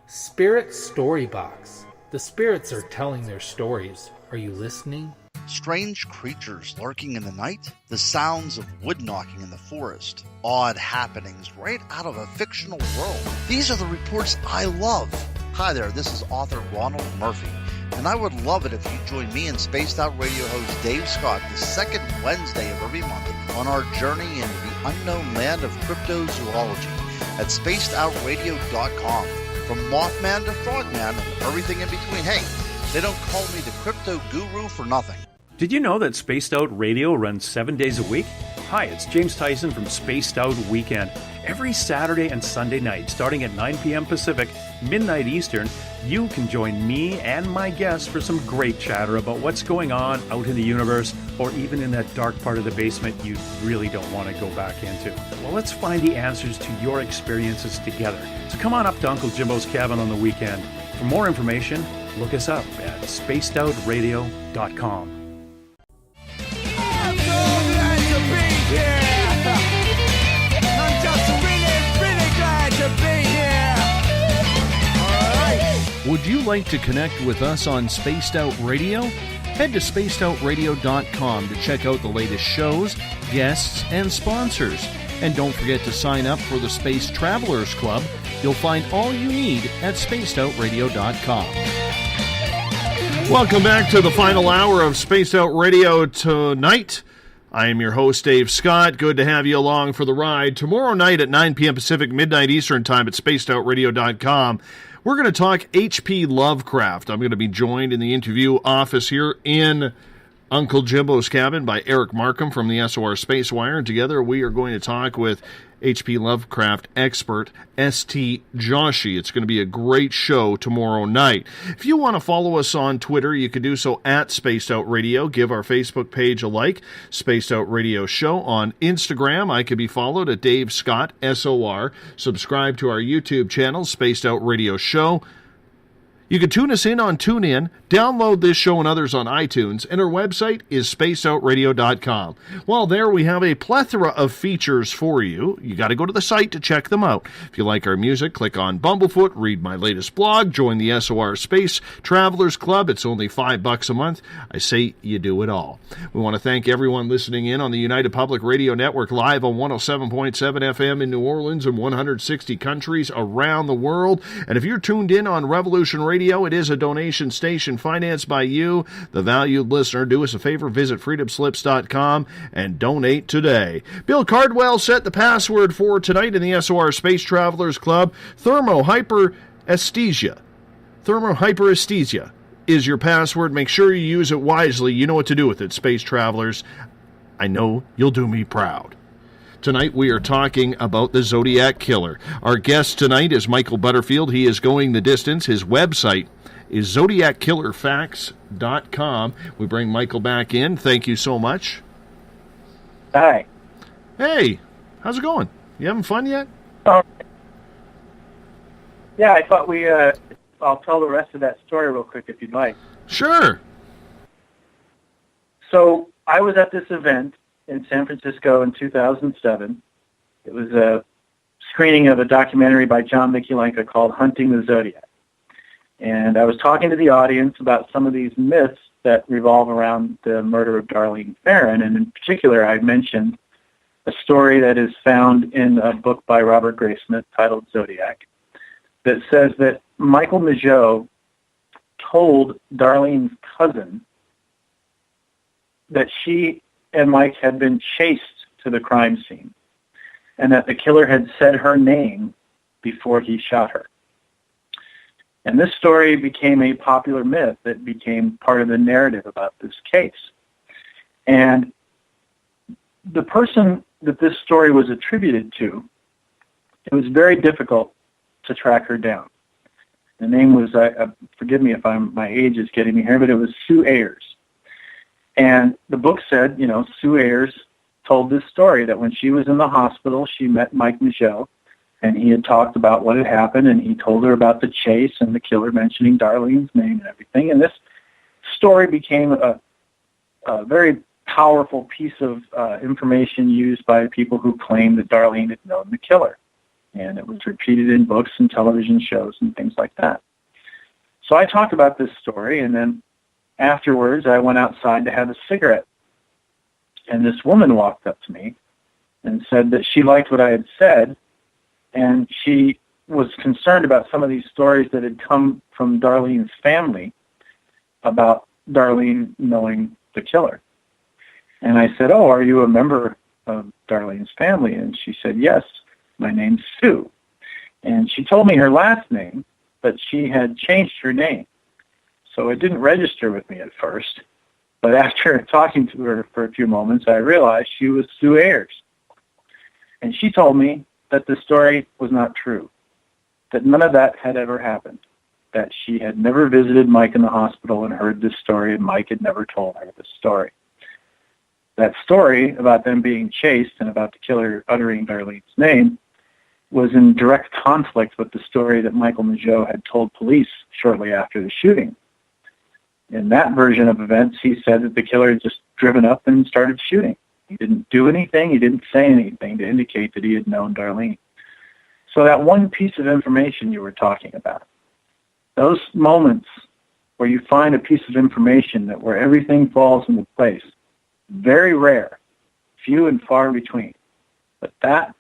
Spirit Storybox. The spirits are telling their stories. Are you listening? Strange creatures lurking in the night, the sounds of wood knocking in the forest, odd happenings right out of a fictional world. These are the reports I love. Hi there, this is author Ronald Murphy, and I would love it if you join me and Spaced Out Radio host Dave Scott the second Wednesday of every month on our journey into the unknown land of cryptozoology at spacedoutradio.com. From Mothman to Frogman and everything in between. Hey, they don't call me the crypto guru for nothing. Did you know that Spaced Out Radio runs 7 days a week? Hi, it's James Tyson from Spaced Out Weekend. Every Saturday and Sunday night, starting at 9 p.m. Pacific, midnight Eastern, you can join me and my guests for some great chatter about what's going on out in the universe, or even in that dark part of the basement you really don't want to go back into. Well, let's find the answers to your experiences together. So come on up to Uncle Jimbo's cabin on the weekend. For more information, look us up at spacedoutradio.com. Would you like to connect with us on Spaced Out Radio? Head to spacedoutradio.com to check out the latest shows, guests, and sponsors. And don't forget to sign up for the Space Travelers Club. You'll find all you need at spacedoutradio.com. Welcome back to the final hour of Spaced Out Radio tonight. I am your host, Dave Scott. Good to have you along for the ride. Tomorrow night at 9 p.m. Pacific, midnight Eastern time at spacedoutradio.com. We're going to talk H.P. Lovecraft. I'm going to be joined in the interview office here in Uncle Jimbo's cabin by Eric Markham from the SOR Space Wire. And together we are going to talk with H.P. Lovecraft expert S.T. Joshi. It's going to be a great show tomorrow night. If you want to follow us on Twitter, you can do so at Spaced Out Radio. Give our Facebook page a like, Spaced Out Radio Show. On Instagram, I can be followed at Dave Scott, SOR. Subscribe to our YouTube channel, Spaced Out Radio Show. You can tune us in on TuneIn, download this show and others on iTunes, and our website is spacedoutradio.com. While there, we have a plethora of features for you. You got to go to the site to check them out. If you like our music, click on Bumblefoot, read my latest blog, join the SOR Space Travelers Club. It's only $5 a month. I say you do it all. We want to thank everyone listening in on the United Public Radio Network live on 107.7 FM in New Orleans and 160 countries around the world. And if you're tuned in on Revolution Radio, it is a donation station financed by you, the valued listener. Do us a favor, visit freedomslips.com and donate today. Bill Cardwell set the password for tonight in the SOR Space Travelers Club. Thermohyperesthesia. Thermohyperesthesia is your password. Make sure you use it wisely. You know what to do with it, space travelers. I know you'll do me proud. Tonight we are talking about the Zodiac Killer. Our guest tonight is Michael Butterfield. He is going the distance. His website is zodiackillerfacts.com. We bring Michael back in. Thank you so much. Hi. Hey, how's it going? You having fun yet? Yeah, I thought I'll tell the rest of that story real quick if you'd like. Sure. So I was at this event in San Francisco in 2007. It was a screening of a documentary by John Mikulenka called Hunting the Zodiac. And I was talking to the audience about some of these myths that revolve around the murder of Darlene Ferrin. And in particular, I mentioned a story that is found in a book by Robert Graysmith titled Zodiac that says that Michael Mageau told Darlene's cousin that she and Mike had been chased to the crime scene and that the killer had said her name before he shot her. And this story became a popular myth that became part of the narrative about this case. And the person that this story was attributed to, it was very difficult to track her down. The name was, forgive me if my age is getting me here, but it was Sue Ayers. And the book said, Sue Ayers told this story that when she was in the hospital, she met Mike Mageau, and he had talked about what had happened, and he told her about the chase and the killer mentioning Darlene's name and everything. And this story became a very powerful piece of information used by people who claimed that Darlene had known the killer. And it was repeated in books and television shows and things like that. So I talked about this story, and then afterwards, I went outside to have a cigarette. And this woman walked up to me and said that she liked what I had said, and she was concerned about some of these stories that had come from Darlene's family about Darlene knowing the killer. And I said, "Oh, are you a member of Darlene's family?" And she said, "Yes, my name's Sue." And she told me her last name, but she had changed her name. So it didn't register with me at first. But after talking to her for a few moments, I realized she was Sue Ayers. And she told me that the story was not true, that none of that had ever happened, that she had never visited Mike in the hospital and heard this story, and Mike had never told her this story. That story about them being chased and about the killer uttering Darlene's name was in direct conflict with the story that Michael Mageau had told police shortly after the shooting. In that version of events, he said that the killer had just driven up and started shooting. He didn't do anything. He didn't say anything to indicate that he had known Darlene. So that one piece of information you were talking about, those moments where you find a piece of information that where everything falls into place, very rare, few and far between. But that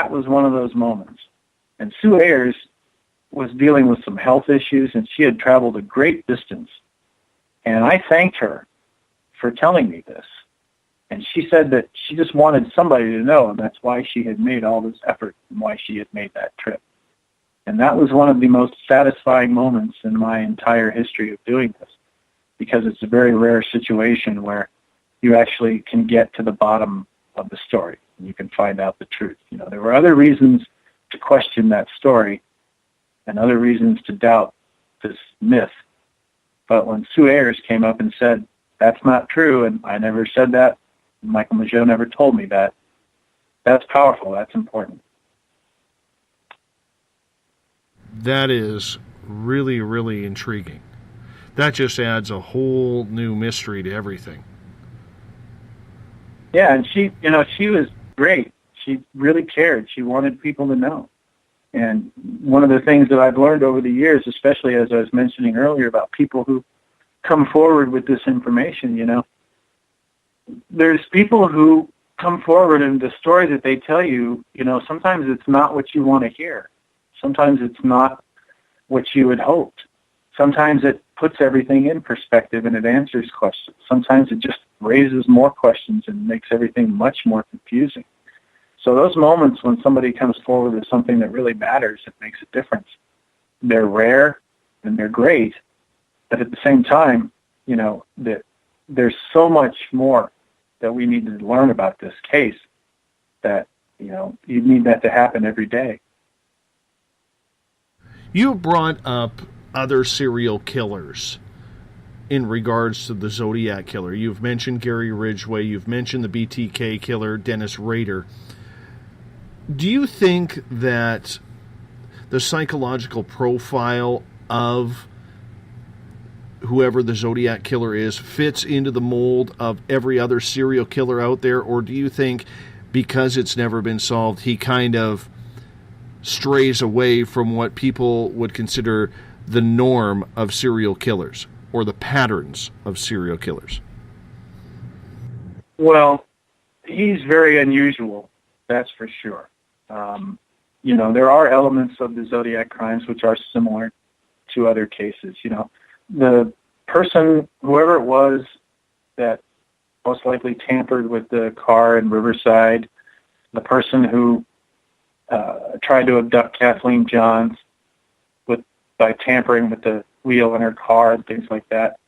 was one of those moments. And Sue Ayers was dealing with some health issues, and she had traveled a great distance. And I thanked her for telling me this. And she said that she just wanted somebody to know, and that's why she had made all this effort and why she had made that trip. And that was one of the most satisfying moments in my entire history of doing this, because it's a very rare situation where you actually can get to the bottom of the story and you can find out the truth. There were other reasons to question that story and other reasons to doubt this myth. But when Sue Ayers came up and said, "That's not true, and I never said that, Michael Mageau never told me that," that's powerful. That's important. That is really, really intriguing. That just adds a whole new mystery to everything. Yeah, and she was great. She really cared. She wanted people to know. And one of the things that I've learned over the years, especially as I was mentioning earlier about people who come forward with this information, there's people who come forward and the story that they tell you, sometimes it's not what you want to hear. Sometimes it's not what you had hoped. Sometimes it puts everything in perspective and it answers questions. Sometimes it just raises more questions and makes everything much more confusing. So those moments when somebody comes forward with something that really matters, it makes a difference. They're rare and they're great, but at the same time, there's so much more that we need to learn about this case that, you need that to happen every day. You brought up other serial killers in regards to the Zodiac Killer. You've mentioned Gary Ridgway. You've mentioned the BTK killer, Dennis Rader. Do you think that the psychological profile of whoever the Zodiac Killer is fits into the mold of every other serial killer out there, or do you think because it's never been solved, he kind of strays away from what people would consider the norm of serial killers or the patterns of serial killers? Well, he's very unusual, that's for sure. There are elements of the Zodiac crimes which are similar to other cases. The person, whoever it was that most likely tampered with the car in Riverside, the person who tried to abduct Kathleen Johns by tampering with the wheel in her car and things like that,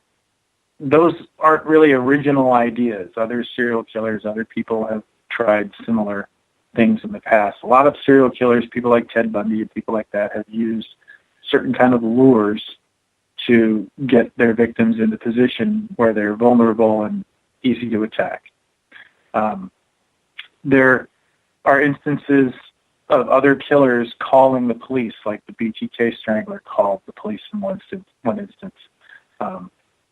those aren't really original ideas. Other serial killers, other people have tried similar things in the past. A lot of serial killers, people like Ted Bundy and people like that, have used certain kind of lures to get their victims in a position where they're vulnerable and easy to attack. There are instances of other killers calling the police, like the BTK Strangler called the police in one instance.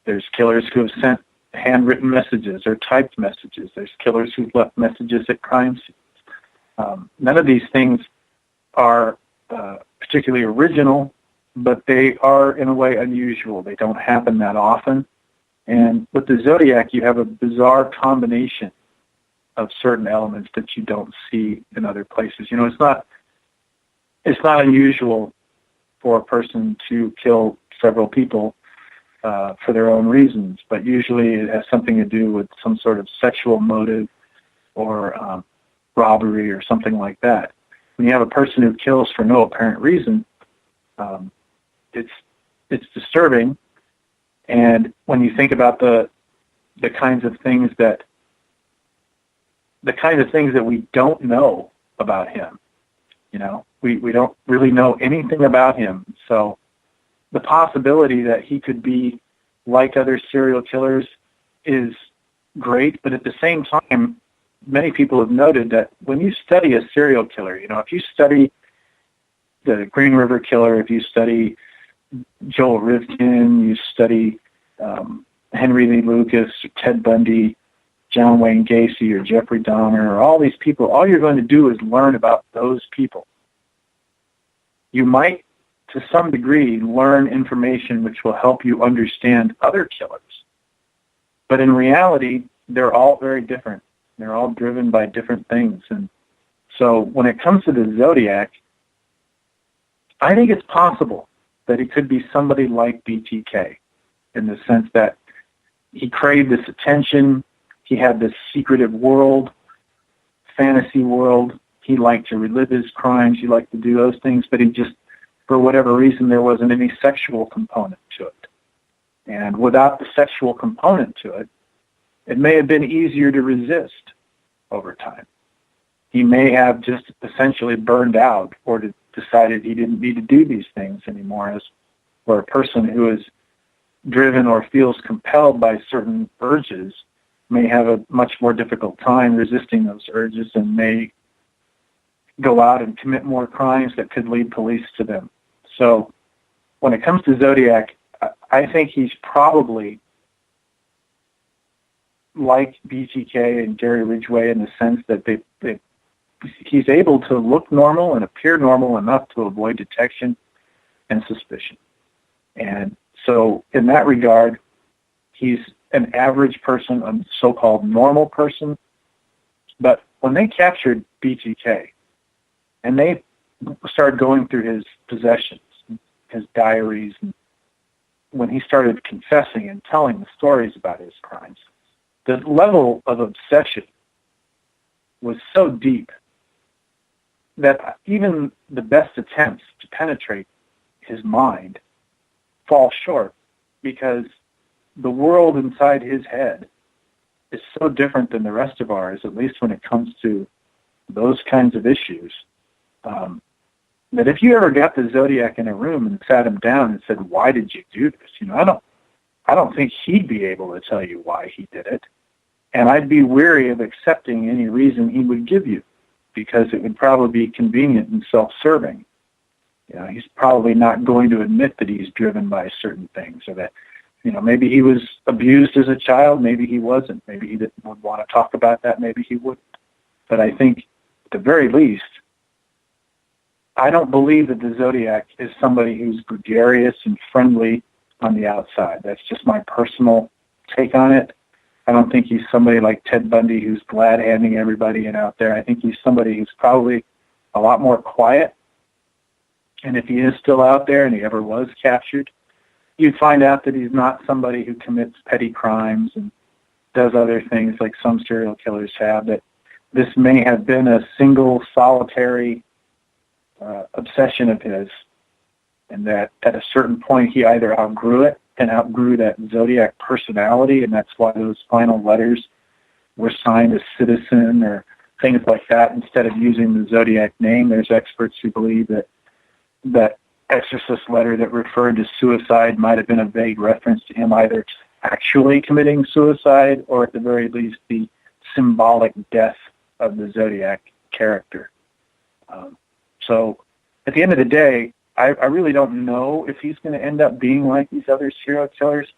There's killers who have sent handwritten messages or typed messages. There's killers who've left messages at crime scenes. None of these things are particularly original, but they are, in a way, unusual. They don't happen that often. And with the Zodiac, you have a bizarre combination of certain elements that you don't see in other places. It's not unusual for a person to kill several people for their own reasons, but usually it has something to do with some sort of sexual motive or robbery or something like that. When you have a person who kills for no apparent reason, it's disturbing. And when you think about the kinds of things that we don't know about him, we don't really know anything about him. So the possibility that he could be like other serial killers is great, but at the same time, many people have noted that when you study a serial killer, if you study the Green River Killer, if you study Joel Rivkin, you study Henry Lee Lucas, or Ted Bundy, John Wayne Gacy, or Jeffrey Dahmer, or all these people, all you're going to do is learn about those people. You might, to some degree, learn information which will help you understand other killers. But in reality, they're all very different. They're all driven by different things. And so when it comes to the Zodiac, I think it's possible that he could be somebody like BTK in the sense that he craved this attention. He had this secretive world, fantasy world. He liked to relive his crimes. He liked to do those things, but he just, for whatever reason, there wasn't any sexual component to it. And without the sexual component to it, it may have been easier to resist over time. He may have just essentially burned out or decided he didn't need to do these things anymore. As for a person who is driven or feels compelled by certain urges may have a much more difficult time resisting those urges and may go out and commit more crimes that could lead police to them. So when it comes to Zodiac, I think he's probably like BTK and Gary Ridgway in the sense that he's able to look normal and appear normal enough to avoid detection and suspicion. And so in that regard, he's an average person, a so-called normal person. But when they captured BTK and they started going through his possessions, his diaries, and when he started confessing and telling the stories about his crimes, the level of obsession was so deep that even the best attempts to penetrate his mind fall short, because the world inside his head is so different than the rest of ours, at least when it comes to those kinds of issues, that if you ever got the Zodiac in a room and sat him down and said, "Why did you do this?" I don't think he'd be able to tell you why he did it. And I'd be weary of accepting any reason he would give you, because it would probably be convenient and self-serving. He's probably not going to admit that he's driven by certain things, or that, maybe he was abused as a child, maybe he wasn't, maybe he didn't want to talk about that, maybe he wouldn't. But I think, at the very least, I don't believe that the Zodiac is somebody who's gregarious and friendly on the outside. That's just my personal take on it. I don't think he's somebody like Ted Bundy who's glad-handing everybody in out there. I think he's somebody who's probably a lot more quiet. And if he is still out there and he ever was captured, you'd find out that he's not somebody who commits petty crimes and does other things like some serial killers have, that this may have been a single solitary obsession of his, and that at a certain point he either outgrew it and outgrew that Zodiac personality, and that's why those final letters were signed as citizen or things like that instead of using the Zodiac name. There's experts who believe that Exorcist letter that referred to suicide might have been a vague reference to him either actually committing suicide or at the very least the symbolic death of the Zodiac character. So at the end of the day, I really don't know if he's going to end up being like these other serial killers,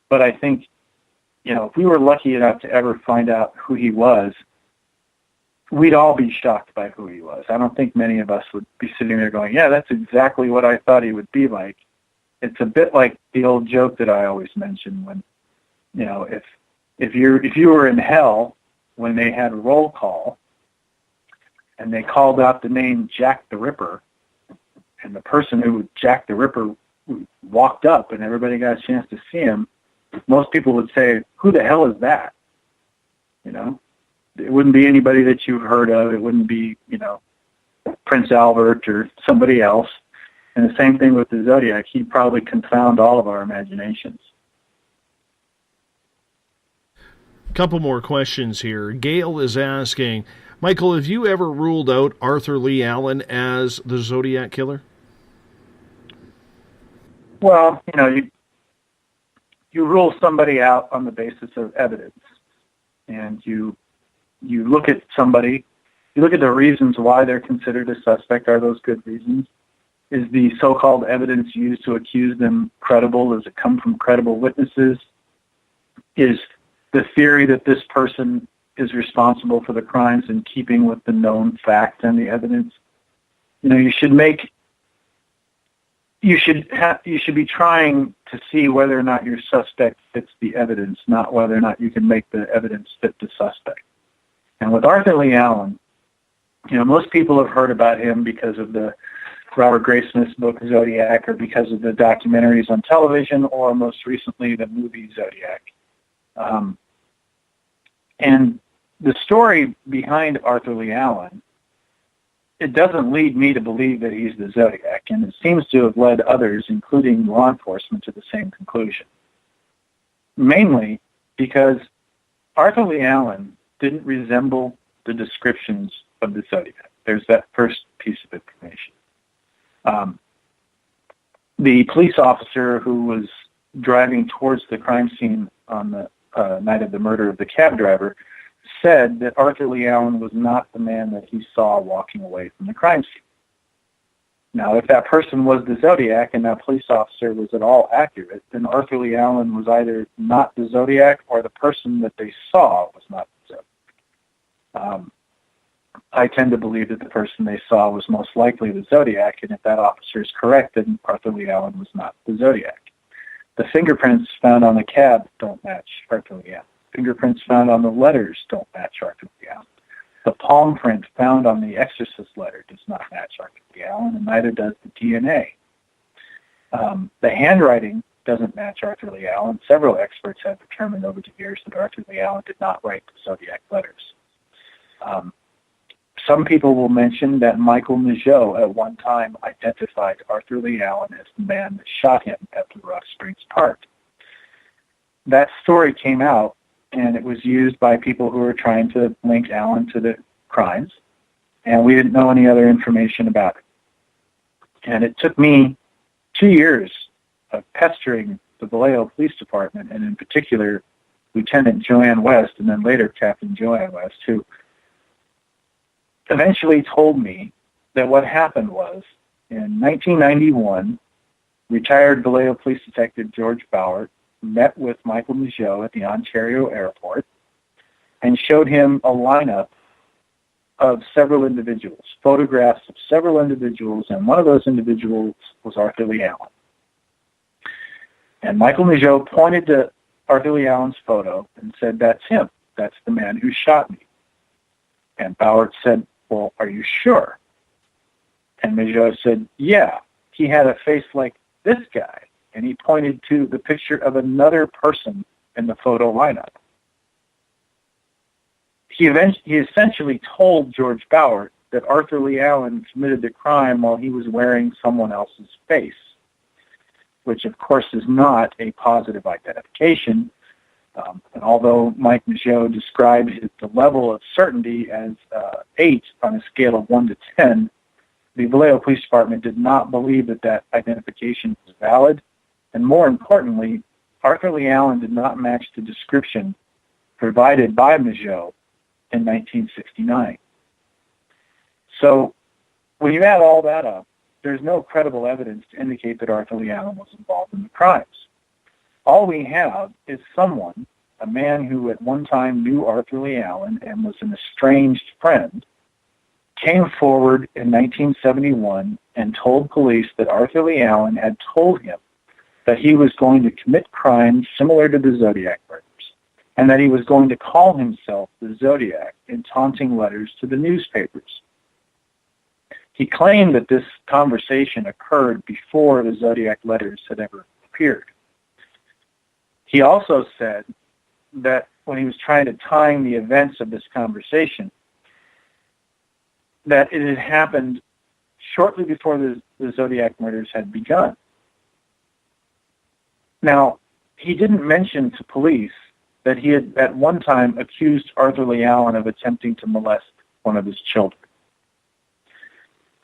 but I think, if we were lucky enough to ever find out who he was, we'd all be shocked by who he was. I don't think many of us would be sitting there going, yeah, that's exactly what I thought he would be like. It's a bit like the old joke that I always mention when, if you were in hell when they had roll call and they called out the name Jack the Ripper, and the person who was Jack the Ripper walked up and everybody got a chance to see him, most people would say, who the hell is that? It wouldn't be anybody that you've heard of. It wouldn't be, Prince Albert or somebody else. And the same thing with the Zodiac. He'd probably confound all of our imaginations. Couple more questions here. Gail is asking, Michael, have you ever ruled out Arthur Lee Allen as the Zodiac Killer? Well, you rule somebody out on the basis of evidence, and you look at somebody, you look at the reasons why they're considered a suspect. Are those good reasons? Is the so-called evidence used to accuse them credible? Does it come from credible witnesses? Is the theory that this person is responsible for the crimes in keeping with the known fact and the evidence? You should be trying to see whether or not your suspect fits the evidence, not whether or not you can make the evidence fit the suspect. And with Arthur Lee Allen, most people have heard about him because of the Robert Graysmith's book Zodiac, or because of the documentaries on television, or most recently the movie Zodiac. And the story behind Arthur Lee Allen, it doesn't lead me to believe that he's the Zodiac, and it seems to have led others, including law enforcement, to the same conclusion. Mainly because Arthur Lee Allen didn't resemble the descriptions of the Zodiac. There's that first piece of information. The police officer who was driving towards the crime scene on the night of the murder of the cab driver said that Arthur Lee Allen was not the man that he saw walking away from the crime scene. Now, if that person was the Zodiac and that police officer was at all accurate, then Arthur Lee Allen was either not the Zodiac or the person that they saw was not the Zodiac. I tend to believe that the person they saw was most likely the Zodiac, and if that officer is correct, then Arthur Lee Allen was not the Zodiac. The fingerprints found on the cab don't match Arthur Lee Allen. Fingerprints found on the letters don't match Arthur Lee Allen. The palm print found on the Exorcist letter does not match Arthur Lee Allen, and neither does the DNA. The handwriting doesn't match Arthur Lee Allen. Several experts have determined over the years that Arthur Lee Allen did not write the Zodiac letters. Some people will mention that Michael Michaud at one time identified Arthur Lee Allen as the man that shot him at Blue Rock Springs Park. That story came out, and it was used by people who were trying to link Allen to the crimes, and we didn't know any other information about it. And it took me 2 years of pestering the Vallejo Police Department, and in particular Lieutenant Joanne West, and then later Captain Joanne West, who eventually told me that what happened was, in 1991, retired Vallejo Police Detective George Bauer met with Michael Michaud at the Ontario airport and showed him a lineup of several individuals, photographs of several individuals, and one of those individuals was Arthur Lee Allen. And Michael Michaud pointed to Arthur Lee Allen's photo and said, "That's him. That's the man who shot me." And Bauer said, "Well, are you sure?" And Michaud said, "Yeah, he had a face like this guy." And he pointed to the picture of another person in the photo lineup. He essentially told George Bauer that Arthur Lee Allen committed the crime while he was wearing someone else's face, which of course is not a positive identification. And although Mike Michaud described the level of certainty as 8 on a scale of 1 to 10, the Vallejo Police Department did not believe that that identification was valid. And more importantly, Arthur Lee Allen did not match the description provided by Michaud in 1969. So when you add all that up, there's no credible evidence to indicate that Arthur Lee Allen was involved in the crimes. All we have is someone, a man who at one time knew Arthur Lee Allen and was an estranged friend, came forward in 1971 and told police that Arthur Lee Allen had told him that he was going to commit crimes similar to the Zodiac murders, and that he was going to call himself the Zodiac in taunting letters to the newspapers. He claimed that this conversation occurred before the Zodiac letters had ever appeared. He also said that when he was trying to time the events of this conversation, that it had happened shortly before the Zodiac murders had begun. Now, he didn't mention to police that he had at one time accused Arthur Lee Allen of attempting to molest one of his children.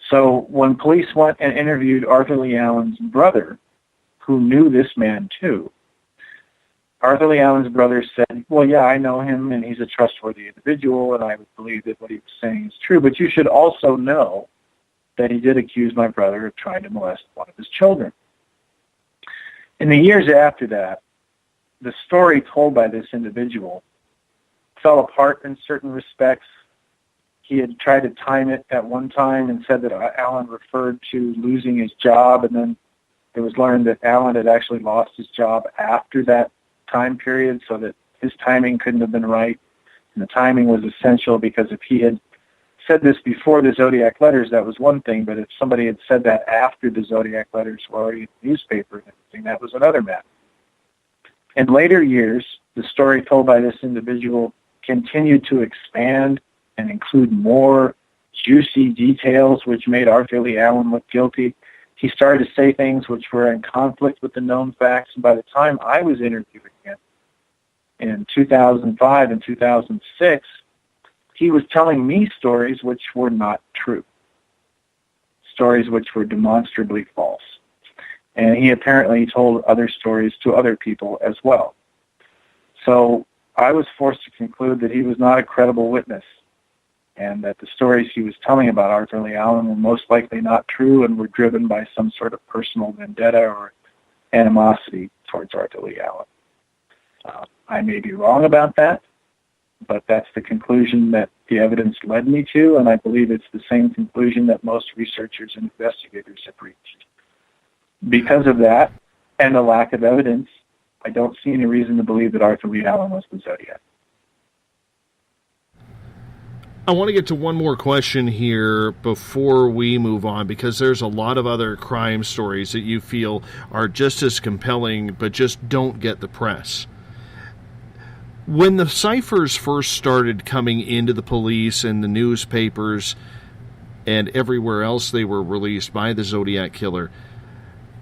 So when police went and interviewed Arthur Lee Allen's brother, who knew this man too, Arthur Lee Allen's brother said, "Well, yeah, I know him, and he's a trustworthy individual, and I would believe that what he was saying is true, but you should also know that he did accuse my brother of trying to molest one of his children." In the years after that, the story told by this individual fell apart in certain respects. He had tried to time it at one time and said that Allen referred to losing his job, and then it was learned that Allen had actually lost his job after that time period, so that his timing couldn't have been right. And the timing was essential, because if he had said this before the Zodiac letters, that was one thing, but if somebody had said that after the Zodiac letters were already in the newspaper and everything, that was another matter. In later years, the story told by this individual continued to expand and include more juicy details which made Arthur Lee Allen look guilty. He started to say things which were in conflict with the known facts, and by the time I was interviewing him in 2005 and 2006, he was telling me stories which were not true, stories which were demonstrably false. And he apparently told other stories to other people as well. So I was forced to conclude that he was not a credible witness. and that the stories he was telling about Arthur Lee Allen were most likely not true and were driven by some sort of personal vendetta or animosity towards Arthur Lee Allen. I may be wrong about that, but that's the conclusion that the evidence led me to, and I believe it's the same conclusion that most researchers and investigators have reached. Because of that, and the lack of evidence, I don't see any reason to believe that Arthur Lee Allen was the Zodiac. I want to get to one more question here before we move on, because there's a lot of other crime stories that you feel are just as compelling but just don't get the press. When the ciphers first started coming into the police and the newspapers and everywhere else they were released by the Zodiac Killer,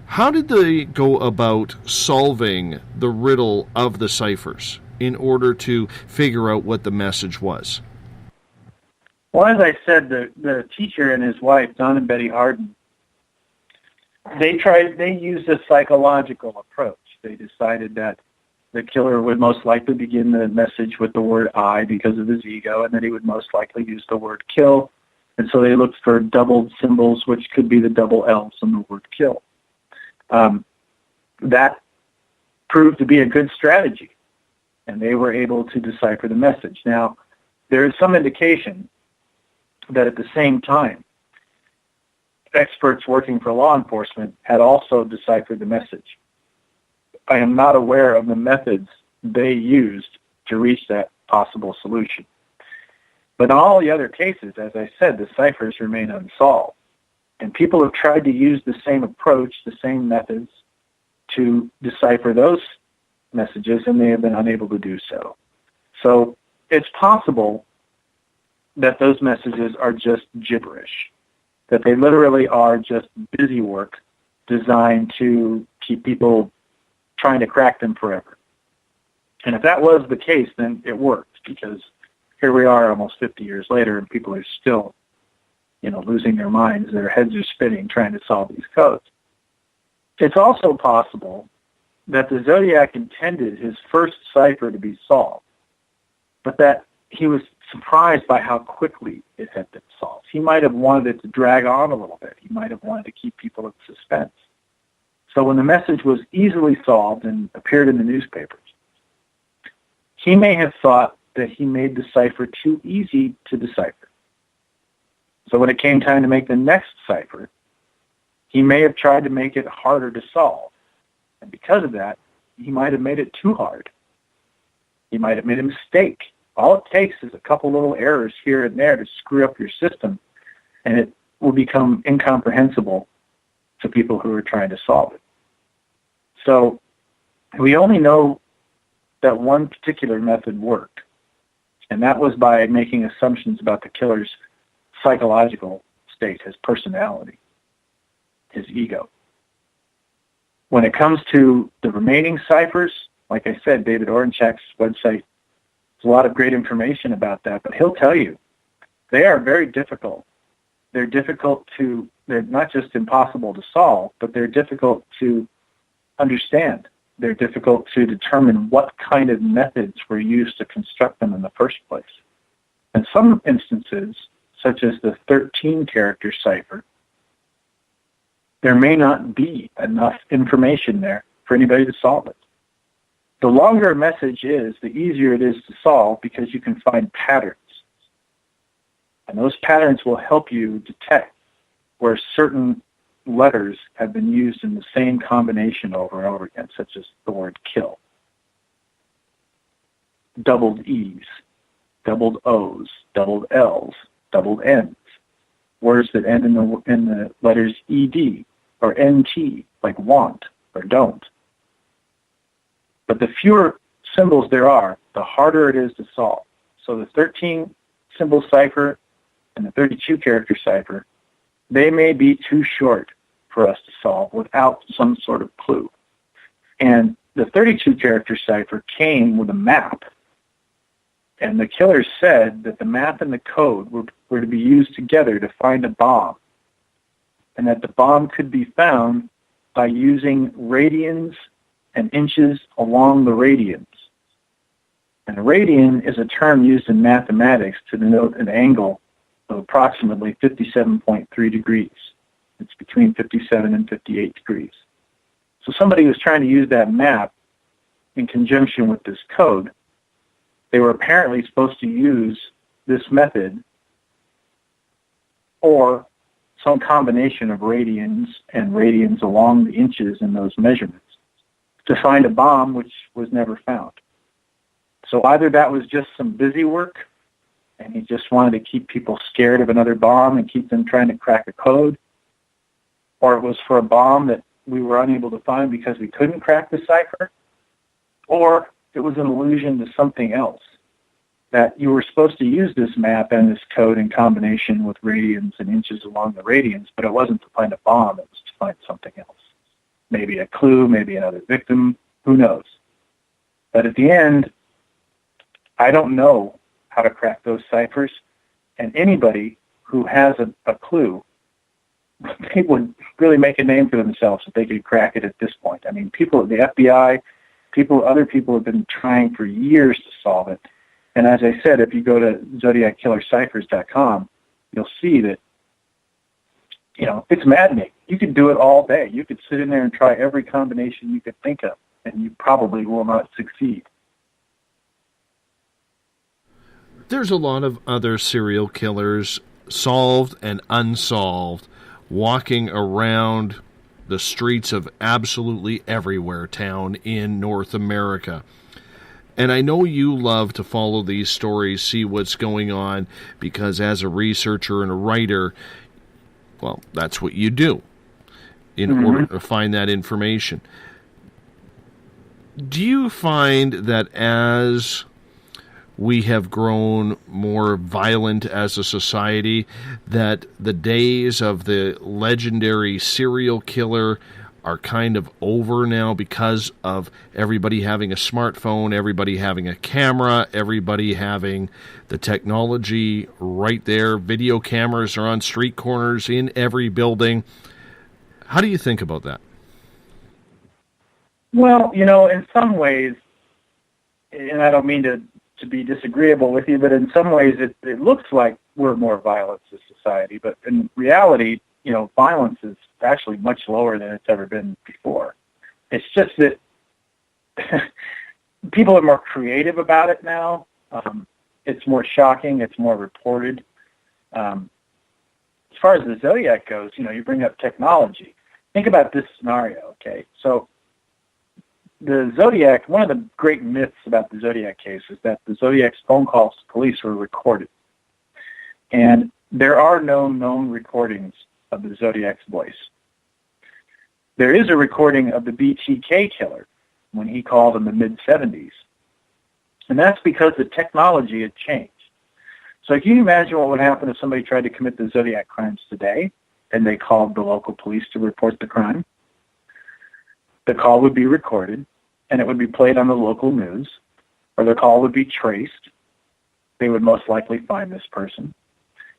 how did they go about solving the riddle of the ciphers in order to figure out what the message was? Well, as I said, the teacher and his wife, Don and Betty Harden, they used a psychological approach. They decided that the killer would most likely begin the message with the word I because of his ego, and that he would most likely use the word kill. And so they looked for doubled symbols, which could be the double L's in the word kill. That proved to be a good strategy, and they were able to decipher the message. Now, there is some indication that at the same time, experts working for law enforcement had also deciphered the message. I am not aware of the methods they used to reach that possible solution. But in all the other cases, as I said, the ciphers remain unsolved. And people have tried to use the same approach, the same methods to decipher those messages, and they have been unable to do so. So it's possible that those messages are just gibberish, that they literally are just busy work designed to keep people trying to crack them forever. And if that was the case, then it worked, because here we are almost 50 years later, and people are still, losing their minds. Their heads are spinning trying to solve these codes. It's also possible that the Zodiac intended his first cipher to be solved, but that he was surprised by how quickly it had been solved. He might have wanted it to drag on a little bit. He might have wanted to keep people in suspense. So when the message was easily solved and appeared in the newspapers, he may have thought that he made the cipher too easy to decipher. So when it came time to make the next cipher, he may have tried to make it harder to solve. And because of that, he might have made it too hard. He might have made a mistake. All it takes is a couple little errors here and there to screw up your system, and it will become incomprehensible to people who are trying to solve it. So we only know that one particular method worked, and that was by making assumptions about the killer's psychological state, his personality, his ego. When it comes to the remaining ciphers, like I said, David Orenchak's website, there's a lot of great information about that, but he'll tell you they are very difficult. They're not just impossible to solve, but they're difficult to understand. They're difficult to determine what kind of methods were used to construct them in the first place. In some instances, such as the 13-character cipher, there may not be enough information there for anybody to solve it. The longer a message is, the easier it is to solve, because you can find patterns. And those patterns will help you detect where certain letters have been used in the same combination over and over again, such as the word kill. Doubled E's, doubled O's, doubled L's, doubled N's. Words that end in the letters ED or NT, like want or don't. But the fewer symbols there are, the harder it is to solve. So the 13-symbol cipher and the 32-character cipher, they may be too short for us to solve without some sort of clue. And the 32-character cipher came with a map. And the killer said that the map and the code were to be used together to find a bomb. And that the bomb could be found by using radians and inches along the radians. And a radian is a term used in mathematics to denote an angle of approximately 57.3 degrees. It's between 57 and 58 degrees. So somebody was trying to use that map in conjunction with this code. They were apparently supposed to use this method or some combination of radians and radians along the inches in those measurements to find a bomb, which was never found. So either that was just some busy work, and he just wanted to keep people scared of another bomb and keep them trying to crack a code, or it was for a bomb that we were unable to find because we couldn't crack the cipher, or it was an allusion to something else, that you were supposed to use this map and this code in combination with radians and inches along the radians, but it wasn't to find a bomb, it was to find something else. Maybe a clue, maybe another victim, who knows. But at the end, I don't know how to crack those ciphers, and anybody who has a clue, they would really make a name for themselves if they could crack it at this point. I mean, people at the FBI, other people have been trying for years to solve it. And as I said, if you go to ZodiacKillerCiphers.com, you'll see that, it's maddening. You could do it all day. You could sit in there and try every combination you could think of, and you probably will not succeed. There's a lot of other serial killers, solved and unsolved, walking around the streets of absolutely everywhere town in North America. And I know you love to follow these stories, see what's going on, because as a researcher and a writer, well, that's what you do in order to find that information. Do you find that as we have grown more violent as a society, that the days of the legendary serial killer are kind of over now because of everybody having a smartphone, everybody having a camera, everybody having the technology right there? Video cameras are on street corners in every building. How do you think about that? Well, in some ways, and I don't mean to be disagreeable with you, but in some ways it looks like we're more violent as a society. But in reality, violence is actually much lower than it's ever been before. It's just that people are more creative about it now. It's more shocking. It's more reported. As far as the Zodiac goes, you bring up technology. Think about this scenario, okay? So the Zodiac, one of the great myths about the Zodiac case is that the Zodiac's phone calls to police were recorded. And there are no known recordings of the Zodiac's voice. There is a recording of the BTK killer when he called in the mid-'70s. And that's because the technology had changed. So can you imagine what would happen if somebody tried to commit the Zodiac crimes today and they called the local police to report the crime? The call would be recorded, and it would be played on the local news, or the call would be traced. They would most likely find this person.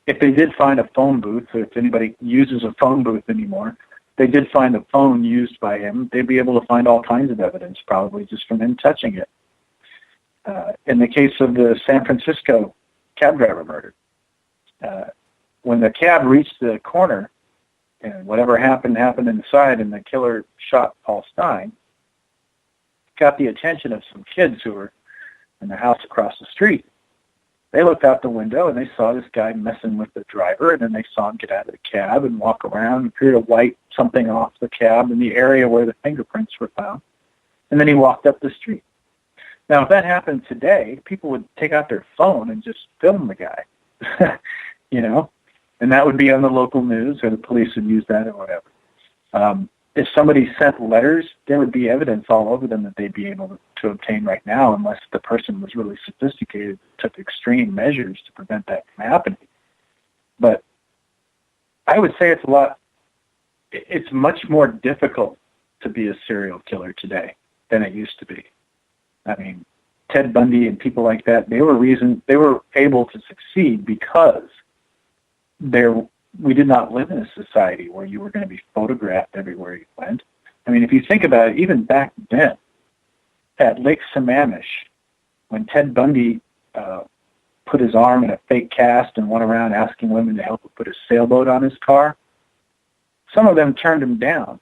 If they did find a phone booth, or if anybody uses a phone booth anymore, they did find a phone used by him, they'd be able to find all kinds of evidence, probably just from him touching it. In the case of the San Francisco cab driver murder, when the cab reached the corner, and whatever happened inside, and the killer shot Paul Stein, got the attention of some kids who were in the house across the street. They looked out the window, and they saw this guy messing with the driver, and then they saw him get out of the cab and walk around and appear to wipe something off the cab in the area where the fingerprints were found. And then he walked up the street. Now, if that happened today, people would take out their phone and just film the guy, and that would be on the local news, or the police would use that or whatever. If somebody sent letters, there would be evidence all over them that they'd be able to obtain right now, unless the person was really sophisticated, took extreme measures to prevent that from happening. But I would say it's much more difficult to be a serial killer today than it used to be. I mean, Ted Bundy and people like that, they were able to succeed because we did not live in a society where you were going to be photographed everywhere you went. I mean, if you think about it, even back then, at Lake Sammamish, when Ted Bundy put his arm in a fake cast and went around asking women to help him put a sailboat on his car. Some of them turned him down,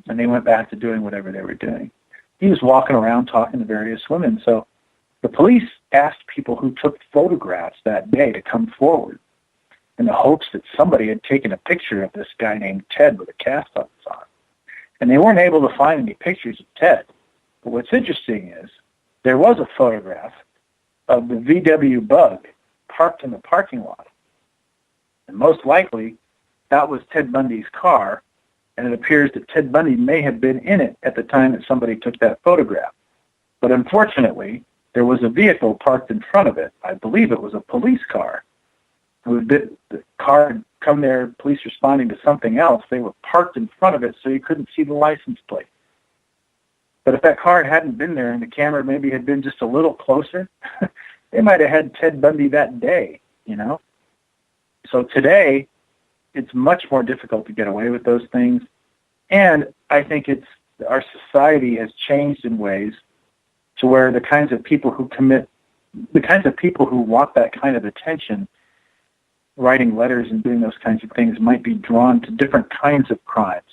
and they went back to doing whatever they were doing. He was walking around talking to various women. So the police asked people who took photographs that day to come forward in the hopes that somebody had taken a picture of this guy named Ted with a cast on his arm. And they weren't able to find any pictures of Ted. But what's interesting is there was a photograph of the VW Bug parked in the parking lot. And most likely, that was Ted Bundy's car, and it appears that Ted Bundy may have been in it at the time that somebody took that photograph. But unfortunately, there was a vehicle parked in front of it. I believe it was a police car. The car had come there, police responding to something else. They were parked in front of it so you couldn't see the license plate. But if that car hadn't been there and the camera maybe had been just a little closer, they might have had Ted Bundy that day, you know? So today, it's much more difficult to get away with those things. And I think our society has changed in ways to where the kinds of people who want that kind of attention, writing letters and doing those kinds of things, might be drawn to different kinds of crimes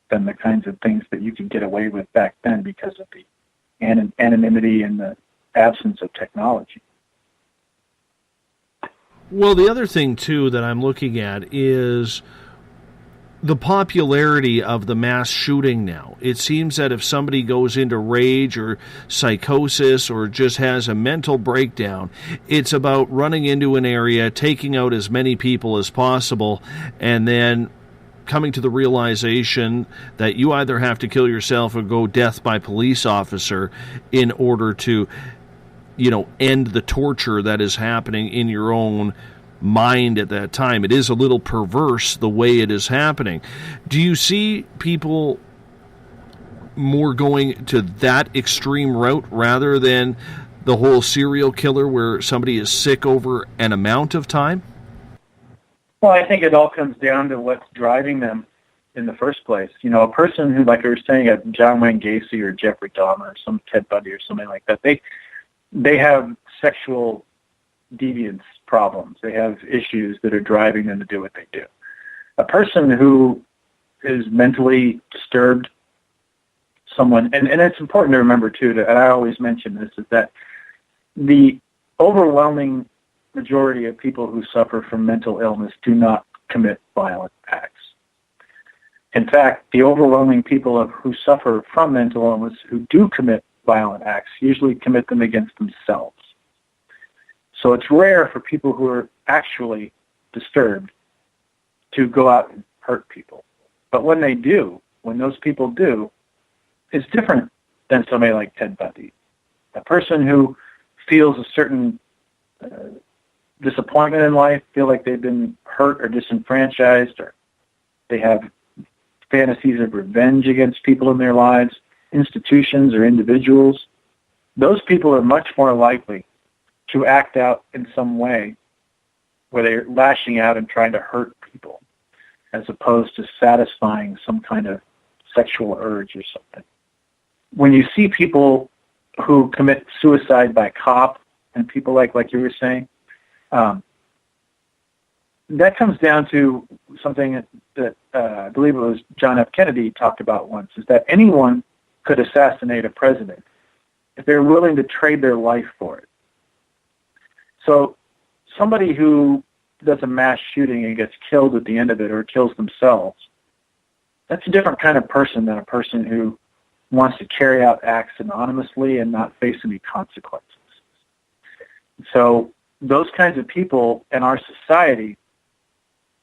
than the kinds of things that you could get away with back then because of the anonymity and the absence of technology. Well, the other thing, too, that I'm looking at is the popularity of the mass shooting now. It seems that if somebody goes into rage or psychosis or just has a mental breakdown, it's about running into an area, taking out as many people as possible, and then coming to the realization that you either have to kill yourself or go death by police officer in order to, end the torture that is happening in your own mind at that time. It is a little perverse the way it is happening. Do you see people more going to that extreme route rather than the whole serial killer where somebody is sick over an amount of time? Well, I think it all comes down to what's driving them in the first place. A person who, like I was saying, John Wayne Gacy or Jeffrey Dahmer or some Ted Bundy or something like that, they have sexual deviance problems. They have issues that are driving them to do what they do. A person who is mentally disturbed, and it's important to remember, too, and I always mention this, is that the overwhelming majority of people who suffer from mental illness do not commit violent acts. In fact, the overwhelming people who suffer from mental illness who do commit violent acts usually commit them against themselves. So it's rare for people who are actually disturbed to go out and hurt people. But when they do, when those people do, it's different than somebody like Ted Bundy. A person who feels a certain disappointment in life, feel like they've been hurt or disenfranchised, or they have fantasies of revenge against people in their lives, institutions or individuals, those people are much more likely to act out in some way where they're lashing out and trying to hurt people as opposed to satisfying some kind of sexual urge or something. When you see people who commit suicide by cop and people like you were saying, that comes down to something that I believe it was John F. Kennedy talked about once, is that anyone could assassinate a president if they're willing to trade their life for it. So somebody who does a mass shooting and gets killed at the end of it or kills themselves, that's a different kind of person than a person who wants to carry out acts anonymously and not face any consequences. So those kinds of people in our society,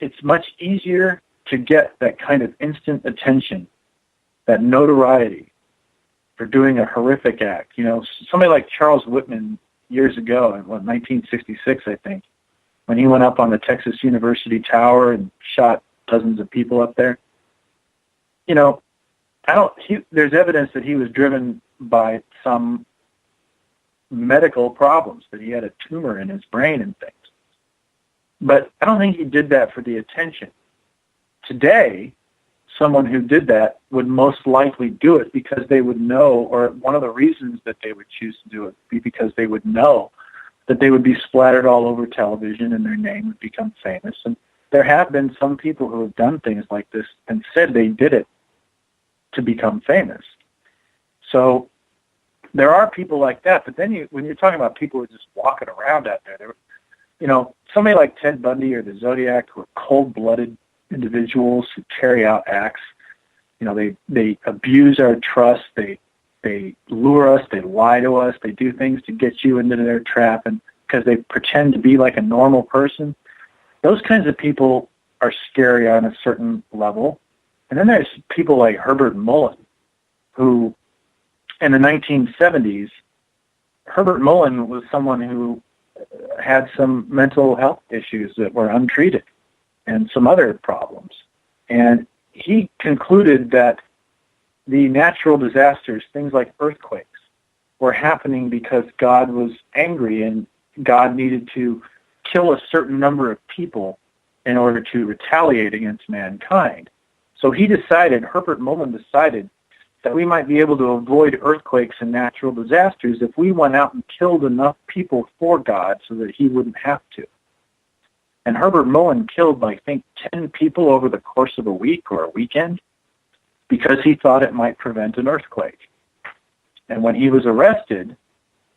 it's much easier to get that kind of instant attention, that notoriety for doing a horrific act. Somebody like Charles Whitman years ago, in 1966, I think, when he went up on the Texas University Tower and shot dozens of people up there. There's evidence that he was driven by some medical problems, that he had a tumor in his brain and things. But I don't think he did that for the attention. Today, someone who did that would most likely do it because they would know, or one of the reasons that they would choose to do it would be because they would know that they would be splattered all over television and their name would become famous. And there have been some people who have done things like this and said they did it to become famous. So there are people like that. But then when you're talking about people who are just walking around out there, somebody like Ted Bundy or the Zodiac, who are cold-blooded individuals who carry out acts. They abuse our trust. They lure us. They lie to us. They do things to get you into their trap, and because they pretend to be like a normal person. Those kinds of people are scary on a certain level. And then there's people like Herbert Mullen, who in the 1970s, Herbert Mullen was someone who had some mental health issues that were untreated and some other problems. And he concluded that the natural disasters, things like earthquakes, were happening because God was angry and God needed to kill a certain number of people in order to retaliate against mankind. So Herbert Mullen decided that we might be able to avoid earthquakes and natural disasters if we went out and killed enough people for God so that he wouldn't have to. And Herbert Mullen killed, I think, 10 people over the course of a week or a weekend because he thought it might prevent an earthquake. And when he was arrested,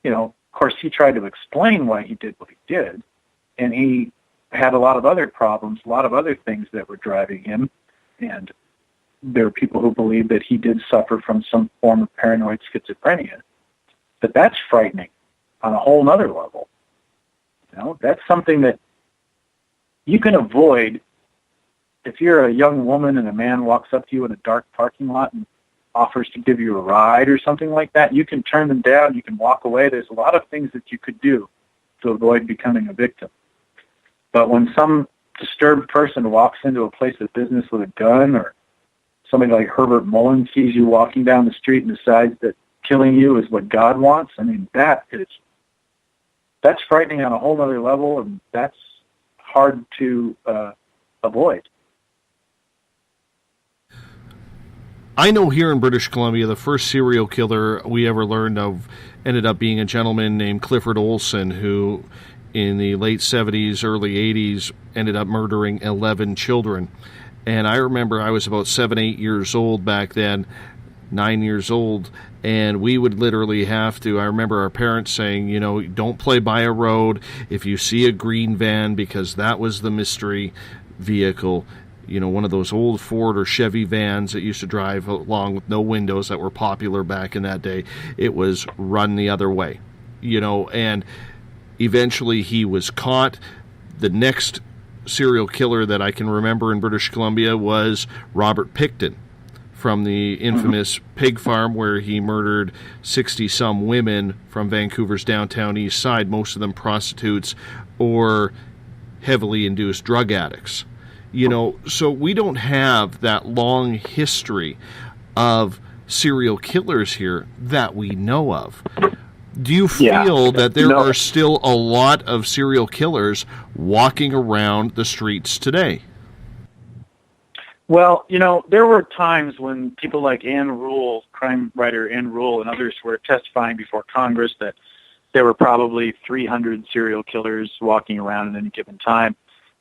of course, he tried to explain why he did what he did. And he had a lot of other problems, a lot of other things that were driving him. And there are people who believe that he did suffer from some form of paranoid schizophrenia. But that's frightening on a whole nother level. That's something that you can avoid if you're a young woman and a man walks up to you in a dark parking lot and offers to give you a ride or something like that. You can turn them down. You can walk away. There's a lot of things that you could do to avoid becoming a victim. But when some disturbed person walks into a place of business with a gun, or somebody like Herbert Mullen sees you walking down the street and decides that killing you is what God wants, that's frightening on a whole other level, and that's hard to avoid. I know here in British Columbia, the first serial killer we ever learned of ended up being a gentleman named Clifford Olson, who in the late 70s, early 80s, ended up murdering 11 children. And I remember I was about 7, 8 years old back then, 9 years old, and we would literally have to, I remember our parents saying, don't play by a road if you see a green van, because that was the mystery vehicle. One of those old Ford or Chevy vans that used to drive along with no windows that were popular back in that day. It was run the other way, and eventually he was caught. The next serial killer that I can remember in British Columbia was Robert Pickton from the infamous pig farm, where he murdered 60-some women from Vancouver's downtown east side, most of them prostitutes or heavily induced drug addicts. So we don't have that long history of serial killers here that we know of. Do you feel that there are still a lot of serial killers walking around the streets today? Well, there were times when people like Ann Rule, crime writer Ann Rule, and others were testifying before Congress that there were probably 300 serial killers walking around at any given time.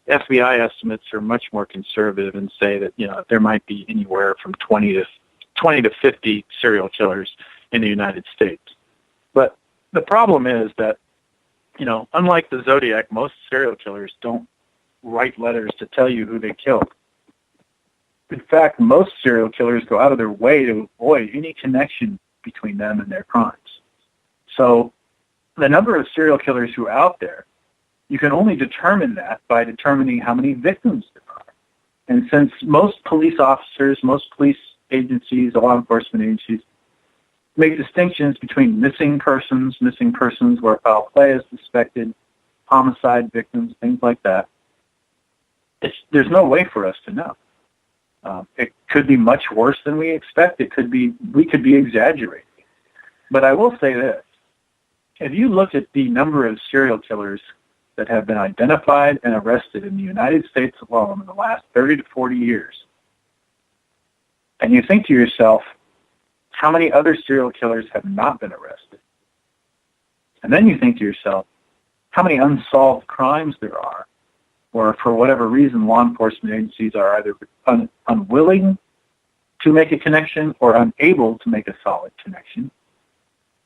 FBI estimates are much more conservative and say that, there might be anywhere from 20 to 50 serial killers in the United States. But the problem is that, unlike the Zodiac, most serial killers don't write letters to tell you who they killed. In fact, most serial killers go out of their way to avoid any connection between them and their crimes. So the number of serial killers who are out there, you can only determine that by determining how many victims there are. And since most police officers, most police agencies, law enforcement agencies, make distinctions between missing persons where foul play is suspected, homicide victims, things like that, there's no way for us to know. It could be much worse than we expect. We could be exaggerating. But I will say this. If you look at the number of serial killers that have been identified and arrested in the United States alone in the last 30 to 40 years, and you think to yourself, how many other serial killers have not been arrested? And then you think to yourself, how many unsolved crimes there are, or for whatever reason law enforcement agencies are either unwilling to make a connection or unable to make a solid connection,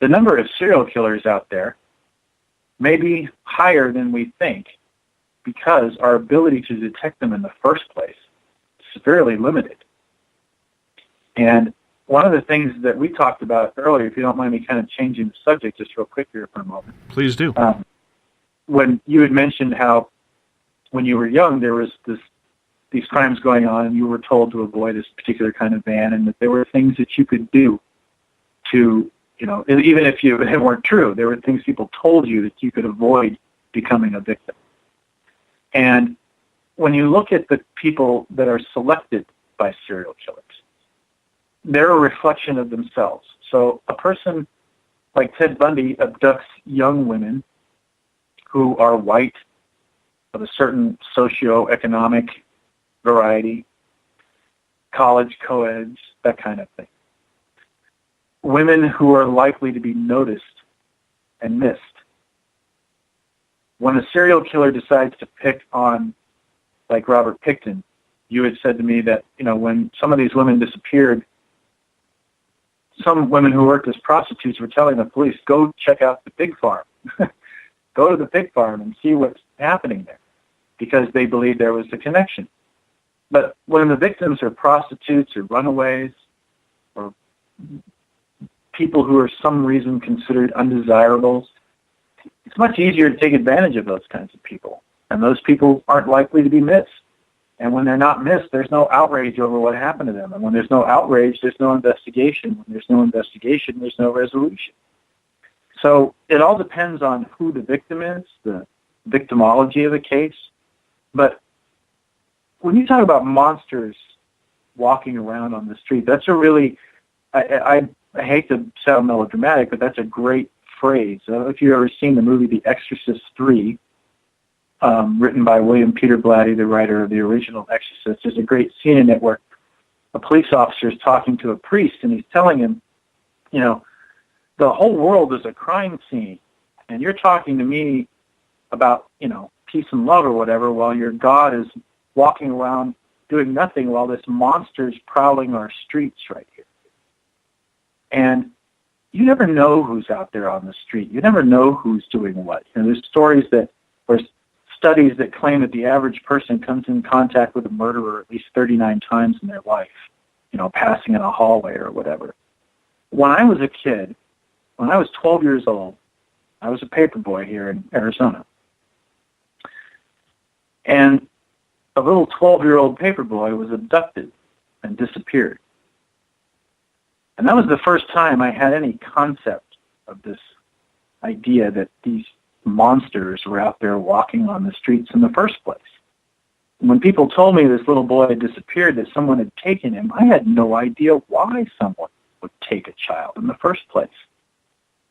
the number of serial killers out there may be higher than we think because our ability to detect them in the first place is severely limited. And one of the things that we talked about earlier, if you don't mind me kind of changing the subject just real quick here for a moment. Please do. When you had mentioned how when you were young there was these crimes going on and you were told to avoid this particular kind of van, and that there were things that you could do to, even if it weren't true, there were things people told you that you could avoid becoming a victim. And when you look at the people that are selected by serial killers, they're a reflection of themselves. So a person like Ted Bundy abducts young women who are white, of a certain socioeconomic variety, college co-eds, that kind of thing. Women who are likely to be noticed and missed. When a serial killer decides to pick on, like Robert Pickton, you had said to me that, when some of these women disappeared, some women who worked as prostitutes were telling the police, go check out the pig farm. Go to the pig farm and see what's happening there, because they believed there was a connection. But when the victims are prostitutes or runaways or people who are some reason considered undesirables, it's much easier to take advantage of those kinds of people. And those people aren't likely to be missed. And when they're not missed, there's no outrage over what happened to them. And when there's no outrage, there's no investigation. When there's no investigation, there's no resolution. So it all depends on who the victim is, the victimology of the case. But when you talk about monsters walking around on the street, that's a really, I hate to sound melodramatic, but that's a great phrase. If you've ever seen the movie The Exorcist 3, written by William Peter Blatty, the writer of the original Exorcist, there's a great scene in it where a police officer is talking to a priest, and he's telling him, the whole world is a crime scene, and you're talking to me about, peace and love or whatever, while your God is walking around doing nothing while this monster is prowling our streets right here. And you never know who's out there on the street. You never know who's doing what. There's stories or studies that claim that the average person comes in contact with a murderer at least 39 times in their life, passing in a hallway or whatever. When I was a kid, when I was 12 years old, I was a paper boy here in Arizona. And a little 12-year-old paper boy was abducted and disappeared. And that was the first time I had any concept of this idea that these monsters were out there walking on the streets in the first place. When people told me this little boy had disappeared, that someone had taken him, I had no idea why someone would take a child in the first place.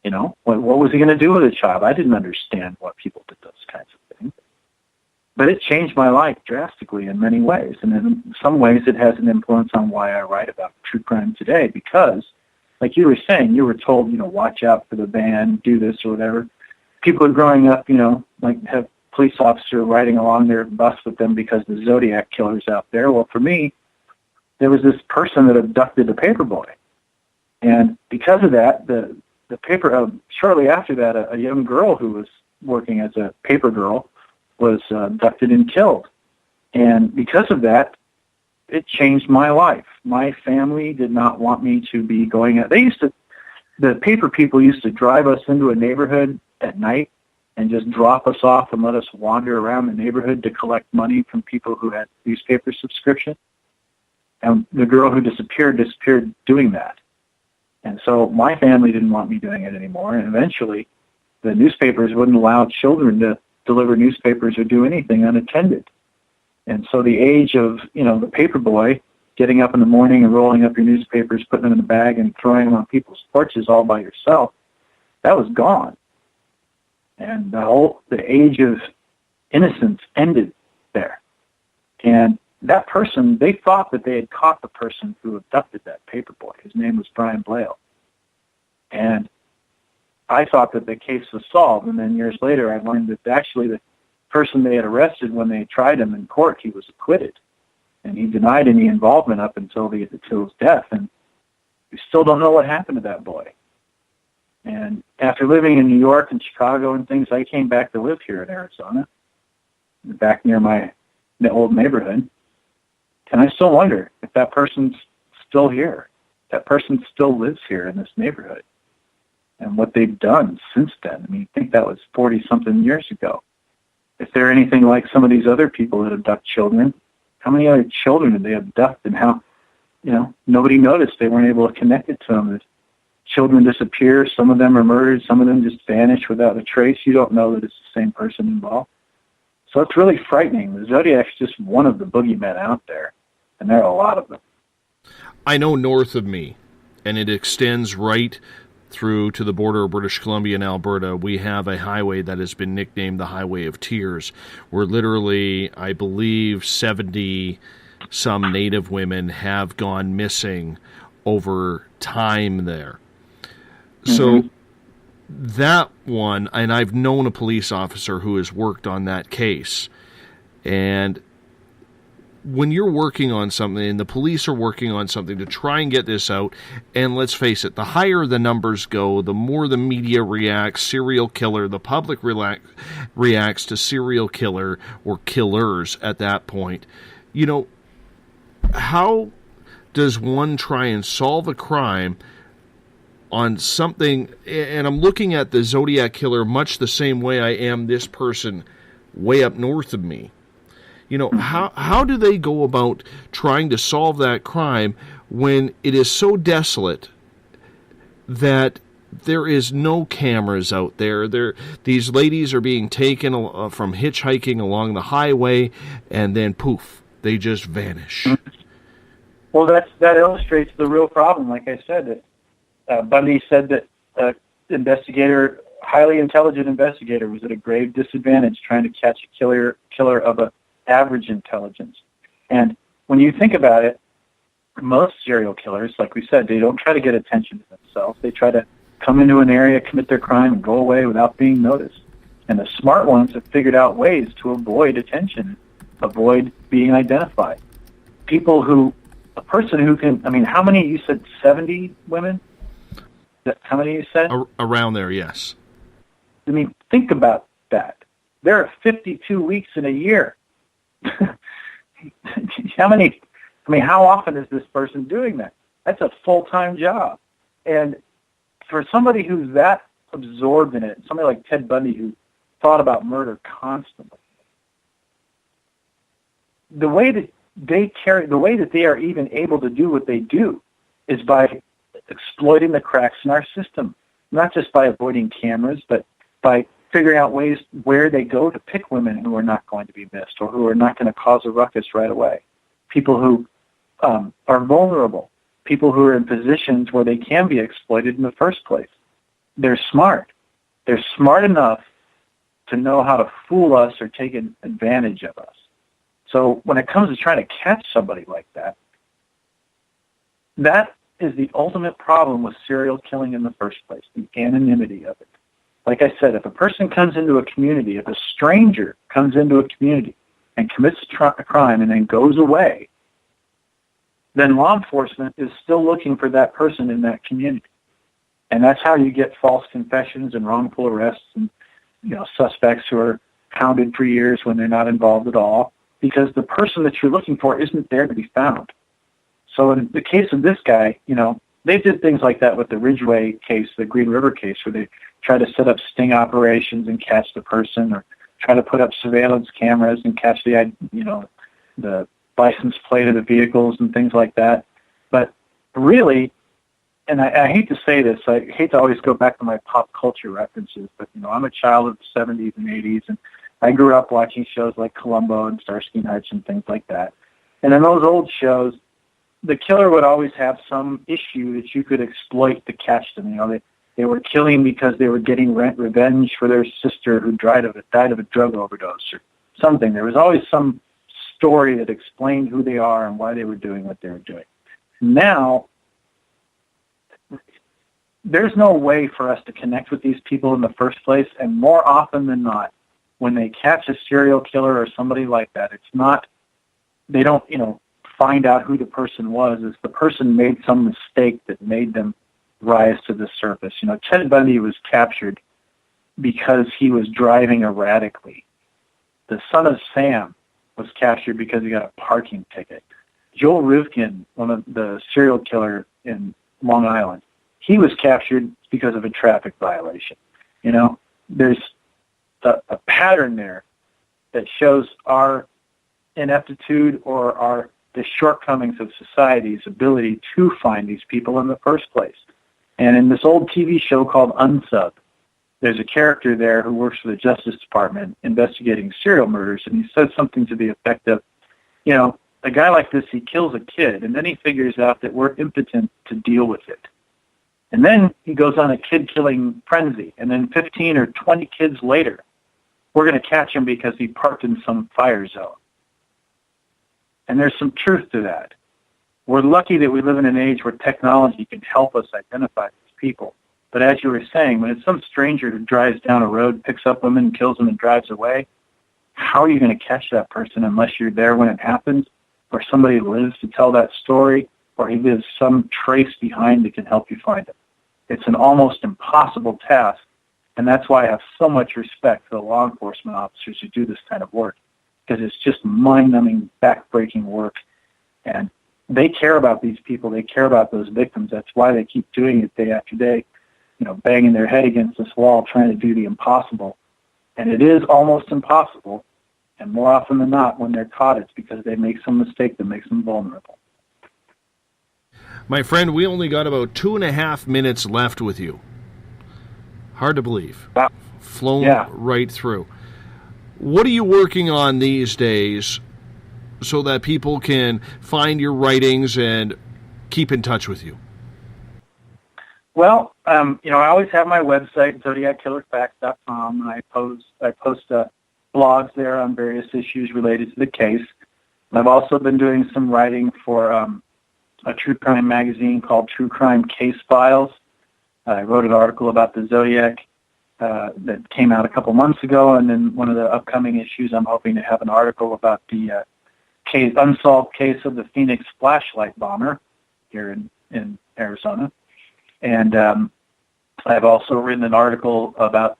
What was he going to do with a child? I didn't understand why people did those kinds of things. But it changed my life drastically in many ways. And in some ways it has an influence on why I write about true crime today, because, like you were saying, you were told, watch out for the van, do this or whatever. People are growing up, like have police officer riding along their bus with them because the Zodiac Killer's out there. Well, for me, there was this person that abducted a paper boy. And because of that, shortly after that, a young girl who was working as a paper girl was abducted and killed. And because of that, it changed my life. My family did not want me to be going out. The paper people used to drive us into a neighborhood at night and just drop us off and let us wander around the neighborhood to collect money from people who had newspaper subscription. And the girl who disappeared doing that. And so my family didn't want me doing it anymore. And eventually the newspapers wouldn't allow children to deliver newspapers or do anything unattended. And so the age of, the paper boy getting up in the morning and rolling up your newspapers, putting them in a bag and throwing them on people's porches all by yourself, that was gone. And the age of innocence ended there. And that person, they thought that they had caught the person who abducted that paper boy. His name was Brian Blale. And I thought that the case was solved, and then years later I learned that actually the person they had arrested when they tried him in court, he was acquitted, and he denied any involvement up until his death, and we still don't know what happened to that boy. And after living in New York and Chicago and things, I came back to live here in Arizona, back near my old neighborhood, and I still wonder if that person's still here. That person still lives here in this neighborhood, and what they've done since then. I mean, I think that was 40-something years ago. If they're anything like some of these other people that abduct children, how many other children did they abduct, and how, nobody noticed? They weren't able to connect it to them. Children disappear. Some of them are murdered. Some of them just vanish without a trace. You don't know that it's the same person involved. So it's really frightening. The Zodiac's just one of the boogeymen out there, and there are a lot of them. I know north of me, and it extends right through to the border of British Columbia and Alberta, we have a highway that has been nicknamed the Highway of Tears, where literally, I believe, 70-some Native women have gone missing over time there. So that one, and I've known a police officer who has worked on that case, and when you're working on something, and the police are working on something to try and get this out, and let's face it, the higher the numbers go, the more the media reacts, serial killer, the public reacts to serial killer or killers at that point. How does one try and solve a crime on something, and I'm looking at the Zodiac Killer much the same way I am this person way up north of me. How do they go about trying to solve that crime when it is so desolate that there is no cameras out there? These ladies are being taken from hitchhiking along the highway, and then poof, they just vanish. Well, that illustrates the real problem. Like I said, that Bundy said that investigator, highly intelligent investigator, was at a grave disadvantage trying to catch a killer of a average intelligence. And when you think about it, most serial killers, like we said, they don't try to get attention to themselves. They try to come into an area, commit their crime, and go away without being noticed. And the smart ones have figured out ways to avoid attention, avoid being identified. A person who can, how many, you said 70 women? How many you said? Around there, yes. Think about that. There are 52 weeks in a year. How often is this person doing that? That's a full-time job. And for somebody who's that absorbed in it, somebody like Ted Bundy who thought about murder constantly, the way that they are even able to do what they do is by exploiting the cracks in our system, not just by avoiding cameras, but by figuring out ways where they go to pick women who are not going to be missed or who are not going to cause a ruckus right away. People who are vulnerable, people who are in positions where they can be exploited in the first place. They're smart. They're smart enough to know how to fool us or take advantage of us. So when it comes to trying to catch somebody like that, that is the ultimate problem with serial killing in the first place, the anonymity of it. Like I said, if a person comes into a community, if a stranger comes into a community and commits a crime and then goes away, then law enforcement is still looking for that person in that community. And that's how you get false confessions and wrongful arrests and suspects who are hounded for years when they're not involved at all, because the person that you're looking for isn't there to be found. So in the case of this guy, they did things like that with the Ridgeway case, the Green River case, where they try to set up sting operations and catch the person, or try to put up surveillance cameras and catch the license plate of the vehicles and things like that. But really, and I hate to say this, I hate to always go back to my pop culture references, but I'm a child of the 70s and 80s, and I grew up watching shows like Columbo and Starsky and Hutch and things like that. And in those old shows, the killer would always have some issue that you could exploit to catch them. They were killing because they were getting revenge for their sister who died of a drug overdose or something. There was always some story that explained who they are and why they were doing what they were doing. Now, there's no way for us to connect with these people in the first place. And more often than not, when they catch a serial killer or somebody like that, it's not, they don't, find out who the person was. It's the person made some mistake that made them rise to the surface. Ted Bundy was captured because he was driving erratically. The son of Sam was captured because he got a parking ticket. Joel Rivkin, one of the serial killer in Long Island, he was captured because of a traffic violation. There's a pattern there that shows our ineptitude or the shortcomings of society's ability to find these people in the first place. And in this old TV show called Unsub, there's a character there who works for the Justice Department investigating serial murders, and he says something to the effect of, a guy like this, he kills a kid, and then he figures out that we're impotent to deal with it. And then he goes on a kid-killing frenzy, and then 15 or 20 kids later, we're going to catch him because he parked in some fire zone. And there's some truth to that. We're lucky that we live in an age where technology can help us identify these people. But as you were saying, when it's some stranger who drives down a road, picks up women, kills them, and drives away, how are you going to catch that person unless you're there when it happens, or somebody lives to tell that story, or he leaves some trace behind that can help you find him? It's an almost impossible task, and that's why I have so much respect for the law enforcement officers who do this kind of work, because it's just mind-numbing, back-breaking work. And they care about these people. They care about those victims. That's why they keep doing it day after day, banging their head against this wall, trying to do the impossible. And it is almost impossible. And more often than not, when they're caught, it's because they make some mistake that makes them vulnerable. My friend, we only got about 2.5 minutes left with you. Hard to believe. Wow. Flown right through. What are you working on these days so that people can find your writings and keep in touch with you? Well, I always have my website, ZodiacKillerFacts.com, and I post blogs there on various issues related to the case. I've also been doing some writing for a true crime magazine called True Crime Case Files. I wrote an article about the Zodiac that came out a couple months ago, and then one of the upcoming issues, I'm hoping to have an article about the unsolved case of the Phoenix flashlight bomber here in Arizona. And I've also written an article about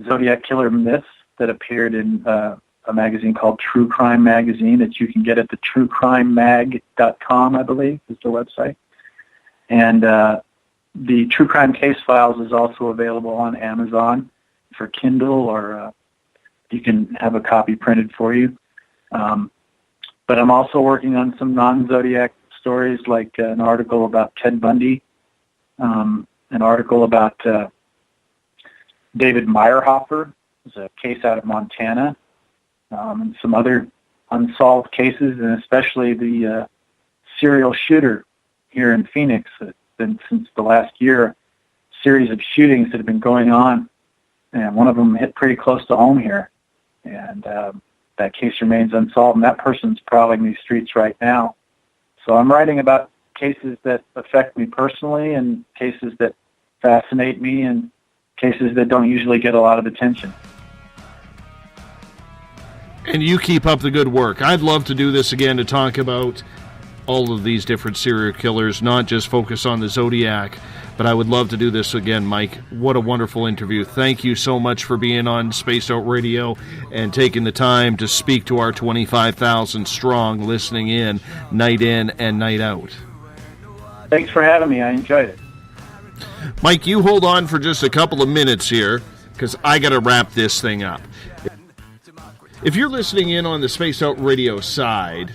Zodiac Killer myths that appeared in a magazine called True Crime Magazine that you can get at the truecrimemag.com, I believe, is the website. And the True Crime Case Files is also available on Amazon for Kindle, or you can have a copy printed for you. But I'm also working on some non-Zodiac stories, like an article about Ted Bundy, an article about David Meyerhofer. It's a case out of Montana, and some other unsolved cases, and especially the serial shooter here in Phoenix. It's been, since the last year, a series of shootings that have been going on, and one of them hit pretty close to home here. And that case remains unsolved, and that person's prowling these streets right now. So I'm writing about cases that affect me personally, and cases that fascinate me, and cases that don't usually get a lot of attention. And you keep up the good work. I'd love to do this again to talk about all of these different serial killers, not just focus on the Zodiac, but I would love to do this again, Mike. What a wonderful interview. Thank you so much for being on Spaced Out Radio and taking the time to speak to our 25,000 strong listening in and night out. Thanks for having me. I enjoyed it. Mike, you hold on for just a couple of minutes here, because I got to wrap this thing up. If you're listening in on the Spaced Out Radio side,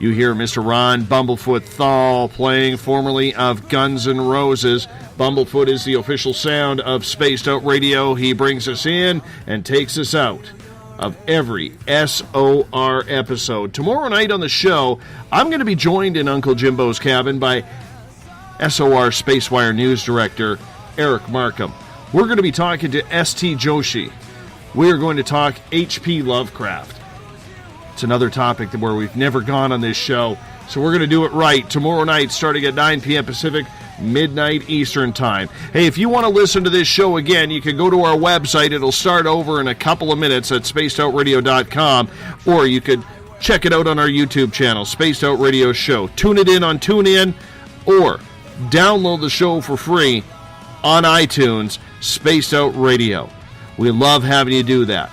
you hear Mr. Ron Bumblefoot Thal playing, formerly of Guns N' Roses. Bumblefoot is the official sound of Spaced Out Radio. He brings us in and takes us out of every SOR episode. Tomorrow night on the show, I'm going to be joined in Uncle Jimbo's cabin by SOR Spacewire News Director Eric Markham. We're going to be talking to S.T. Joshi. We are going to talk H.P. Lovecraft. It's another topic where we've never gone on this show, so we're going to do it right. Tomorrow night, starting at 9 p.m. Pacific, midnight Eastern Time. Hey, if you want to listen to this show again, you can go to our website. It'll start over in a couple of minutes at spacedoutradio.com, or you could check it out on our YouTube channel, Spaced Out Radio Show. Tune it in on TuneIn, or download the show for free on iTunes, Spaced Out Radio. We love having you do that.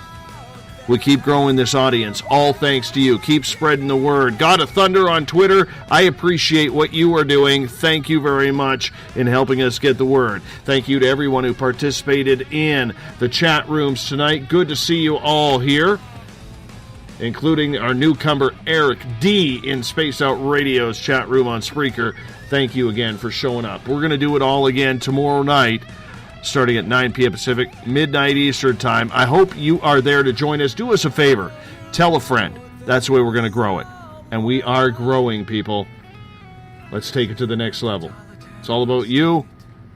We keep growing this audience, all thanks to you. Keep spreading the word. God of Thunder on Twitter, I appreciate what you are doing. Thank you very much in helping us get the word. Thank you to everyone who participated in the chat rooms tonight. Good to see you all here, including our newcomer Eric D. in Spaced Out Radio's chat room on Spreaker. Thank you again for showing up. We're going to do it all again tomorrow night, starting at 9 p.m. Pacific, midnight Eastern Time. I hope you are there to join us. Do us a favor. Tell a friend. That's the way we're going to grow it. And we are growing, people. Let's take it to the next level. It's all about you,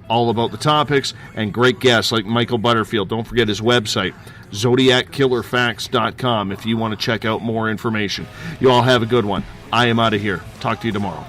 all about the topics, and great guests like Michael Butterfield. Don't forget his website, ZodiacKillerFacts.com, if you want to check out more information. You all have a good one. I am out of here. Talk to you tomorrow.